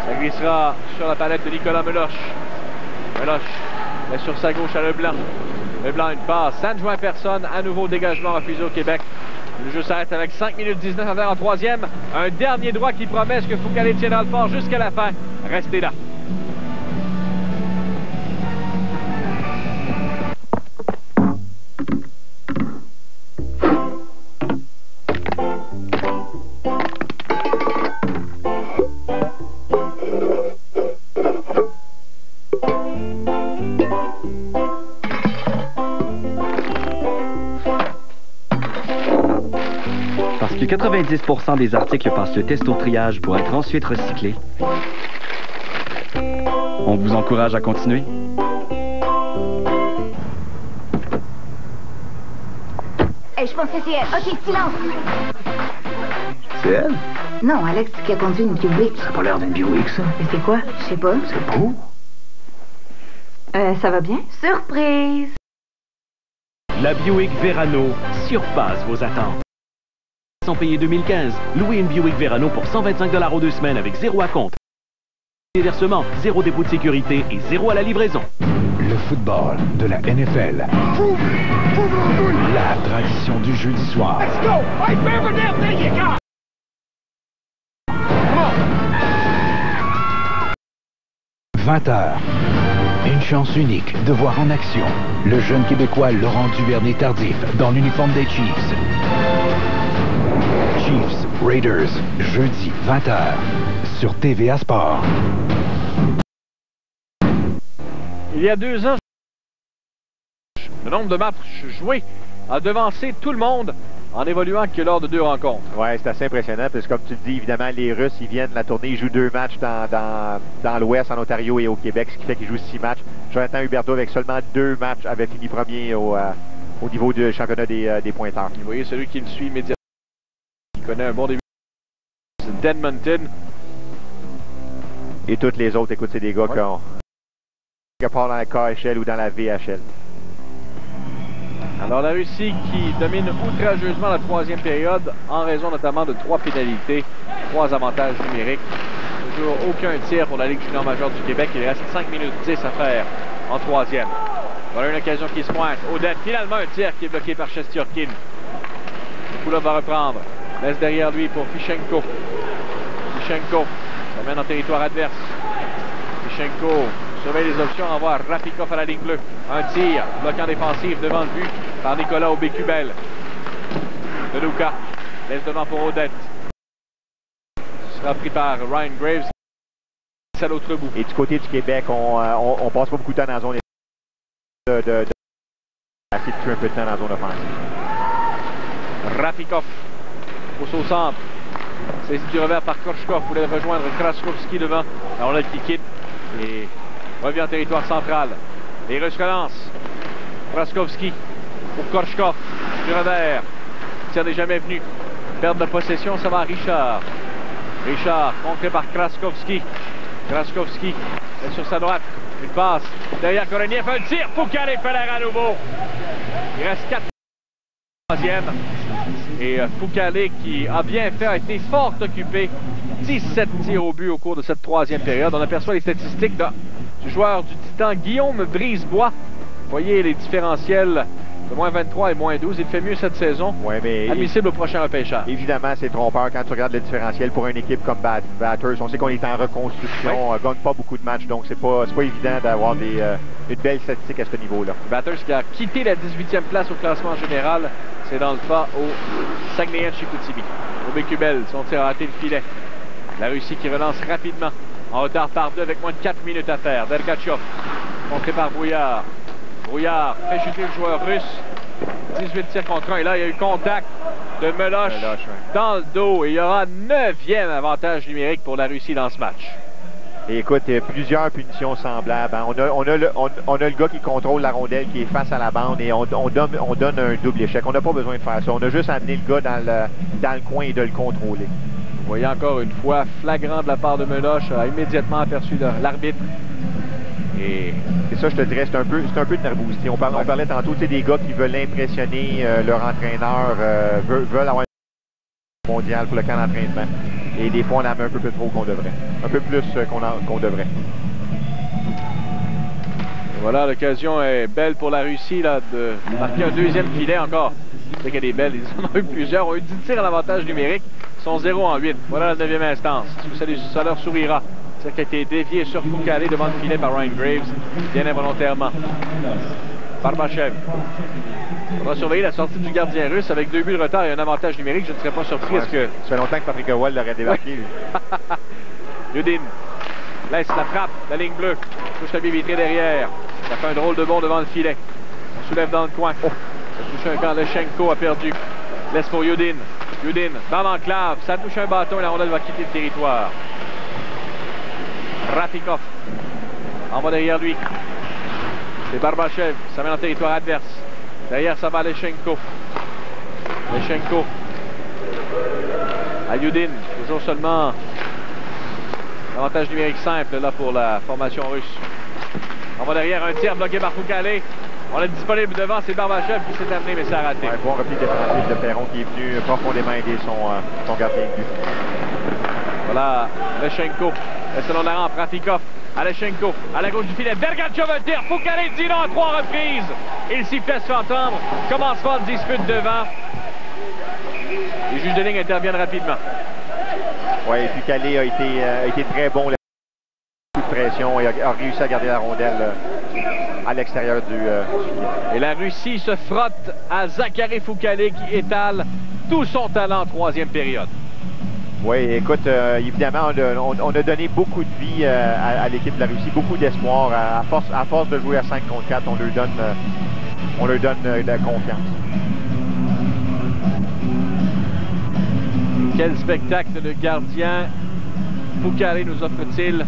Ça glissera sur la palette de Nicolas Meloche. Meloche. Mais sur sa gauche à Leblanc. Leblanc, une passe. Ça ne joue à personne. À nouveau, dégagement refusé au Québec. Le jeu s'arrête avec 5 minutes 19 à faire en troisième. Un dernier droit qui promet que Foucal tiendra le fort jusqu'à la fin. Restez là. Parce que 90% des articles passent le test au triage pour être ensuite recyclés, on vous encourage à continuer. Hey, je pense que c'est elle. OK, silence. C'est elle? Non, Alex qui a conduit une Buick. Ça n'a pas l'air d'une Buick, ça. Mais c'est quoi? Je sais pas. C'est beau. Ça va bien? Surprise! La Buick Verano surpasse vos attentes. Sans payer 2015, louez une Buick Verano pour 125 $ aux 2 semaines avec 0 à compte. Des versements, 0 dépôt de sécurité et 0 à la livraison. Le football de la NFL. La tradition du jeudi soir. Let's go! Hey, Beverly, there you go! 20h. Une chance unique de voir en action le jeune Québécois Laurent Duvernay-Tardif dans l'uniforme des Chiefs. Chiefs Raiders, jeudi 20h, sur TVA Sport. Il y a 2 ans, le nombre de matchs joués a devancé tout le monde en évoluant que lors de 2 rencontres. Oui, c'est assez impressionnant, parce que comme tu le dis, évidemment, les Russes, ils viennent la tournée, ils jouent 2 matchs dans l'Ouest, en Ontario et au Québec, ce qui fait qu'ils jouent 6 matchs. Jonathan Huberdeau, avec seulement 2 matchs, avait fini premier au niveau du championnat des pointeurs. Vous voyez, celui qui le suit immédiatement, qui connaît un bon début, c'est d'Edmonton. Et toutes les autres, écoute, c'est des gars qui partent dans la KHL ou dans la VHL. Alors la Russie qui domine outrageusement la 3e période en raison notamment de 3 pénalités, 3 avantages numériques. Toujours aucun tir pour la Ligue junior majeure du Québec. Il reste 5 minutes 10 à faire en 3e. Voilà une occasion qui se pointe. Odette, finalement un tir qui est bloqué par Shestyorkin. Koulov va reprendre. Laisse derrière lui pour Fichenko. Fichenko Ça mène en territoire adverse. Tichenko surveille les options, envoie Rapikov à la ligne bleue. Un tir, bloquant défensif devant le but par Nicolas Aubé-Kubel. De Luca laisse devant pour Odette. Ce sera pris par Ryan Graves. C'est à l'autre bout. Et du côté du Québec, on passe pas beaucoup de temps dans la zone de tuer un peu de temps dans la zone offensive. Rapikov pousse au centre. Saisie du revers par Korchkov. Voulait rejoindre Kraskovski devant. Alors là, qui quitte et revient en territoire central. Les Russes relancent. Kraskovski pour Korchkov. Du revers. Ça n'est jamais venu. Perte de possession, ça va à Richard. Richard, contré par Kraskovski. Kraskovski est sur sa droite. Une passe. Derrière Koroniev, un tir. Foucalé fait l'air à nouveau. Il reste 4 troisième. Et Foucalé, qui a bien fait, a été fort occupé. 17 tirs au but au cours de cette troisième période. On aperçoit les statistiques du joueur du Titan, Guillaume Brisebois. Vous voyez les différentiels de moins 23 et moins 12. Il fait mieux cette saison. Ouais, mais admissible au prochain repêchage. Évidemment, c'est trompeur quand tu regardes le différentiel pour une équipe comme Batters. On sait qu'on est en reconstruction, on gagne pas beaucoup de matchs, donc c'est pas évident d'avoir une belle statistique à ce niveau-là. Batters qui a quitté la 18e place au classement général. C'est dans le pas au Saguenay de Chicoutimi. Aubé-Kubel, son tir a raté le filet. La Russie qui relance rapidement. En retard par 2 avec moins de 4 minutes à faire. Dergatchov, contré par Brouillard. Brouillard fait chuter le joueur russe. 18 tirs contre 1. Et là, il y a eu contact de Meloche dans le dos. Et il y aura 9e avantage numérique pour la Russie dans ce match. Et écoute, plusieurs punitions semblables. Hein. On a le gars qui contrôle la rondelle, qui est face à la bande, et on donne un double échec. On n'a pas besoin de faire ça. On a juste amené le gars dans le coin et de le contrôler. Vous voyez encore une fois, flagrant de la part de Meloche, a immédiatement aperçu l'arbitre. Et ça, je te dirais, c'est un peu de nervosité. On parlait tantôt, des gars qui veulent impressionner leur entraîneur, veulent avoir un mondial pour le camp d'entraînement. Et des fois, on en met un peu plus trop qu'on devrait. Un peu plus qu'on devrait. Voilà, l'occasion est belle pour la Russie là, de marquer un deuxième filet encore. C'est qu'elle est belle, ils en ont eu plusieurs. On a eu 10 tirs à l'avantage numérique. Ils sont 0 en 8. Voilà la 9e instance. Est-ce que ça leur sourira? C'est qui a été dévié sur Foucalé devant le filet par Ryan Graves, bien involontairement. Barbachev. On va surveiller la sortie du gardien russe avec 2 buts de retard et un avantage numérique. Je ne serais pas surpris. Ça fait longtemps que Patrick Roy l'aurait débarqué. Yudin laisse la frappe, la ligne bleue. Touche la baie vitrée derrière. Ça fait un drôle de bond devant le filet. On soulève dans le coin. Ça touche un camp. Lechenko a perdu. Laisse pour Yudin. Yudin dans l'enclave. Ça touche un bâton et la rondelle va quitter le territoire. Rapikov envoie derrière lui. C'est Barbachev. Ça met en territoire adverse. Derrière, ça va Lechenko. Lechenko. À Yudin. Toujours seulement avantage numérique simple là pour la formation russe. On va derrière, un tir bloqué par Foucalé. On est disponible devant, c'est Barbachev qui s'est amené, mais ça a raté. Ouais, bon repli défensif de Perron qui est venu profondément aider son gardien de but. Voilà, Lechenko. Selon la rampe, Rapikov. À Lechenko, à la gauche du filet. Dergatchov un tir. Foucalé dit non à 3 reprises. Il s'y fait se fait entendre. Commence pas le dispute devant. Les juges de ligne interviennent rapidement. Oui, et puis Calais a été très bon. Coup de pression et a réussi à garder la rondelle à l'extérieur du filet. Et la Russie se frotte à Zachary Foucalé qui étale tout son talent en troisième période. Oui, écoute, évidemment, on a donné beaucoup de vie à l'équipe de la Russie, beaucoup d'espoir. À force de jouer à 5 contre 4, on leur donne de la confiance. Quel spectacle de gardien Foucalé nous offre-t-il?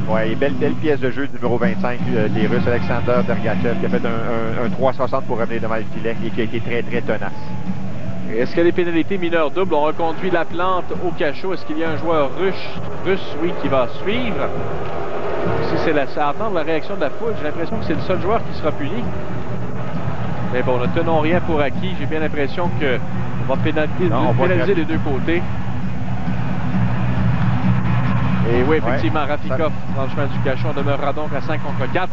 Oui, belle pièce de jeu du numéro 25 des Russes, Alexander Dergatchev, qui a fait un 360 pour revenir devant le filet et qui a été très, très tenace. Est-ce que les pénalités mineures doubles ont reconduit la plante au cachot? Est-ce qu'il y a un joueur russe, oui, qui va suivre? Si c'est à attendre la réaction de la foule, j'ai l'impression que c'est le seul joueur qui sera puni. Mais bon, ne tenons rien pour acquis. J'ai bien l'impression qu'on va pénaliser les deux côtés. Et oui, effectivement, Rapikov dans le chemin du cachot. On demeurera donc à 5 contre 4.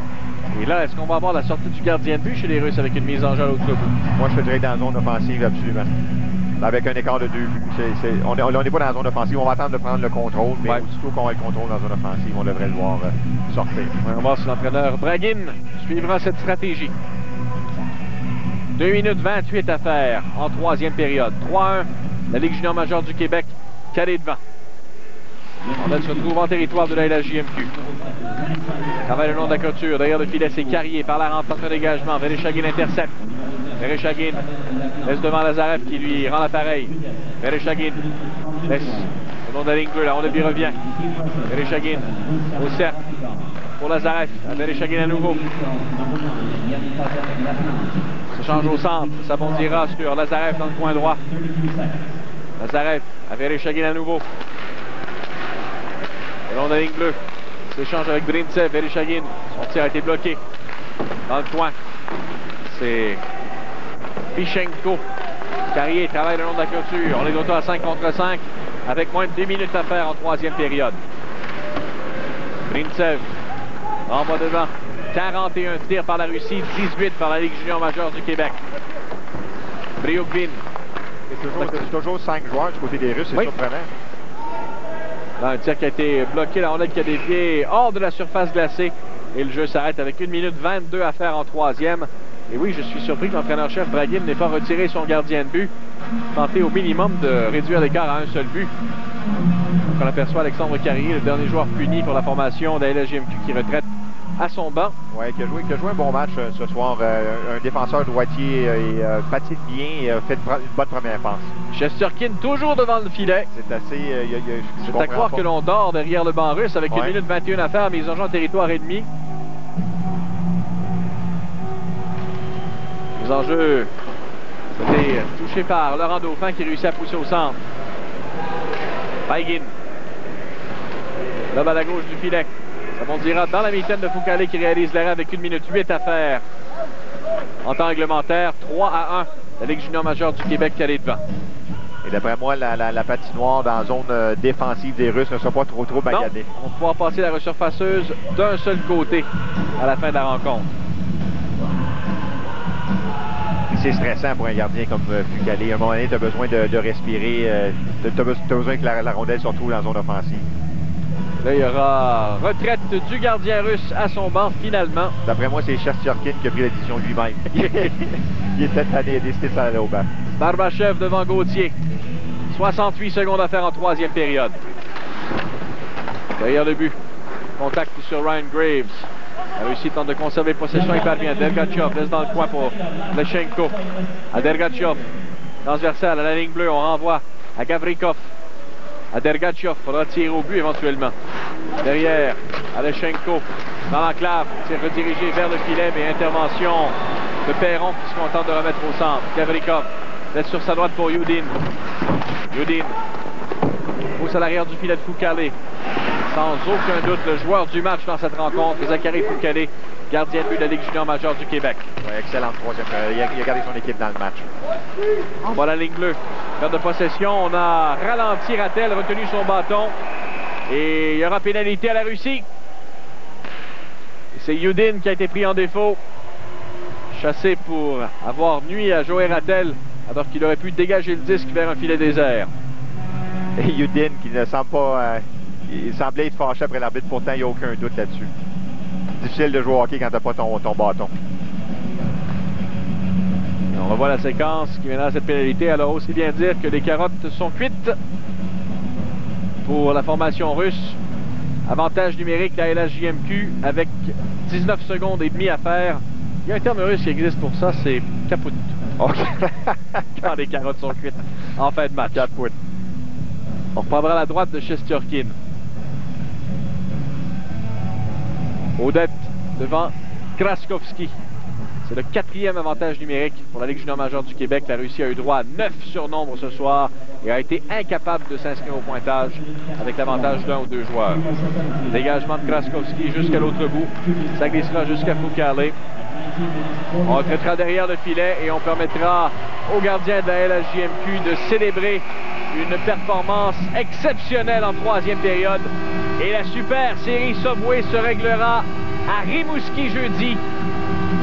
Et là, est-ce qu'on va avoir la sortie du gardien de but chez les Russes avec une mise en jeu à l'autre bout? Moi, je te dirais dans la zone offensive, absolument. Avec un écart de 2 buts. On n'est pas dans la zone offensive. On va attendre de prendre le contrôle, mais aussitôt qu'on a le contrôle dans la zone offensive, on devrait le voir sortir. On va voir si l'entraîneur Braguin suivra cette stratégie. 2 minutes 28 à faire en troisième période. 3-1, la Ligue junior majeure du Québec, calée devant. On se retrouve en territoire de la LHJMQ. Travaille le long de la clôture. Derrière le filet, c'est Carrier par la rampe, entre dégagement. Vereshchagin intercepte. Vereshchagin laisse devant Lazarev qui lui rend l'appareil. Vereshchagin laisse le long de la ligne bleue. La Honda revient. Vereshchagin au cercle pour Lazarev. Vereshchagin à nouveau. Se change au centre. Ça bondira sur Lazarev dans le coin droit. Lazarev à Vereshchagin à nouveau. Le long de la ligne bleue. S'échange avec Brintsev. Vereshchagin. Son tir a été bloqué. Dans le coin. C'est Pichenko. Carrier travaille le long de la clôture. On est d'autant à 5 contre 5 avec moins de 10 minutes à faire en troisième période. Brintsev renvoie devant. 41 tirs par la Russie, 18 par la Ligue junior majeure du Québec. Briukvin. C'est toujours 5 joueurs du côté des Russes, c'est surprenant. Là, un tir qui a été bloqué, la Honda qui a dévié hors de la surface glacée. Et le jeu s'arrête avec 1 minute 22 à faire en troisième. Et oui, je suis surpris que l'entraîneur-chef Braguin n'ait pas retiré son gardien de but. Tenter au minimum de réduire l'écart à un seul but. Donc on aperçoit Alexandre Carrier, le dernier joueur puni pour la formation de la LHJMQ qui retraite à son banc. Oui, qui a joué un bon match ce soir. Un défenseur droitier patine bien et a fait une bonne première passe. Shesterkin toujours devant le filet. C'est assez... C'est à croire que l'on dort derrière le banc russe avec 1 minute 21 à faire, mais ils ont en territoire et demi. Les enjeux, c'était touché par Laurent Dauphin qui réussit à pousser au centre. Feigin. Là, à la gauche du filet. Ça bondira dans la mitaine de Foucalé qui réalise l'arrêt avec 1 minute 8 à faire. En temps réglementaire, 3-1. La Ligue junior majeure du Québec qui allait devant. Et d'après moi, la patinoire dans la zone défensive des Russes ne sera pas trop bagadée. On va pouvoir passer la resurfaceuse d'un seul côté à la fin de la rencontre. C'est stressant pour un gardien comme Foucalé. À un moment donné, tu as besoin de respirer. Tu as besoin que la rondelle se retrouve dans la zone offensive. Là, il y aura retraite du gardien russe à son banc, finalement. D'après moi, c'est Shesterkin qui a pris la décision lui-même. Il était tanné, décidé de s'en aller au banc. Barbachev devant Gauthier. 68 secondes à faire en troisième période. Derrière le but. Contact sur Ryan Graves. La Russie tente de conserver possession et parvient. Dergatchev laisse dans le coin pour Plechenko. À Dergatchev. Transversal à la ligne bleue. On renvoie à Gavrikov. À Dergatchev. Faudra tirer au but éventuellement. Derrière, Alechenko. Dans l'enclave. Tir redirigé vers le filet, mais intervention de Perron qui se contente de remettre au centre. Gavrikov laisse sur sa droite pour Yudin. Yudin pousse à l'arrière du filet de Foucalé. Sans aucun doute, le joueur du match dans cette rencontre, Zachary Foucalé, gardien de but de la Ligue junior majeure du Québec. Ouais, excellente troisième. Il a gardé son équipe dans le match. Voilà la ligne bleue. Perte de possession. On a ralenti Rattel, retenu son bâton. Et il y aura pénalité à la Russie. C'est Yudin qui a été pris en défaut. Chassé pour avoir nuit à Joey Rattel, alors qu'il aurait pu dégager le disque vers un filet désert. Et Yudin qui ne semble pas... il semblait être fâché après l'arbitre, pourtant il n'y a aucun doute là-dessus. Difficile de jouer au hockey quand tu n'as pas ton bâton. Et on revoit la séquence qui mènera à cette pénalité. Alors aussi bien dire que les carottes sont cuites pour la formation russe. Avantage numérique de la LHJMQ avec 19 secondes et demie à faire. Il y a un terme russe qui existe pour ça, c'est kaput. Okay. Quand les carottes sont cuites en fin de match. Kaput. On reprendra la droite de Shesterkin. Odette devant Kraskovski. C'est le 4e avantage numérique pour la Ligue junior majeure du Québec. La Russie a eu droit à 9 surnombres ce soir et a été incapable de s'inscrire au pointage avec l'avantage d'un ou deux joueurs. Dégagement de Kraskovski jusqu'à l'autre bout. Ça glissera jusqu'à Foucalé. On retraitera derrière le filet et on permettra au gardien de la LHJMQ de célébrer une performance exceptionnelle en troisième période. Et la super série Subway se réglera à Rimouski jeudi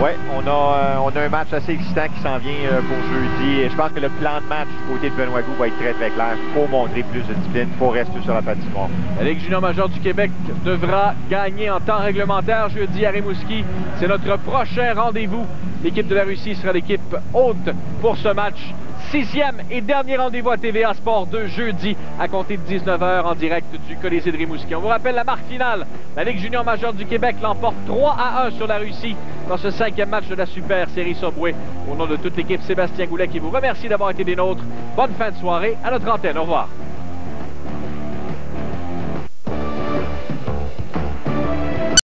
Oui, on a un match assez excitant qui s'en vient pour jeudi. Et je pense que le plan de match du côté de Benoît Gou va être très, très clair. Il faut montrer plus de discipline, il faut rester sur la patinoire. La Ligue junior majeure du Québec devra gagner en temps réglementaire jeudi à Rimouski. C'est notre prochain rendez-vous. L'équipe de la Russie sera l'équipe haute pour ce match. 6e et dernier rendez-vous à TVA Sport 2 jeudi à compter de 19h en direct du Colisée de Rimouski. On vous rappelle la marque finale. La Ligue junior majeure du Québec l'emporte 3-1 sur la Russie dans ce 5e match de la Super Série Subway. Au nom de toute l'équipe, Sébastien Goulet qui vous remercie d'avoir été des nôtres. Bonne fin de soirée à notre antenne. Au revoir.